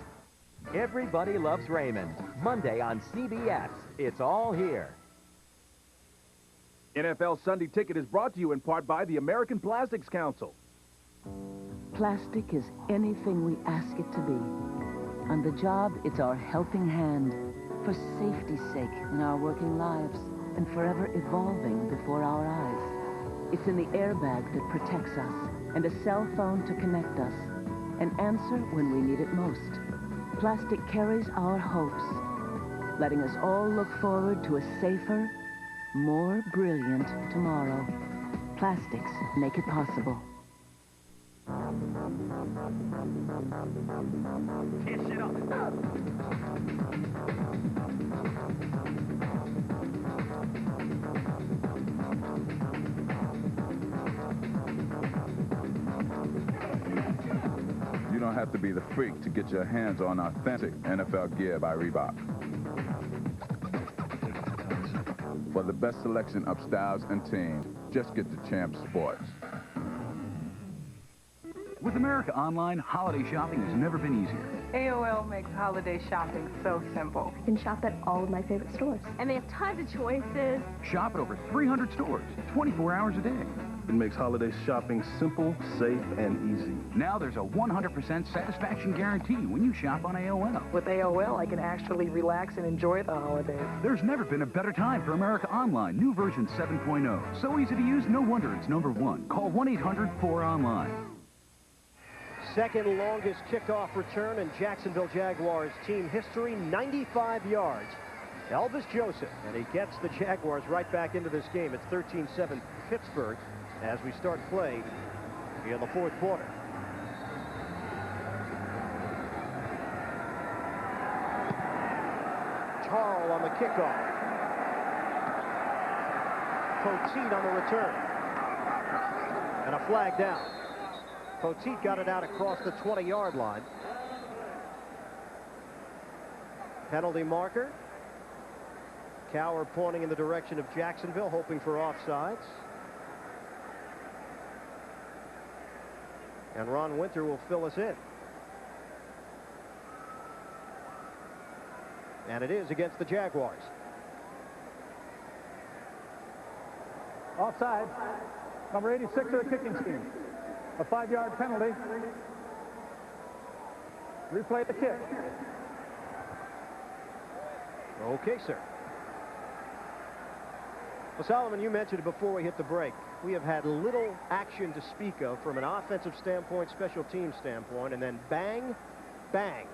Everybody loves Raymond. Monday on CBS. It's all here. NFL Sunday Ticket is brought to you in part by the American Plastics Council. Plastic is anything we ask it to be. On the job, it's our helping hand. For safety's sake in our working lives and forever evolving before our eyes. It's in the airbag that protects us and a cell phone to connect us. An answer when we need it most. Plastic carries our hopes, letting us all look forward to a safer, more brilliant tomorrow. Plastics make it possible. You don't have to be the freak to get your hands on authentic NFL gear by Reebok. For the best selection of styles and teams, just get the Champ Sports. With America Online, holiday shopping has never been easier. AOL makes holiday shopping so simple. I can shop at all of my favorite stores. And they have tons of choices. Shop at over 300 stores, 24 hours a day. It makes holiday shopping simple, safe, and easy. Now there's a 100% satisfaction guarantee when you shop on AOL. With AOL, I can actually relax and enjoy the holidays. There's never been a better time for America Online, new version 7.0. So easy to use, no wonder it's #1. Call 1-800-4ONLINE. Second longest kickoff return in Jacksonville Jaguars team history, 95 yards. Elvis Joseph, and he gets the Jaguars right back into this game. It's 13-7 Pittsburgh as we start play in the fourth quarter. Tarl on the kickoff. Poteet on the return. And a flag down. Poteet got it out across the 20-yard line. Penalty marker. Cowher pointing in the direction of Jacksonville, hoping for offsides. And Ron Winter will fill us in. And it is against the Jaguars. Offside. Number 86 of the kicking scheme. A 5-yard penalty. Replay the kick. Okay, sir. Well, Solomon, you mentioned it before we hit the break. We have had little action to speak of from an offensive standpoint, special team standpoint, and then bang, bang.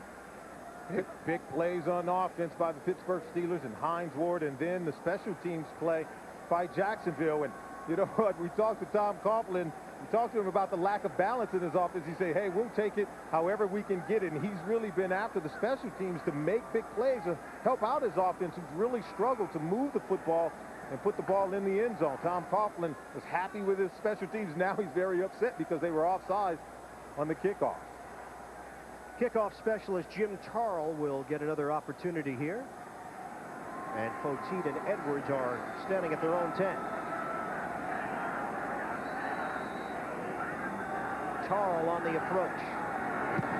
Big plays on offense by the Pittsburgh Steelers and Hines Ward, and then the special teams play by Jacksonville. And you know what? We talked to Tom Coughlin. We talked to him about the lack of balance in his offense. He said, hey, we'll take it however we can get it. And he's really been after the special teams to make big plays to help out his offense, who's really struggled to move the football and put the ball in the end zone. Tom Coughlin was happy with his special teams. Now he's very upset because they were offside on the kickoff. Kickoff specialist Jim Tarl will get another opportunity here. And Poteet and Edwards are standing at their own 10. Tarl on the approach.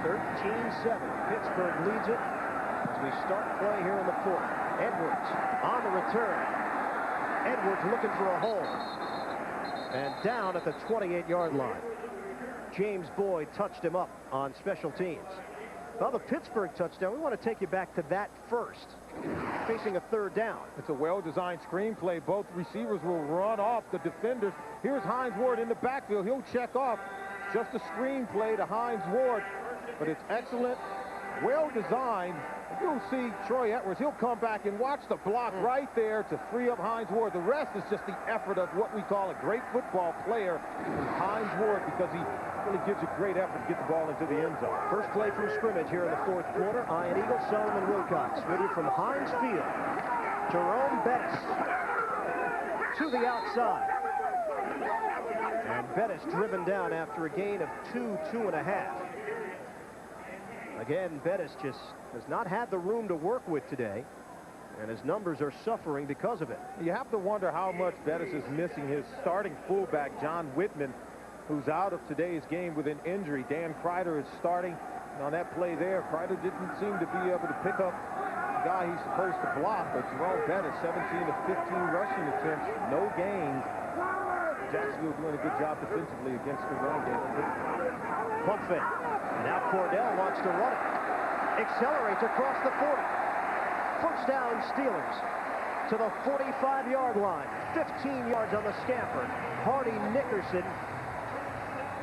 13-7. Pittsburgh leads it as we start play here in the fourth. Edwards on the return. Edwards looking for a hole. And down at the 28-yard line. James Boyd touched him up on special teams. Well, the Pittsburgh touchdown, we want to take you back to that first. Facing a third down. It's a well-designed screenplay. Both receivers will run off the defenders. Here's Hines Ward in the backfield. He'll check off. Just a screenplay to Hines Ward. But it's excellent, well-designed. You'll see Troy Edwards. He'll come back and watch the block right there to free up Hines Ward. The rest is just the effort of what we call a great football player, Hines Ward, because he really gives a great effort to get the ball into the end zone. First play from scrimmage here in the fourth quarter. Ian Eagle, Solomon Wilcox with you from Heinz Field. Jerome Bettis to the outside. And Bettis driven down after a gain of 2.5. Again, Bettis just has not had the room to work with today, and his numbers are suffering because of it. You have to wonder how much Bettis is missing his starting fullback, John Whitman, who's out of today's game with an injury. Dan Kreider is starting. And on that play there, Kreider didn't seem to be able to pick up the guy he's supposed to block, but Jerome Bettis, 17 of 15 rushing attempts, no gains. Jacksonville doing a good job defensively against the run game. Punt fake. Now Cordell wants to run it. Accelerates across the 40. First down, Steelers to the 45-yard line. 15 yards on the scamper. Hardy Nickerson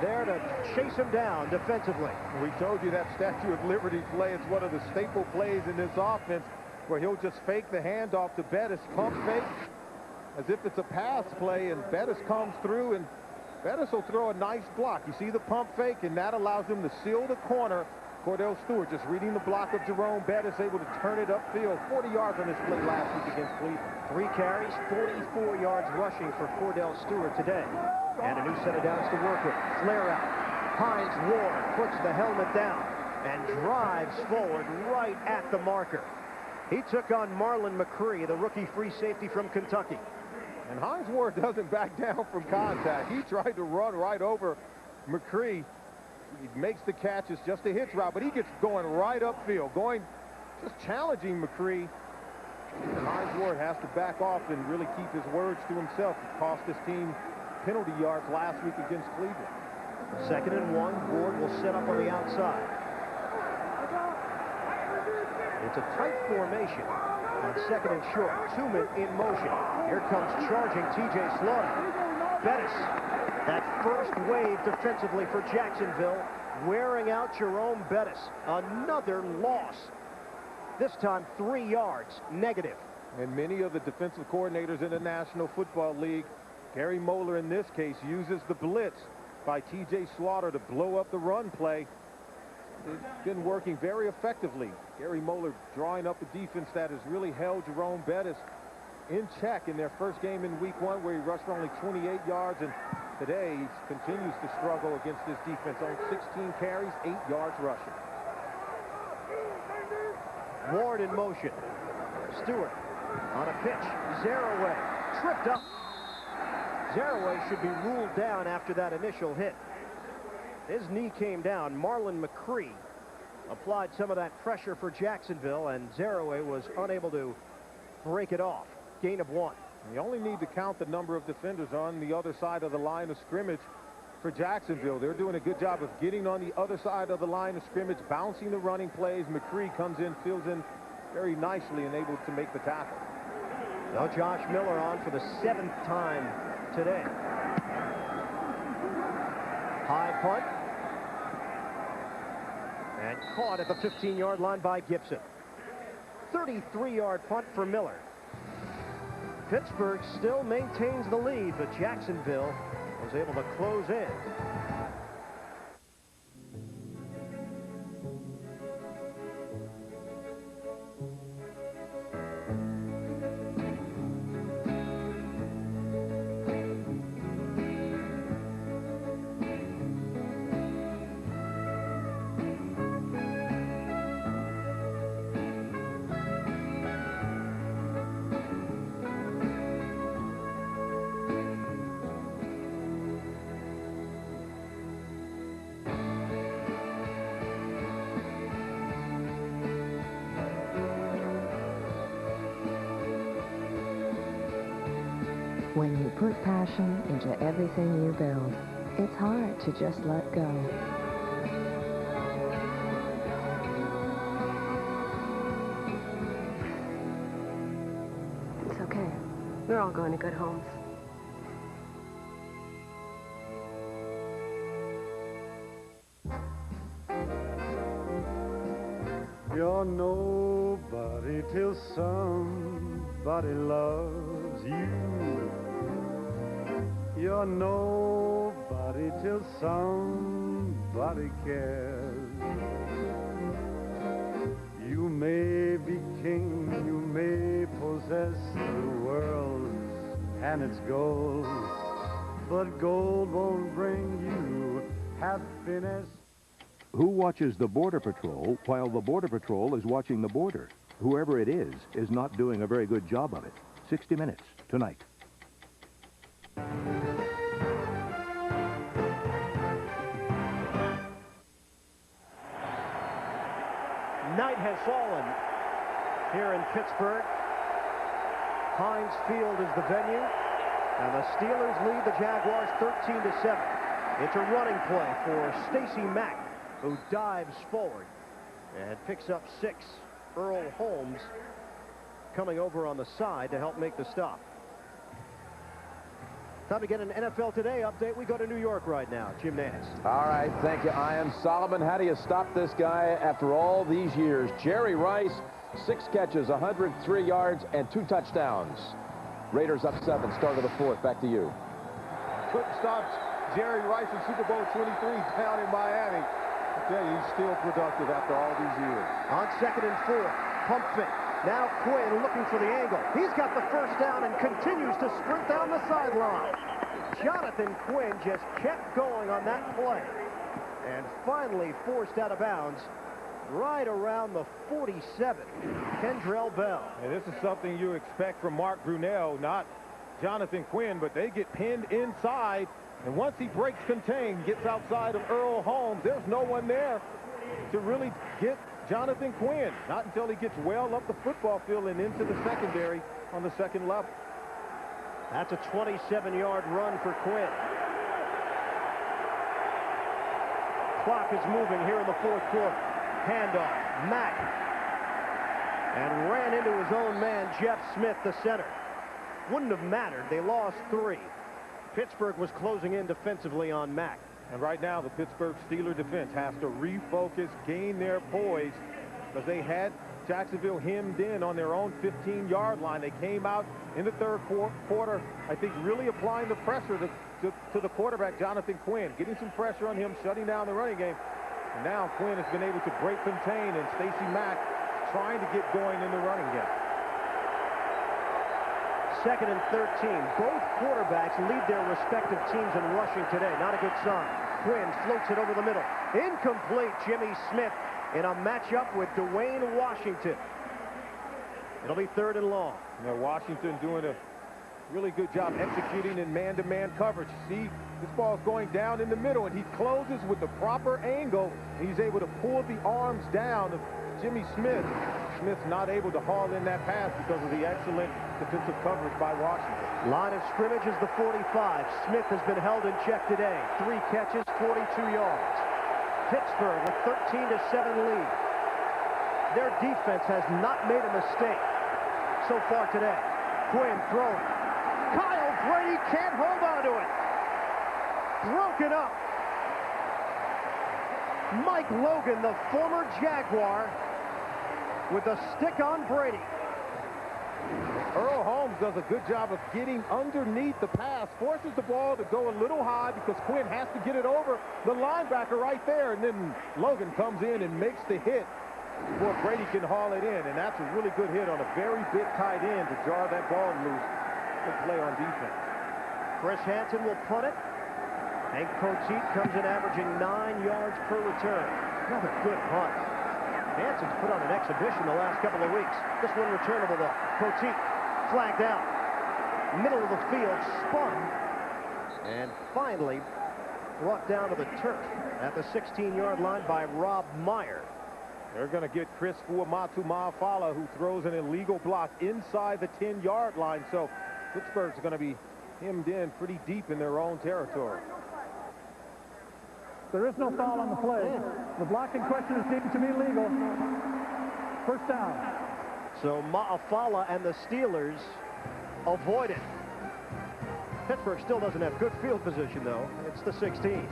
there to chase him down defensively. We told you that Statue of Liberty play. It's one of the staple plays in this offense where he'll just fake the handoff to Bettis, pump fake as if it's a pass play, and Bettis comes through, and Bettis will throw a nice block. You see the pump fake, and that allows him to seal the corner. Cordell Stewart just reading the block of Jerome Bettis, able to turn it upfield. 40 yards on this play last week against Cleveland. 3 carries, 44 yards rushing for Cordell Stewart today. And a new set of downs to work with. Flare out. Hines Ward puts the helmet down and drives forward right at the marker. He took on Marlon McCree, the rookie free safety from Kentucky. And Hines Ward doesn't back down from contact. He tried to run right over McCree. He makes the catch. It's just a hitch route, but he gets going right upfield, just challenging McCree. And Hines Ward has to back off and really keep his words to himself. It cost his team penalty yards last week against Cleveland. 2nd and 1. Ward will set up on the outside. It's a tight formation on 2nd and short. 2 men in motion. Here comes charging T.J. Slaughter. Bettis, that first wave defensively for Jacksonville, wearing out Jerome Bettis. Another loss. This time 3 yards negative. And many of the defensive coordinators in the National Football League, Gary Moeller in this case, uses the blitz by T.J. Slaughter to blow up the run play. It's been working very effectively. Gary Moeller drawing up a defense that has really held Jerome Bettis in check in their first game in week 1, where he rushed for only 28 yards, and today he continues to struggle against this defense. On 16 carries, 8 yards rushing. Ward in motion. Stewart on a pitch. Zaraway tripped up. Zaraway should be ruled down after that initial hit. His knee came down. Marlon McCree applied some of that pressure for Jacksonville, and Zaraway was unable to break it off. Gain of 1. You only need to count the number of defenders on the other side of the line of scrimmage for Jacksonville. They're doing a good job of getting on the other side of the line of scrimmage, bouncing the running plays. McCree comes in, fills in very nicely, and able to make the tackle. Now Josh Miller on for the 7th time today. High punt. And caught at the 15-yard line by Gibson. 33-yard punt for Miller. Pittsburgh still maintains the lead, but Jacksonville was able to close in. When you put passion into everything you build, it's hard to just let go. It's okay. We're all going to good homes. You're nobody till somebody loves you. You're nobody till somebody cares. You may be king, you may possess Yes, the world and its gold, but gold won't bring you happiness. Who watches the Border Patrol while the Border Patrol is watching the border? Whoever it is not doing a very good job of it. 60 Minutes, tonight. Night has fallen here in Pittsburgh. Heinz Field is the venue, and the Steelers lead the Jaguars 13-7. It's a running play for Stacy Mack, who dives forward and picks up 6. Earl Holmes coming over on the side to help make the stop. Time to get an NFL Today update. We go to New York right now. Jim Nance. All right, thank you, Ian. Solomon, how do you stop this guy after all these years? Jerry Rice, 6 catches, 103 yards, and 2 touchdowns. Raiders up 7, start of the 4th. Back to you. Couldn't stop Jerry Rice in Super Bowl 23 down in Miami. I tell you, he's still productive after all these years. On 2nd and 4, pump fake. Now Quinn looking for the angle. He's got the first down and continues to sprint down the sideline. Jonathan Quinn just kept going on that play and finally forced out of bounds right around the 47. Kendrell Bell. And this is something you expect from Mark Brunell, not Jonathan Quinn, but they get pinned inside. And once he breaks contain, gets outside of Earl Holmes, there's no one there to really get Jonathan Quinn. Not until he gets well up the football field and into the secondary on the second level. That's a 27-yard run for Quinn. Clock is moving here in the 4th quarter. Handoff, Mack. And ran into his own man, Jeff Smith, the center. Wouldn't have mattered. They lost 3. Pittsburgh was closing in defensively on Mack. And right now, the Pittsburgh Steelers defense has to refocus, gain their poise, because they had Jacksonville hemmed in on their own 15-yard line. They came out in the 3rd quarter, I think, really applying the pressure to the quarterback, Jonathan Quinn, getting some pressure on him, shutting down the running game. And now Quinn has been able to break contain, and Stacy Mack trying to get going in the running game. 2nd and 13. Both quarterbacks lead their respective teams in rushing today. Not a good sign. Quinn floats it over the middle. Incomplete. Jimmy Smith in a matchup with Dwayne Washington. It'll be 3rd and long. Now Washington doing a really good job executing in man-to-man coverage. See, this ball's going down in the middle, and he closes with the proper angle, and he's able to pull the arms down of Jimmy Smith. Smith's not able to haul in that pass because of the excellent defensive coverage by Washington. Line of scrimmage is the 45. Smith has been held in check today. 3 catches, 42 yards. Pittsburgh with 13-7 lead. Their defense has not made a mistake so far today. Quinn throwing. Kyle Brady can't hold on to it. Broken up. Mike Logan, the former Jaguar, with a stick on Brady. Earl Holmes does a good job of getting underneath the pass, forces the ball to go a little high because Quinn has to get it over the linebacker right there, and then Logan comes in and makes the hit before Brady can haul it in, and that's a really good hit on a very big tight end to jar that ball loose. Good play on defense. Chris Hansen will punt it. Hank Poteet comes in averaging 9 yards per return. Another good punt. Hansen's put on an exhibition the last couple of weeks. This one returnable though. Poteet flagged out. Middle of the field, spun, and finally brought down to the turf at the 16-yard line by Rob Meyer. They're going to get Chris Fuamatu-Ma'afala, who throws an illegal block inside the 10-yard line. So Pittsburgh's going to be hemmed in pretty deep in their own territory. There is no foul on the play. The block in question is deemed to be legal. First down. So Ma'afala and the Steelers avoid it. Pittsburgh still doesn't have good field position, though. It's the 16.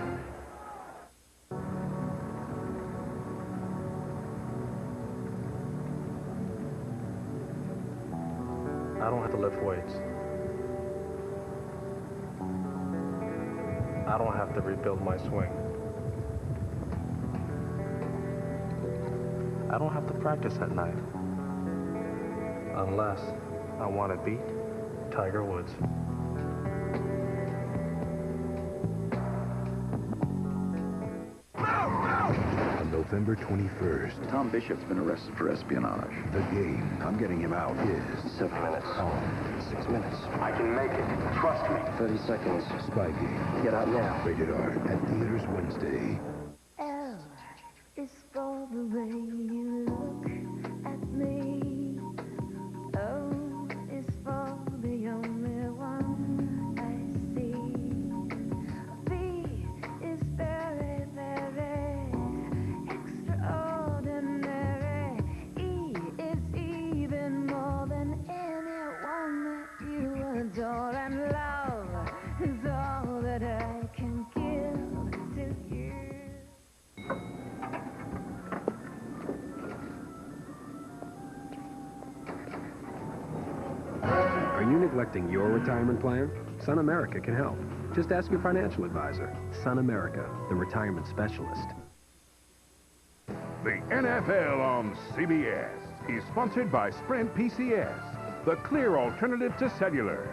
I don't have to lift weights. I don't have to rebuild my swing. I don't have to practice at night. Unless I want to beat Tiger Woods. On November 21st, Tom Bishop's been arrested for espionage. the game I'm getting him out. is 7 minutes. on. 6 minutes. I can make it. Trust me. 30 seconds. Spy Game. Get out now. Rated R. At theaters Wednesday. L is for the way you look at me. O is for the only one I see. B is very, very extraordinary. E is even more than anyone that you adore. And love is all that I can give to you. Are you neglecting your retirement plan? Sun America can help. Just ask your financial advisor. Sun America, the retirement specialist. The NFL on CBS is sponsored by Sprint PCS, the clear alternative to cellular.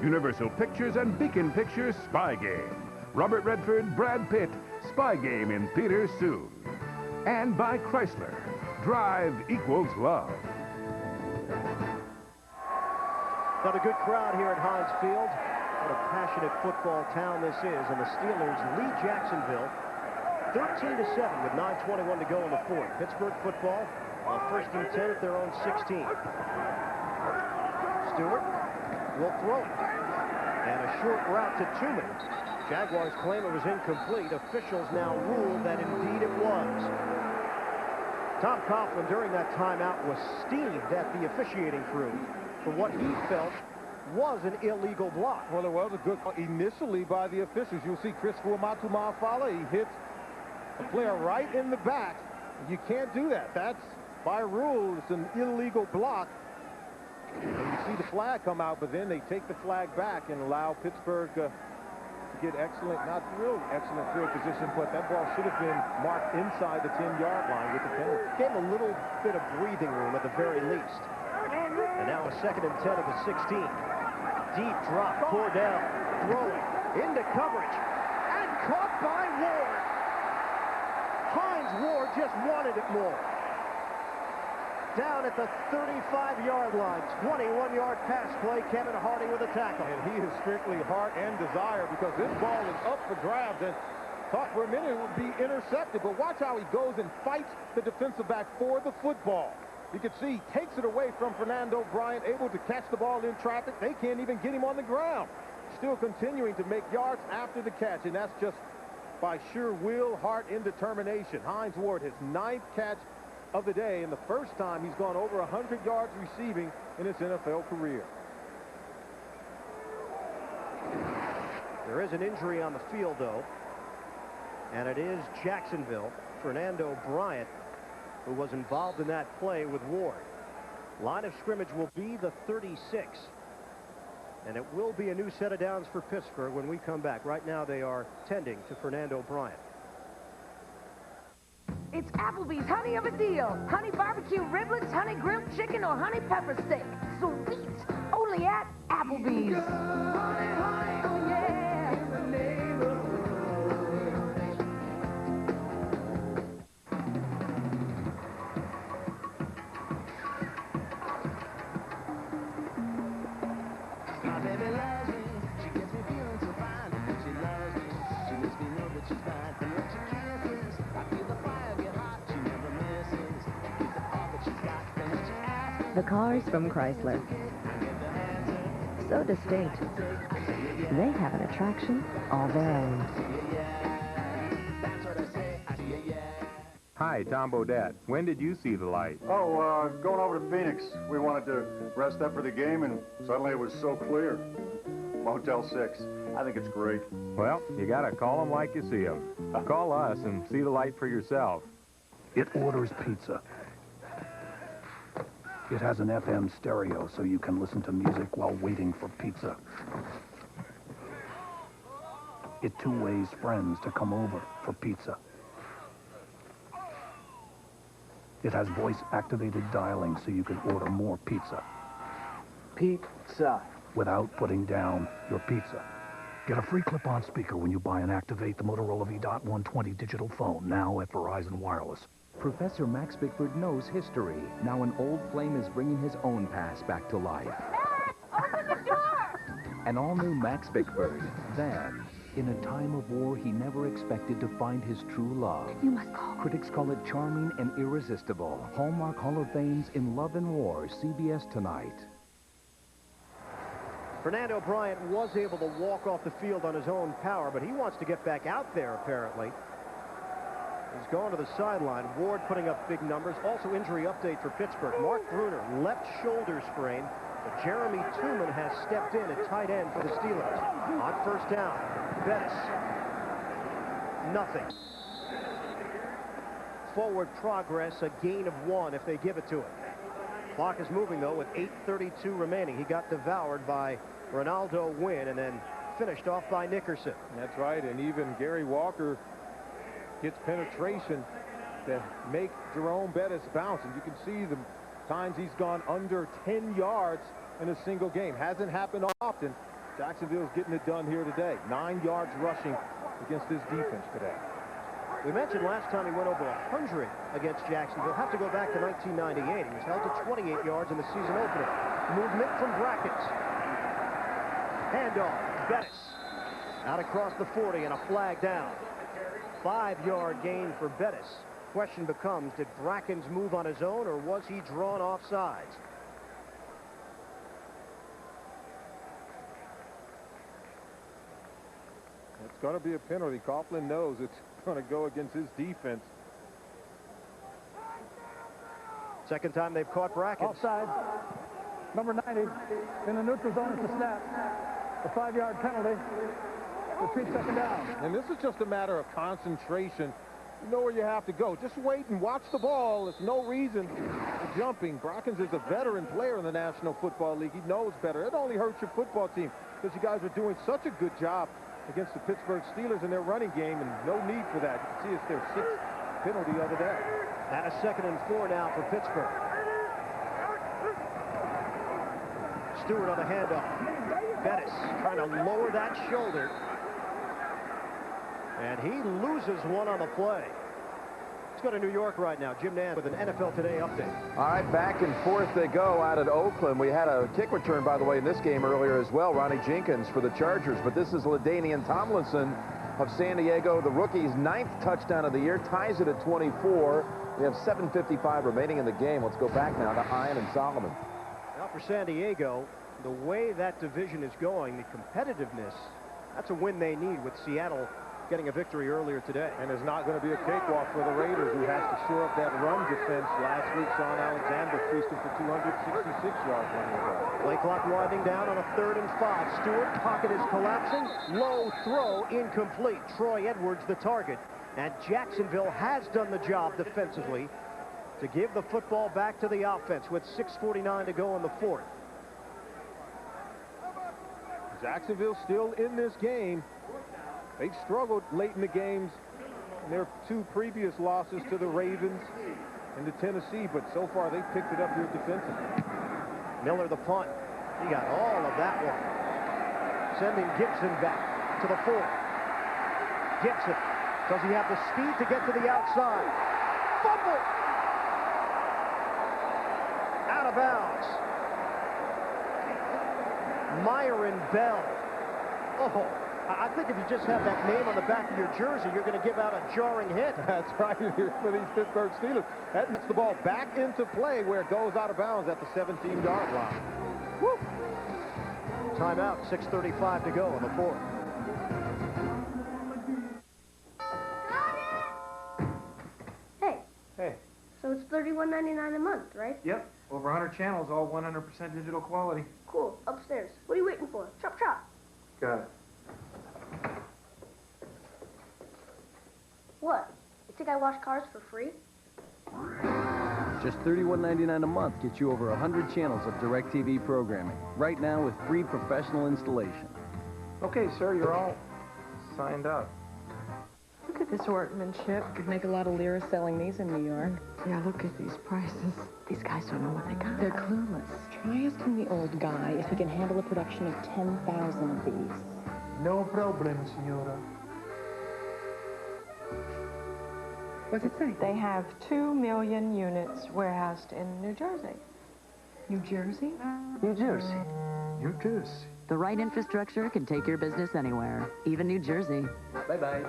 Universal Pictures and Beacon Pictures Spy Game. Robert Redford, Brad Pitt, Spy Game in theaters soon. And by Chrysler, drive equals love. Got a good crowd here at Heinz Field. What a passionate football town this is. And the Steelers lead Jacksonville 13-7 with 9:21 to go in the fourth. Pittsburgh football on 1st and 10 at their own 16. Stewart will throw it. And a short route to Tuman. Jaguars claim it was incomplete. Officials now rule that indeed it was. Tom Coughlin during that timeout was steamed at the officiating crew for what he felt was an illegal block. Well, it was a good call initially by the officials. You'll see Chris Fuamatu-Mafala. He hits a player right in the back. You can't do that. That's, by rule, it's an illegal block. And you see the flag come out, but then they take the flag back and allow Pittsburgh to get excellent, not really excellent field position, but that ball should have been marked inside the 10-yard line with the penalty. Gave him a little bit of breathing room at the very least. And now a 2nd and 10 at the 16. Deep drop, Cordell throwing into coverage and caught by Ward. Hines Ward just wanted it more. Down at the 35-yard line, 21-yard pass play. Kevin Harding with a tackle. And he is strictly heart and desire because this ball is up for grabs and thought for a minute it would be intercepted. But watch how he goes and fights the defensive back for the football. You can see he takes it away from Fernando Bryant, able to catch the ball in traffic. They can't even get him on the ground. Still continuing to make yards after the catch, and that's just by sheer will, heart, and determination. Hines Ward, his 9th catch of the day, and the first time he's gone over 100 yards receiving in his NFL career. There is an injury on the field, though, and it is Jacksonville. Fernando Bryant, who was involved in that play with Ward. Line of scrimmage will be the 36. And it will be a new set of downs for Pittsburgh when we come back. Right now they are tending to Fernando Bryant. It's Applebee's Honey of a Deal. Honey barbecue riblets, honey grilled chicken, or honey pepper steak. Sweet. Only at Applebee's. Oh, yeah. The cars from Chrysler. So distinct. They have an attraction all their own. Hi, Tom Bodette. When did you see the light? Oh, going over to Phoenix. We wanted to rest up for the game, and suddenly it was so clear. Motel 6. I think it's great. Well, you gotta call them like you see them. Call us and see the light for yourself. It orders pizza. It has an FM stereo so you can listen to music while waiting for pizza. It two-ways friends to come over for pizza. It has voice-activated dialing so you can order more pizza. Pizza. Without putting down your pizza. Get a free clip-on speaker when you buy and activate the Motorola V.120 digital phone, now at Verizon Wireless. Professor Max Bickford knows history. Now an old flame is bringing his own past back to life. Max, open the door! An all-new Max Bickford. Then, in a time of war, he never expected to find his true love. You must call. Critics call it charming and irresistible. Hallmark Hall of Fame's In Love and War, CBS tonight. Fernando Bryant was able to walk off the field on his own power, but he wants to get back out there, apparently. He's going to the sideline. Ward putting up big numbers. Also injury update for Pittsburgh. Mark Bruner, left shoulder sprain. But Jeremy Tooman has stepped in at tight end for the Steelers. On first down, Bettis. Nothing. Forward progress, a gain of 1 if they give it to him. Clock is moving, though, with 8:32 remaining. He got devoured by Ronaldo Wynn and then finished off by Nickerson. That's right, and even Gary Walker gets penetration to make Jerome Bettis bounce. And you can see the times he's gone under 10 yards in a single game. Hasn't happened often. Jacksonville's getting it done here today. 9 yards rushing against this defense today. We mentioned last time he went over 100 against Jacksonville. Have to go back to 1998. He was held to 28 yards in the season opener. Movement from Brackets. Handoff. Bettis. Out across the 40 and a flag down. 5-yard gain for Bettis. Question becomes, did Brackens move on his own or was he drawn off sides? It's going to be a penalty. Coughlin knows it's going to go against his defense. Second time they've caught Brackens. Offside. Number 90 in the neutral zone at the snap. A 5-yard penalty. Repeat second down. And this is just a matter of concentration. You know where you have to go. Just wait and watch the ball. There's no reason for jumping. Brackens is a veteran player in the National Football League. He knows better. It only hurts your football team because you guys are doing such a good job against the Pittsburgh Steelers in their running game, and no need for that. You can see it's their 6th penalty of the day. And a 2nd and 4 now for Pittsburgh. Stewart on the handoff. Bettis trying to lower that shoulder. And he loses one on the play. Let's go to New York right now. Jim Nantz with an NFL Today update. All right, back and forth they go out at Oakland. We had a kick return, by the way, in this game earlier as well. Ronnie Jenkins for the Chargers. But this is LaDainian Tomlinson of San Diego, the rookie's 9th touchdown of the year, ties it at 24. We have 7:55 remaining in the game. Let's go back now to Ian and Solomon. Now for San Diego, the way that division is going, the competitiveness, that's a win they need with Seattle getting a victory earlier today. And it's not going to be a cakewalk for the Raiders, who has to shore up that run defense. Last week, Sean Alexander feasted for 266 yards running the ball. Play clock winding down on a 3rd and 5. Stewart, pocket is collapsing. Low throw, incomplete. Troy Edwards the target. And Jacksonville has done the job defensively to give the football back to the offense with 6:49 to go in the 4th. Jacksonville still in this game. They've struggled late in the games in their 2 previous losses to the Ravens and to Tennessee, but so far they've picked it up here defensively. Miller the punt. He got all of that one. Sending Gibson back to the 4. Gibson, does he have the speed to get to the outside? Fumble! Out of bounds. Myron Bell. Oh. I think if you just have that name on the back of your jersey, you're going to give out a jarring hit. That's right here for these Pittsburgh Steelers. That gets the ball back into play where it goes out of bounds at the 17-yard line. Woo! Timeout, 6:35 to go in the 4th. Hey. Hey. So it's $31.99 a month, right? Yep. Over 100 channels, all 100% digital quality. Cool. Upstairs. What are you waiting for? Chop, chop. Got it. What? You think I wash cars for free? Just $31.99 a month gets you over 100 channels of DirecTV programming. Right now with free professional installation. Okay, sir, you're all signed up. Look at This workmanship could make a lot of lira selling these in New York. Yeah, look at these prices. These guys don't know what they got. They're clueless. Try asking the old guy if he can handle a production of 10,000 of these. No problem, senora. What's it say? They have 2 million units warehoused in New Jersey. New Jersey? New Jersey. New Jersey. The right infrastructure can take your business anywhere, even New Jersey. Bye-bye.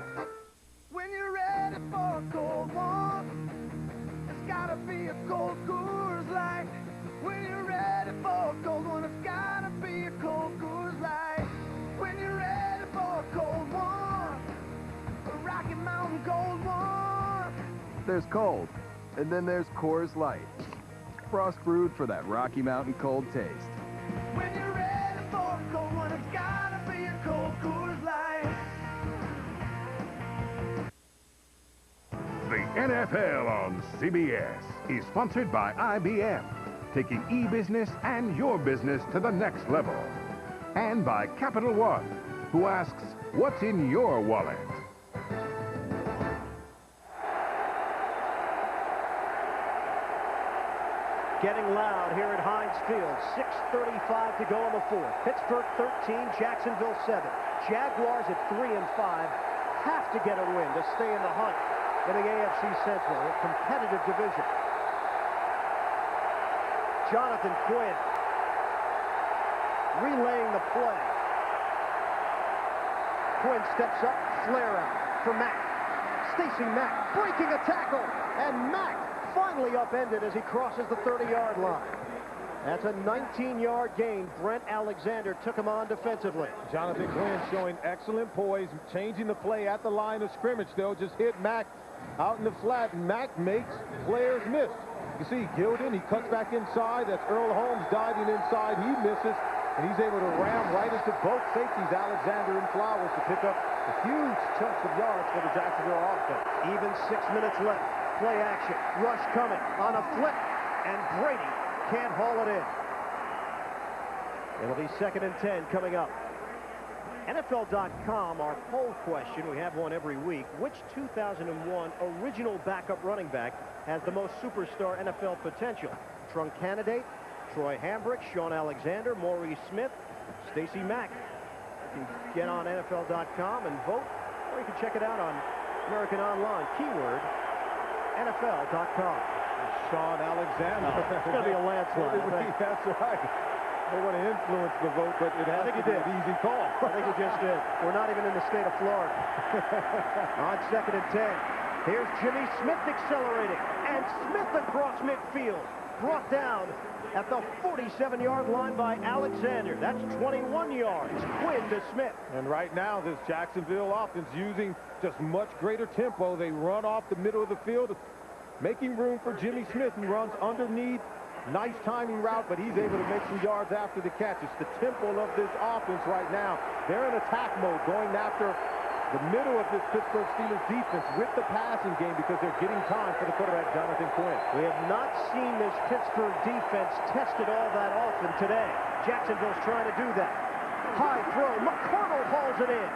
When you're ready for a cold one, it's gotta be a cold Coors Light. When you're ready for a cold one, it's gotta be a cold Coors Light. When you're ready for a cold one, a Rocky Mountain cold one. There's cold, and then there's Coors Light. Frost brewed for that Rocky Mountain cold taste. When you're ready for a cold one, it's gotta be a cold Coors Light. The NFL on CBS is sponsored by IBM, taking e-business and your business to the next level. And by Capital One, who asks, what's in your wallet? Getting loud here at Heinz Field. 6:35 to go in the fourth. Pittsburgh 13, Jacksonville 7. Jaguars at 3-5 have to get a win to stay in the hunt in the AFC Central, a competitive division. Jonathan Quinn relaying the play. Quinn steps up, flare out for Mack. Stacey Mack breaking a tackle, and Mack finally upended as he crosses the 30-yard line. That's a 19-yard gain. Brent Alexander took him on defensively. Jonathan Quinn showing excellent poise, changing the play at the line of scrimmage. They'll just hit Mack out in the flat, and Mack makes players miss. You see Gilden, he cuts back inside. That's Earl Holmes diving inside. He misses, and he's able to ram right into both safeties, Alexander and Flowers, to pick up a huge chunks of yards for the Jacksonville offense. Even 6 minutes left. Play action. Rush coming on a flip, and Brady can't haul it in. It'll be 2nd and 10 coming up. NFL.com, our poll question, we have one every week. Which 2001 original backup running back has the most superstar NFL potential? Trunk candidate, Troy Hambrick, Sean Alexander, Maurice Smith, Stacey Mack. You can get on NFL.com and vote, or you can check it out on American Online. Keyword, NFL.com. Sean Alexander. It's going to be a landslide. That's right. They want to influence the vote, but it has to be an easy call. I think it just did. We're not even in the state of Florida. On 2nd and 10. Here's Jimmy Smith accelerating. And Smith across midfield. Brought down at the 47-yard line by Alexander. That's 21 yards. Quinn to Smith. And right now, this Jacksonville offense using just much greater tempo. They run off the middle of the field, making room for Jimmy Smith, who runs underneath. Nice timing route, but he's able to make some yards after the catch. It's the tempo of this offense right now. They're in attack mode, going after the middle of this Pittsburgh Steelers defense with the passing game because they're getting time for the quarterback, Jonathan Quinn. We have not seen this Pittsburgh defense tested all that often today. Jacksonville's trying to do that. High throw. McConnell hauls it in.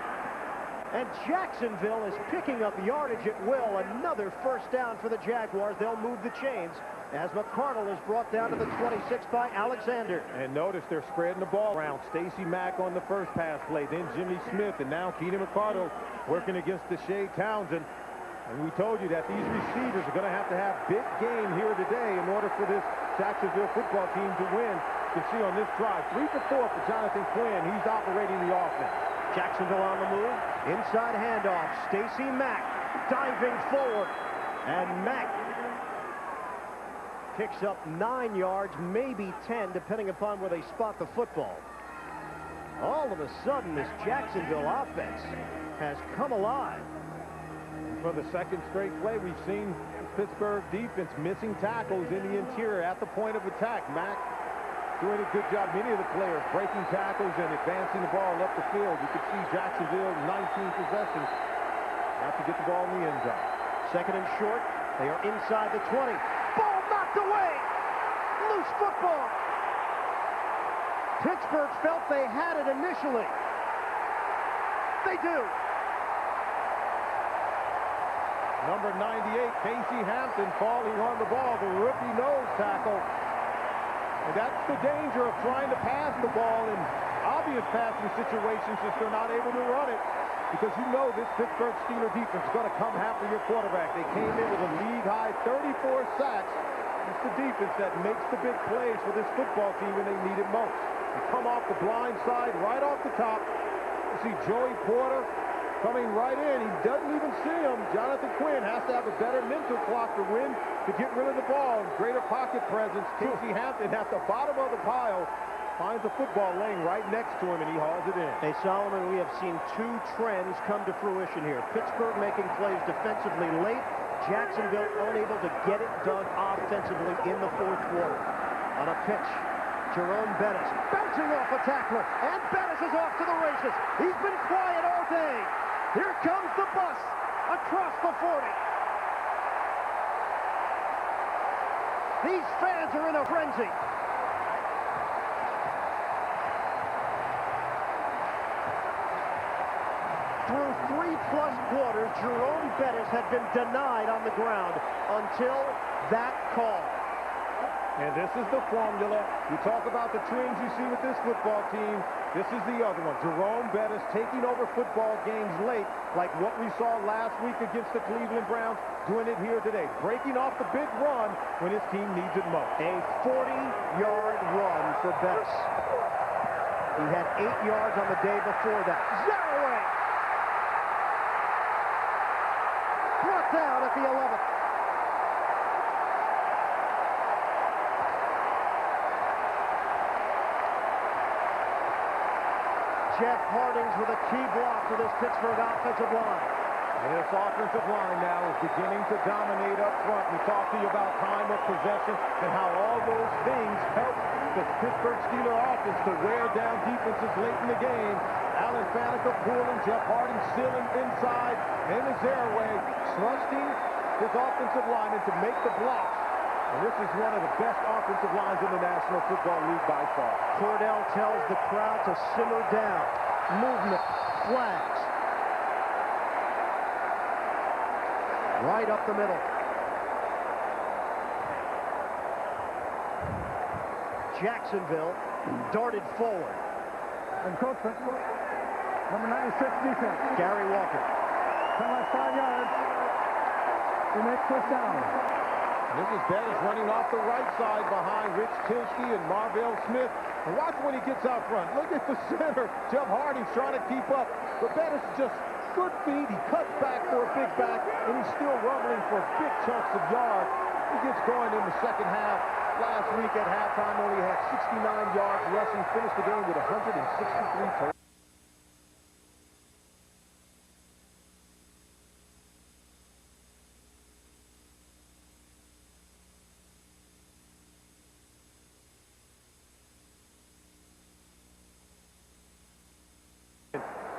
And Jacksonville is picking up yardage at will. Another first down for the Jaguars. They'll move the chains as McConnell is brought down to the 26 by Alexander. And notice they're spreading the ball around. Stacey Mack on the first pass play, then Jimmy Smith, and now Keenan McCardle working against Deshae Townsend. And we told you that these receivers are going to have big game here today in order for this Jacksonville football team to win. You can see on this drive, 3 for 4 for Jonathan Quinn. He's operating the offense. Jacksonville on the move. Inside handoff. Stacey Mack diving forward. And Mack picks up 9 yards, maybe 10, depending upon where they spot the football. All of a sudden, this Jacksonville offense has come alive. For the second straight play, we've seen Pittsburgh defense missing tackles in the interior at the point of attack. Mack doing a good job. Many of the players breaking tackles and advancing the ball up the field. You can see Jacksonville, 19 possessions, have to get the ball in the end zone. 2nd and short. They are inside the 20. Ball knocked away. Loose football. Pittsburgh felt they had it initially. They do. Number 98, Casey Hampton, falling on the ball, the rookie nose tackle. And that's the danger of trying to pass the ball in obvious passing situations if they're not able to run it. Because you know this Pittsburgh Steelers defense is going to come after your quarterback. They came in with a league-high 34 sacks. It's the defense that makes the big plays for this football team when they need it most. They come off the blind side, right off the top. You see Joey Porter coming right in. He doesn't even see him. Jonathan Quinn has to have a better mental clock to win, to get rid of the ball. Greater pocket presence. Casey Hampton at the bottom of the pile finds a football laying right next to him, and he hauls it in. Hey, Solomon, we have seen two trends come to fruition here. Pittsburgh making plays defensively late. Jacksonville unable to get it done offensively in the fourth quarter. On a pitch, Jerome Bettis bouncing off a tackler, and Bettis is off to the races. He's been quiet all day. Here comes the bus across the 40. These fans are in a frenzy. Through 3+ quarters, Jerome Bettis had been denied on the ground until that call. And this is the formula. You talk about the trends you see with this football team. This is the other one. Jerome Bettis taking over football games late, like what we saw last week against the Cleveland Browns, doing it here today. Breaking off the big run when his team needs it most. A 40-yard run for Bettis. He had 8 yards on the day before that. Zaraway! Brought down at the 11th. Jeff Hardings with a key block for this Pittsburgh offensive line. And this offensive line now is beginning to dominate up front. We talked to you about time of possession and how all those things help the Pittsburgh Steelers offense to wear down defenses late in the game. Alan Faneca pulling, Jeff Harding sealing inside, and Zaraway trusting his offensive lineman to make the blocks. And this is one of the best offensive lines in the National Football League by far. Cordell tells the crowd to simmer down. Movement, flags. Right up the middle. Jacksonville darted forward. Encroachment. Number 96 defense. Gary Walker. Come on, 5 yards. He makes first down. This is Bettis running off the right side behind Rich Tilsky and Marvell Smith. And watch when he gets out front. Look at the center. Jeff Harding's trying to keep up. But Bettis just good feet. He cuts back for a big back, and he's still rumbling for big chunks of yards. He gets going in the second half. Last week at halftime, only had 69 yards rushing. Finished the game with 163 total.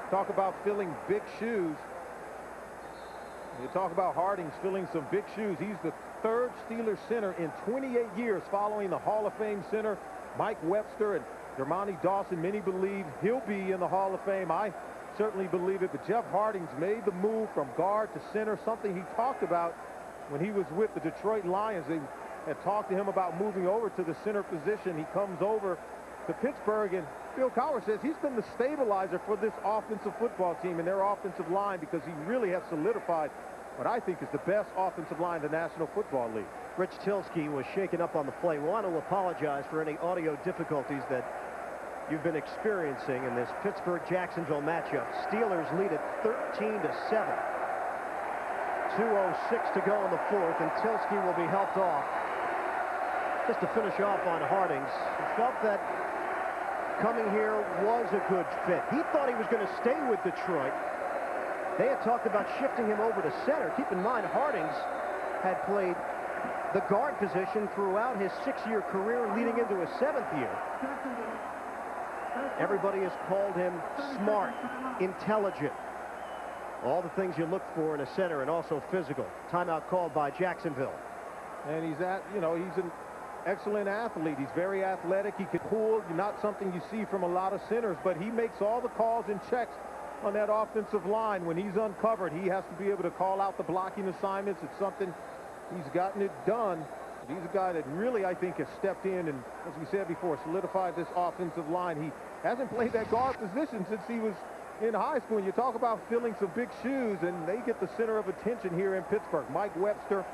Talk about filling big shoes. You talk about Harding's filling some big shoes. He's the third Steelers center in 28 years following the Hall of Fame center, Mike Webster and Dermontti Dawson. Many believe he'll be in the Hall of Fame. I certainly believe it, but Jeff Harding's made the move from guard to center, something he talked about when he was with the Detroit Lions. They had talked to him about moving over to the center position. He comes over to Pittsburgh, and Bill Cowher says he's been the stabilizer for this offensive football team and their offensive line because he really has solidified what I think is the best offensive line in the National Football League. Rich Tilsky was shaken up on the play. We want to apologize for any audio difficulties that you've been experiencing in this Pittsburgh-Jacksonville matchup. Steelers lead it 13-7. 2:06 to go in the fourth, and Tilsky will be helped off. Just to finish off on Hardings, he felt that coming here was a good fit. He thought he was going to stay with Detroit. They had talked about shifting him over to center. Keep in mind, Hardings had played the guard position throughout his 6-year career leading into his 7th year. Everybody has called him smart, intelligent. All the things you look for in a center, and also physical. Timeout called by Jacksonville. And he's an excellent athlete. He's very athletic. He can pull. Not something you see from a lot of centers, but he makes all the calls and checks on that offensive line. When he's uncovered, he has to be able to call out the blocking assignments. It's something he's gotten it done. He's a guy that really, I think, has stepped in and, as we said before, solidified this offensive line. He hasn't played that guard position since he was in high school. And you talk about filling some big shoes, and they get the center of attention here in Pittsburgh. Mike Webster,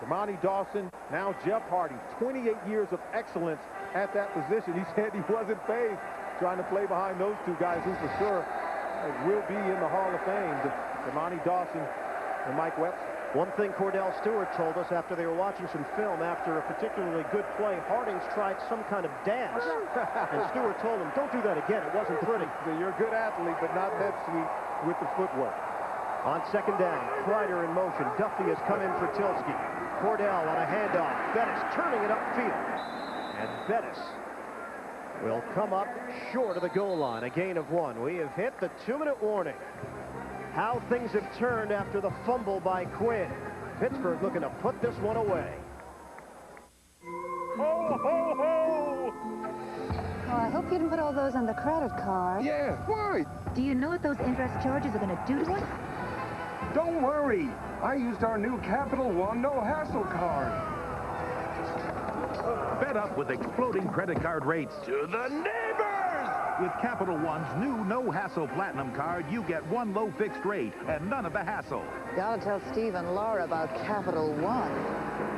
Damani Dawson, now Jeff Hardy. 28 years of excellence at that position. He said he wasn't phased trying to play behind those two guys who for sure will be in the Hall of Fame, Damani Dawson and Mike Webster. One thing Cordell Stewart told us after they were watching some film after a particularly good play, Harding's tried some kind of dance. And Stewart told him, don't do that again. It wasn't pretty. So you're a good athlete, but not that sweet with the footwork. On second down, Kreider in motion. Duffy has come in for Tilsky. Cordell on a handoff. Bettis turning it upfield. And Bettis will come up short of the goal line. A gain of 1. We have hit the 2-minute warning. How things have turned after the fumble by Quinn. Pittsburgh looking to put this one away. Ho, ho, ho! Oh, I hope you didn't put all those on the credit card. Yeah, why? Do you know what those interest charges are going to do to us? Don't worry. I used our new Capital One no-hassle card. Fed up with exploding credit card rates? To the neighbors! With Capital One's new no-hassle Platinum card, you get one low fixed rate and none of the hassle. Gotta tell Steve and Laura about Capital One.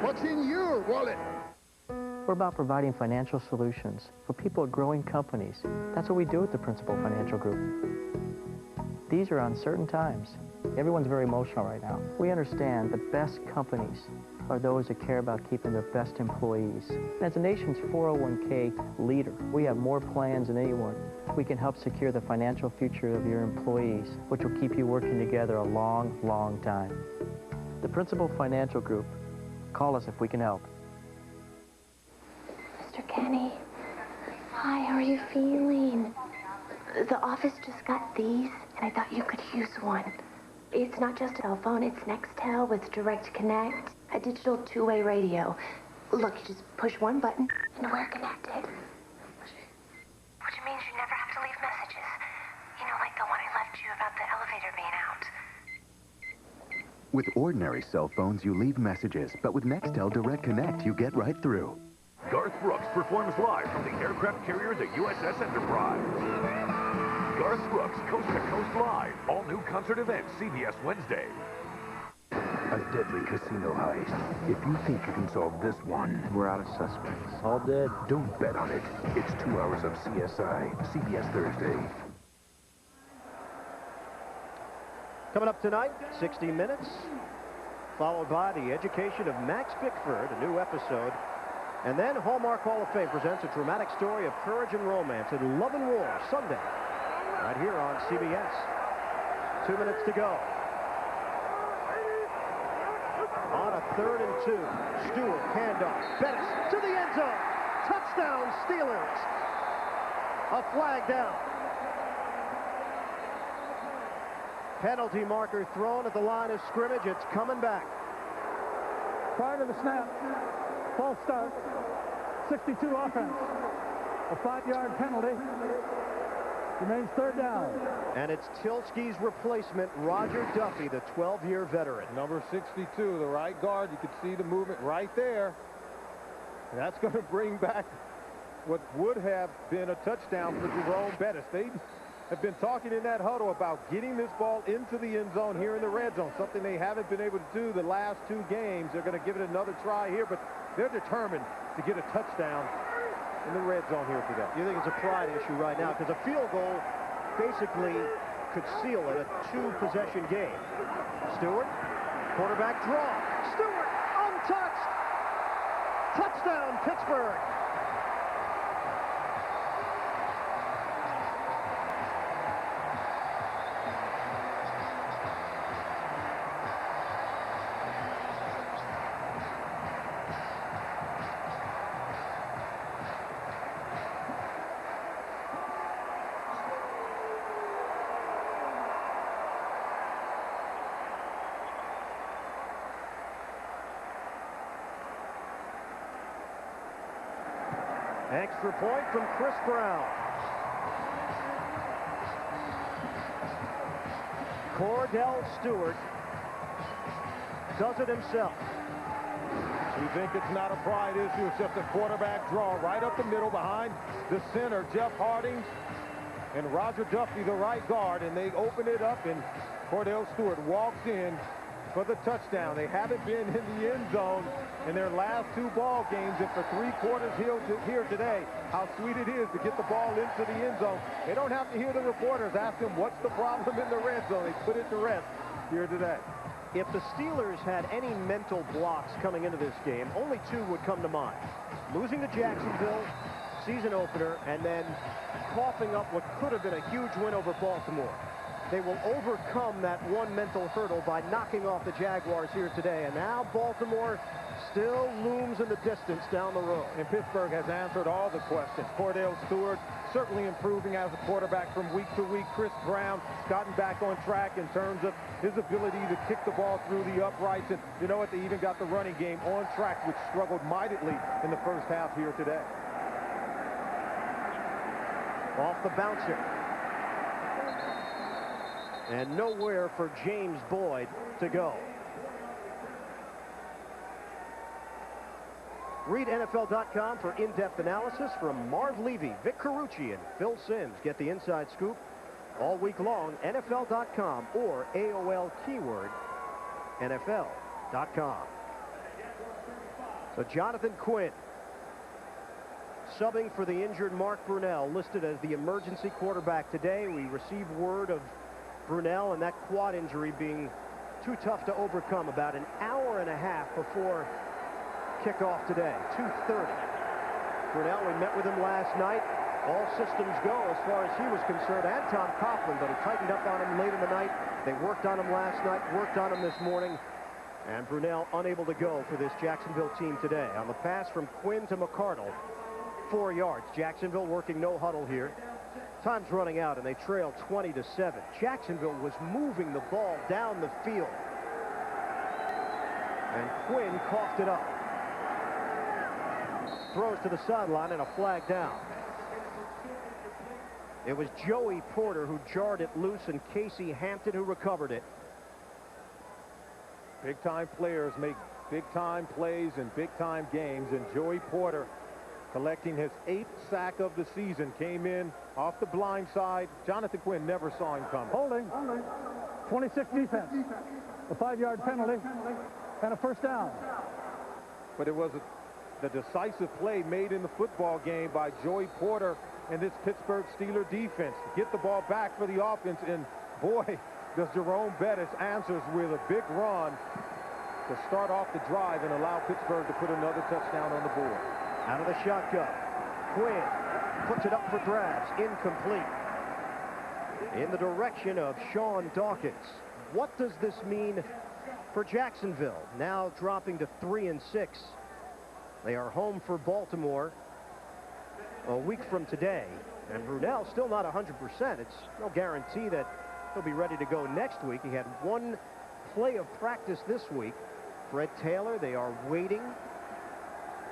What's in your wallet? We're about providing financial solutions for people at growing companies. That's what we do at the Principal Financial Group. These are uncertain times. Everyone's very emotional right now. We understand the best companies are those that care about keeping their best employees. As the nation's 401k leader, we have more plans than anyone. We can help secure the financial future of your employees, which will keep you working together a long, long time. The Principal Financial Group. Call us if we can help. Mr. Kenny, hi, how are you feeling? The office just got these, and I thought you could use one. It's not just a cell phone, it's Nextel with Direct Connect, a digital two-way radio. Look, you just push one button, and we're connected. Which means you never have to leave messages. You know, like the one I left you about the elevator being out. With ordinary cell phones, you leave messages, but with Nextel Direct Connect, you get right through. Garth Brooks performs live from the aircraft carrier the USS Enterprise. Garth Brooks, Coast to Coast Live. All new concert event, CBS Wednesday. A deadly casino heist. If you think you can solve this one, we're out of suspects. All dead. Don't bet on it. It's 2 hours of CSI. CBS Thursday. Coming up tonight, 60 Minutes, followed by the education of Max Bickford, a new episode. And then Hallmark Hall of Fame presents a dramatic story of courage and romance in Love and War, Sunday, right here on CBS. 2 minutes to go. On a 3rd and 2, Stewart, handoff, Bettis to the end zone. Touchdown, Steelers. A flag down. Penalty marker thrown at the line of scrimmage. It's coming back. Prior to the snap, false start, 62 offense. A 5-yard penalty. Remains 3rd down. And it's Tilsky's replacement, Roger Duffy, the 12-year veteran. Number 62, the right guard. You can see the movement right there. And that's going to bring back what would have been a touchdown for Jerome Bettis. They have been talking in that huddle about getting this ball into the end zone here in the red zone, something they haven't been able to do the last 2 games. They're going to give it another try here, but they're determined to get a touchdown in the red zone here today. You think it's a pride issue right now because a field goal basically could seal it, a 2-possession game. Stewart, quarterback draw. Stewart, untouched. Touchdown, Pittsburgh. Extra point from Chris Brown. Cordell Stewart does it himself. You think it's not a pride issue, it's just a quarterback draw right up the middle behind the center, Jeff Hardings and Roger Duffy, the right guard, and they open it up, and Cordell Stewart walks in for the touchdown. They haven't been in the end zone in their last 2 ball games, and for 3 quarters here today, how sweet it is to get the ball into the end zone. They don't have to hear the reporters ask them what's the problem in the red zone. They put it to rest here today. If the Steelers had any mental blocks coming into this game, only 2 would come to mind. Losing to Jacksonville, season opener, and then coughing up what could have been a huge win over Baltimore. They will overcome that one mental hurdle by knocking off the Jaguars here today. And now Baltimore still looms in the distance down the road. And Pittsburgh has answered all the questions. Cordell Stewart certainly improving as a quarterback from week to week. Chris Brown gotten back on track in terms of his ability to kick the ball through the uprights. And you know what? They even got the running game on track, which struggled mightily in the first half here today. Off the bouncer. And nowhere for James Boyd to go. Read NFL.com for in-depth analysis from Marv Levy, Vic Carucci, and Phil Simms. Get the inside scoop all week long. NFL.com or AOL keyword NFL.com. So Jonathan Quinn subbing for the injured Mark Brunell, listed as the emergency quarterback today. We received word of Brunell and that quad injury being too tough to overcome about an hour and a half before kickoff today, 2:30. Brunell, we met with him last night. All systems go as far as he was concerned, and Tom Coughlin, but he tightened up on him late in the night. They worked on him last night, worked on him this morning, and Brunell unable to go for this Jacksonville team today. On the pass from Quinn to McCardle, 4 yards. Jacksonville working no huddle here. Time's running out, and they trail 20-7. Jacksonville was moving the ball down the field, and Quinn coughed it up. Throws to the sideline and a flag down. It was Joey Porter who jarred it loose and Casey Hampton who recovered it. Big-time players make big-time plays in big-time games, and Joey Porter collecting his 8th sack of the season. Came in off the blind side. Jonathan Quinn never saw him coming. Holding. 26 defense. A 5-yard penalty and a first down. But it was the decisive play made in the football game by Joey Porter and this Pittsburgh Steelers defense to get the ball back for the offense. And boy, does Jerome Bettis answers with a big run to start off the drive and allow Pittsburgh to put another touchdown on the board. Out of the shotgun, Quinn puts it up for grabs, incomplete. In the direction of Sean Dawkins. What does this mean for Jacksonville? Now dropping to 3-6. They are home for Baltimore a week from today. And Brunell still not 100%. It's no guarantee that he'll be ready to go next week. He had 1 play of practice this week. Fred Taylor, they are waiting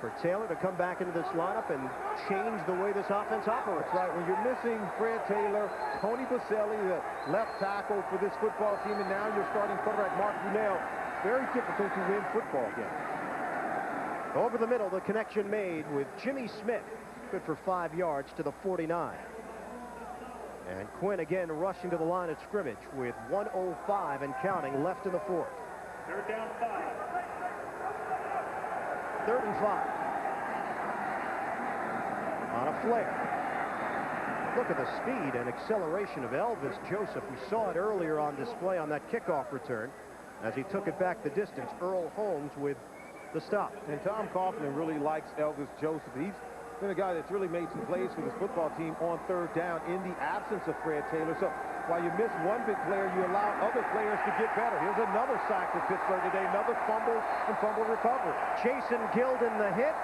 for Taylor to come back into this lineup and change the way this offense operates. That's right. When you're missing Fred Taylor, Tony Baselli, the left tackle for this football team, and now you're starting quarterback Mark Brunell, very difficult to win football games. Over the middle, the connection made with Jimmy Smith. Good for 5 yards to the 49. And Quinn again rushing to the line of scrimmage with 1:05 and counting left in the 4th. Third down 5. 3rd and 5. On a flare. Look at the speed and acceleration of Elvis Joseph. We saw it earlier on display on that kickoff return as he took it back the distance. Earl Holmes with the stop. And Tom Coughlin really likes Elvis Joseph. He's been a guy that's really made some plays for this football team on 3rd down in the absence of Fred Taylor. So while you miss one big player, you allow other players to get better. Here's another sack for Pittsburgh today, another fumble and fumble recovery. Jason Gilden the hit,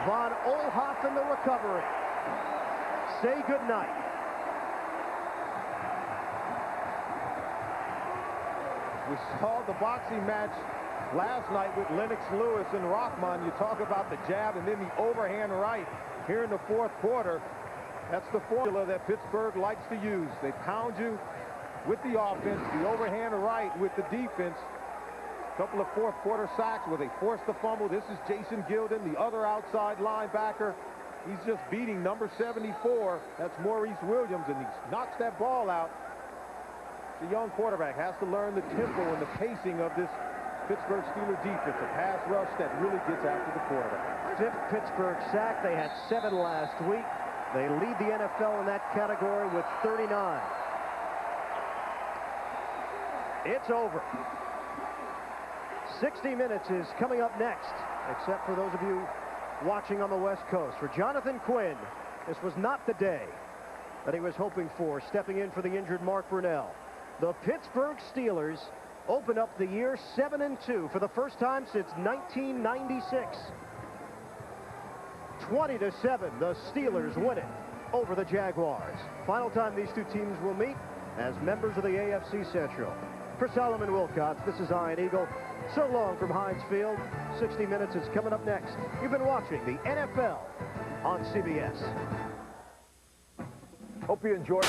Von Olhoff in the recovery. Say goodnight. We saw the boxing match last night with Lennox Lewis and Rockman. You talk about the jab and then the overhand right here in the 4th quarter. That's the formula that Pittsburgh likes to use. They pound you, with the offense, the overhand right with the defense. Couple of fourth quarter sacks where they forced the fumble. This is Jason Gilden, the other outside linebacker. He's just beating number 74. That's Maurice Williams, and he knocks that ball out. The young quarterback has to learn the tempo and the pacing of this Pittsburgh Steelers defense, a pass rush that really gets after the quarterback. 5th Pittsburgh sack. They had 7 last week. They lead the NFL in that category with 39. It's over. 60 minutes is coming up next, except for those of you watching on the West Coast. For Jonathan Quinn, this was not the day that he was hoping for, stepping in for the injured Mark Brunell. The Pittsburgh Steelers open up the year 7-2 for the first time since 1996. 20-7, the Steelers win it over the Jaguars. Final time these two teams will meet as members of the AFC Central. For Solomon Wilcots, this is Ian Eagle. So long from Heinz Field. 60 Minutes is coming up next. You've been watching the NFL on CBS. Hope you enjoyed.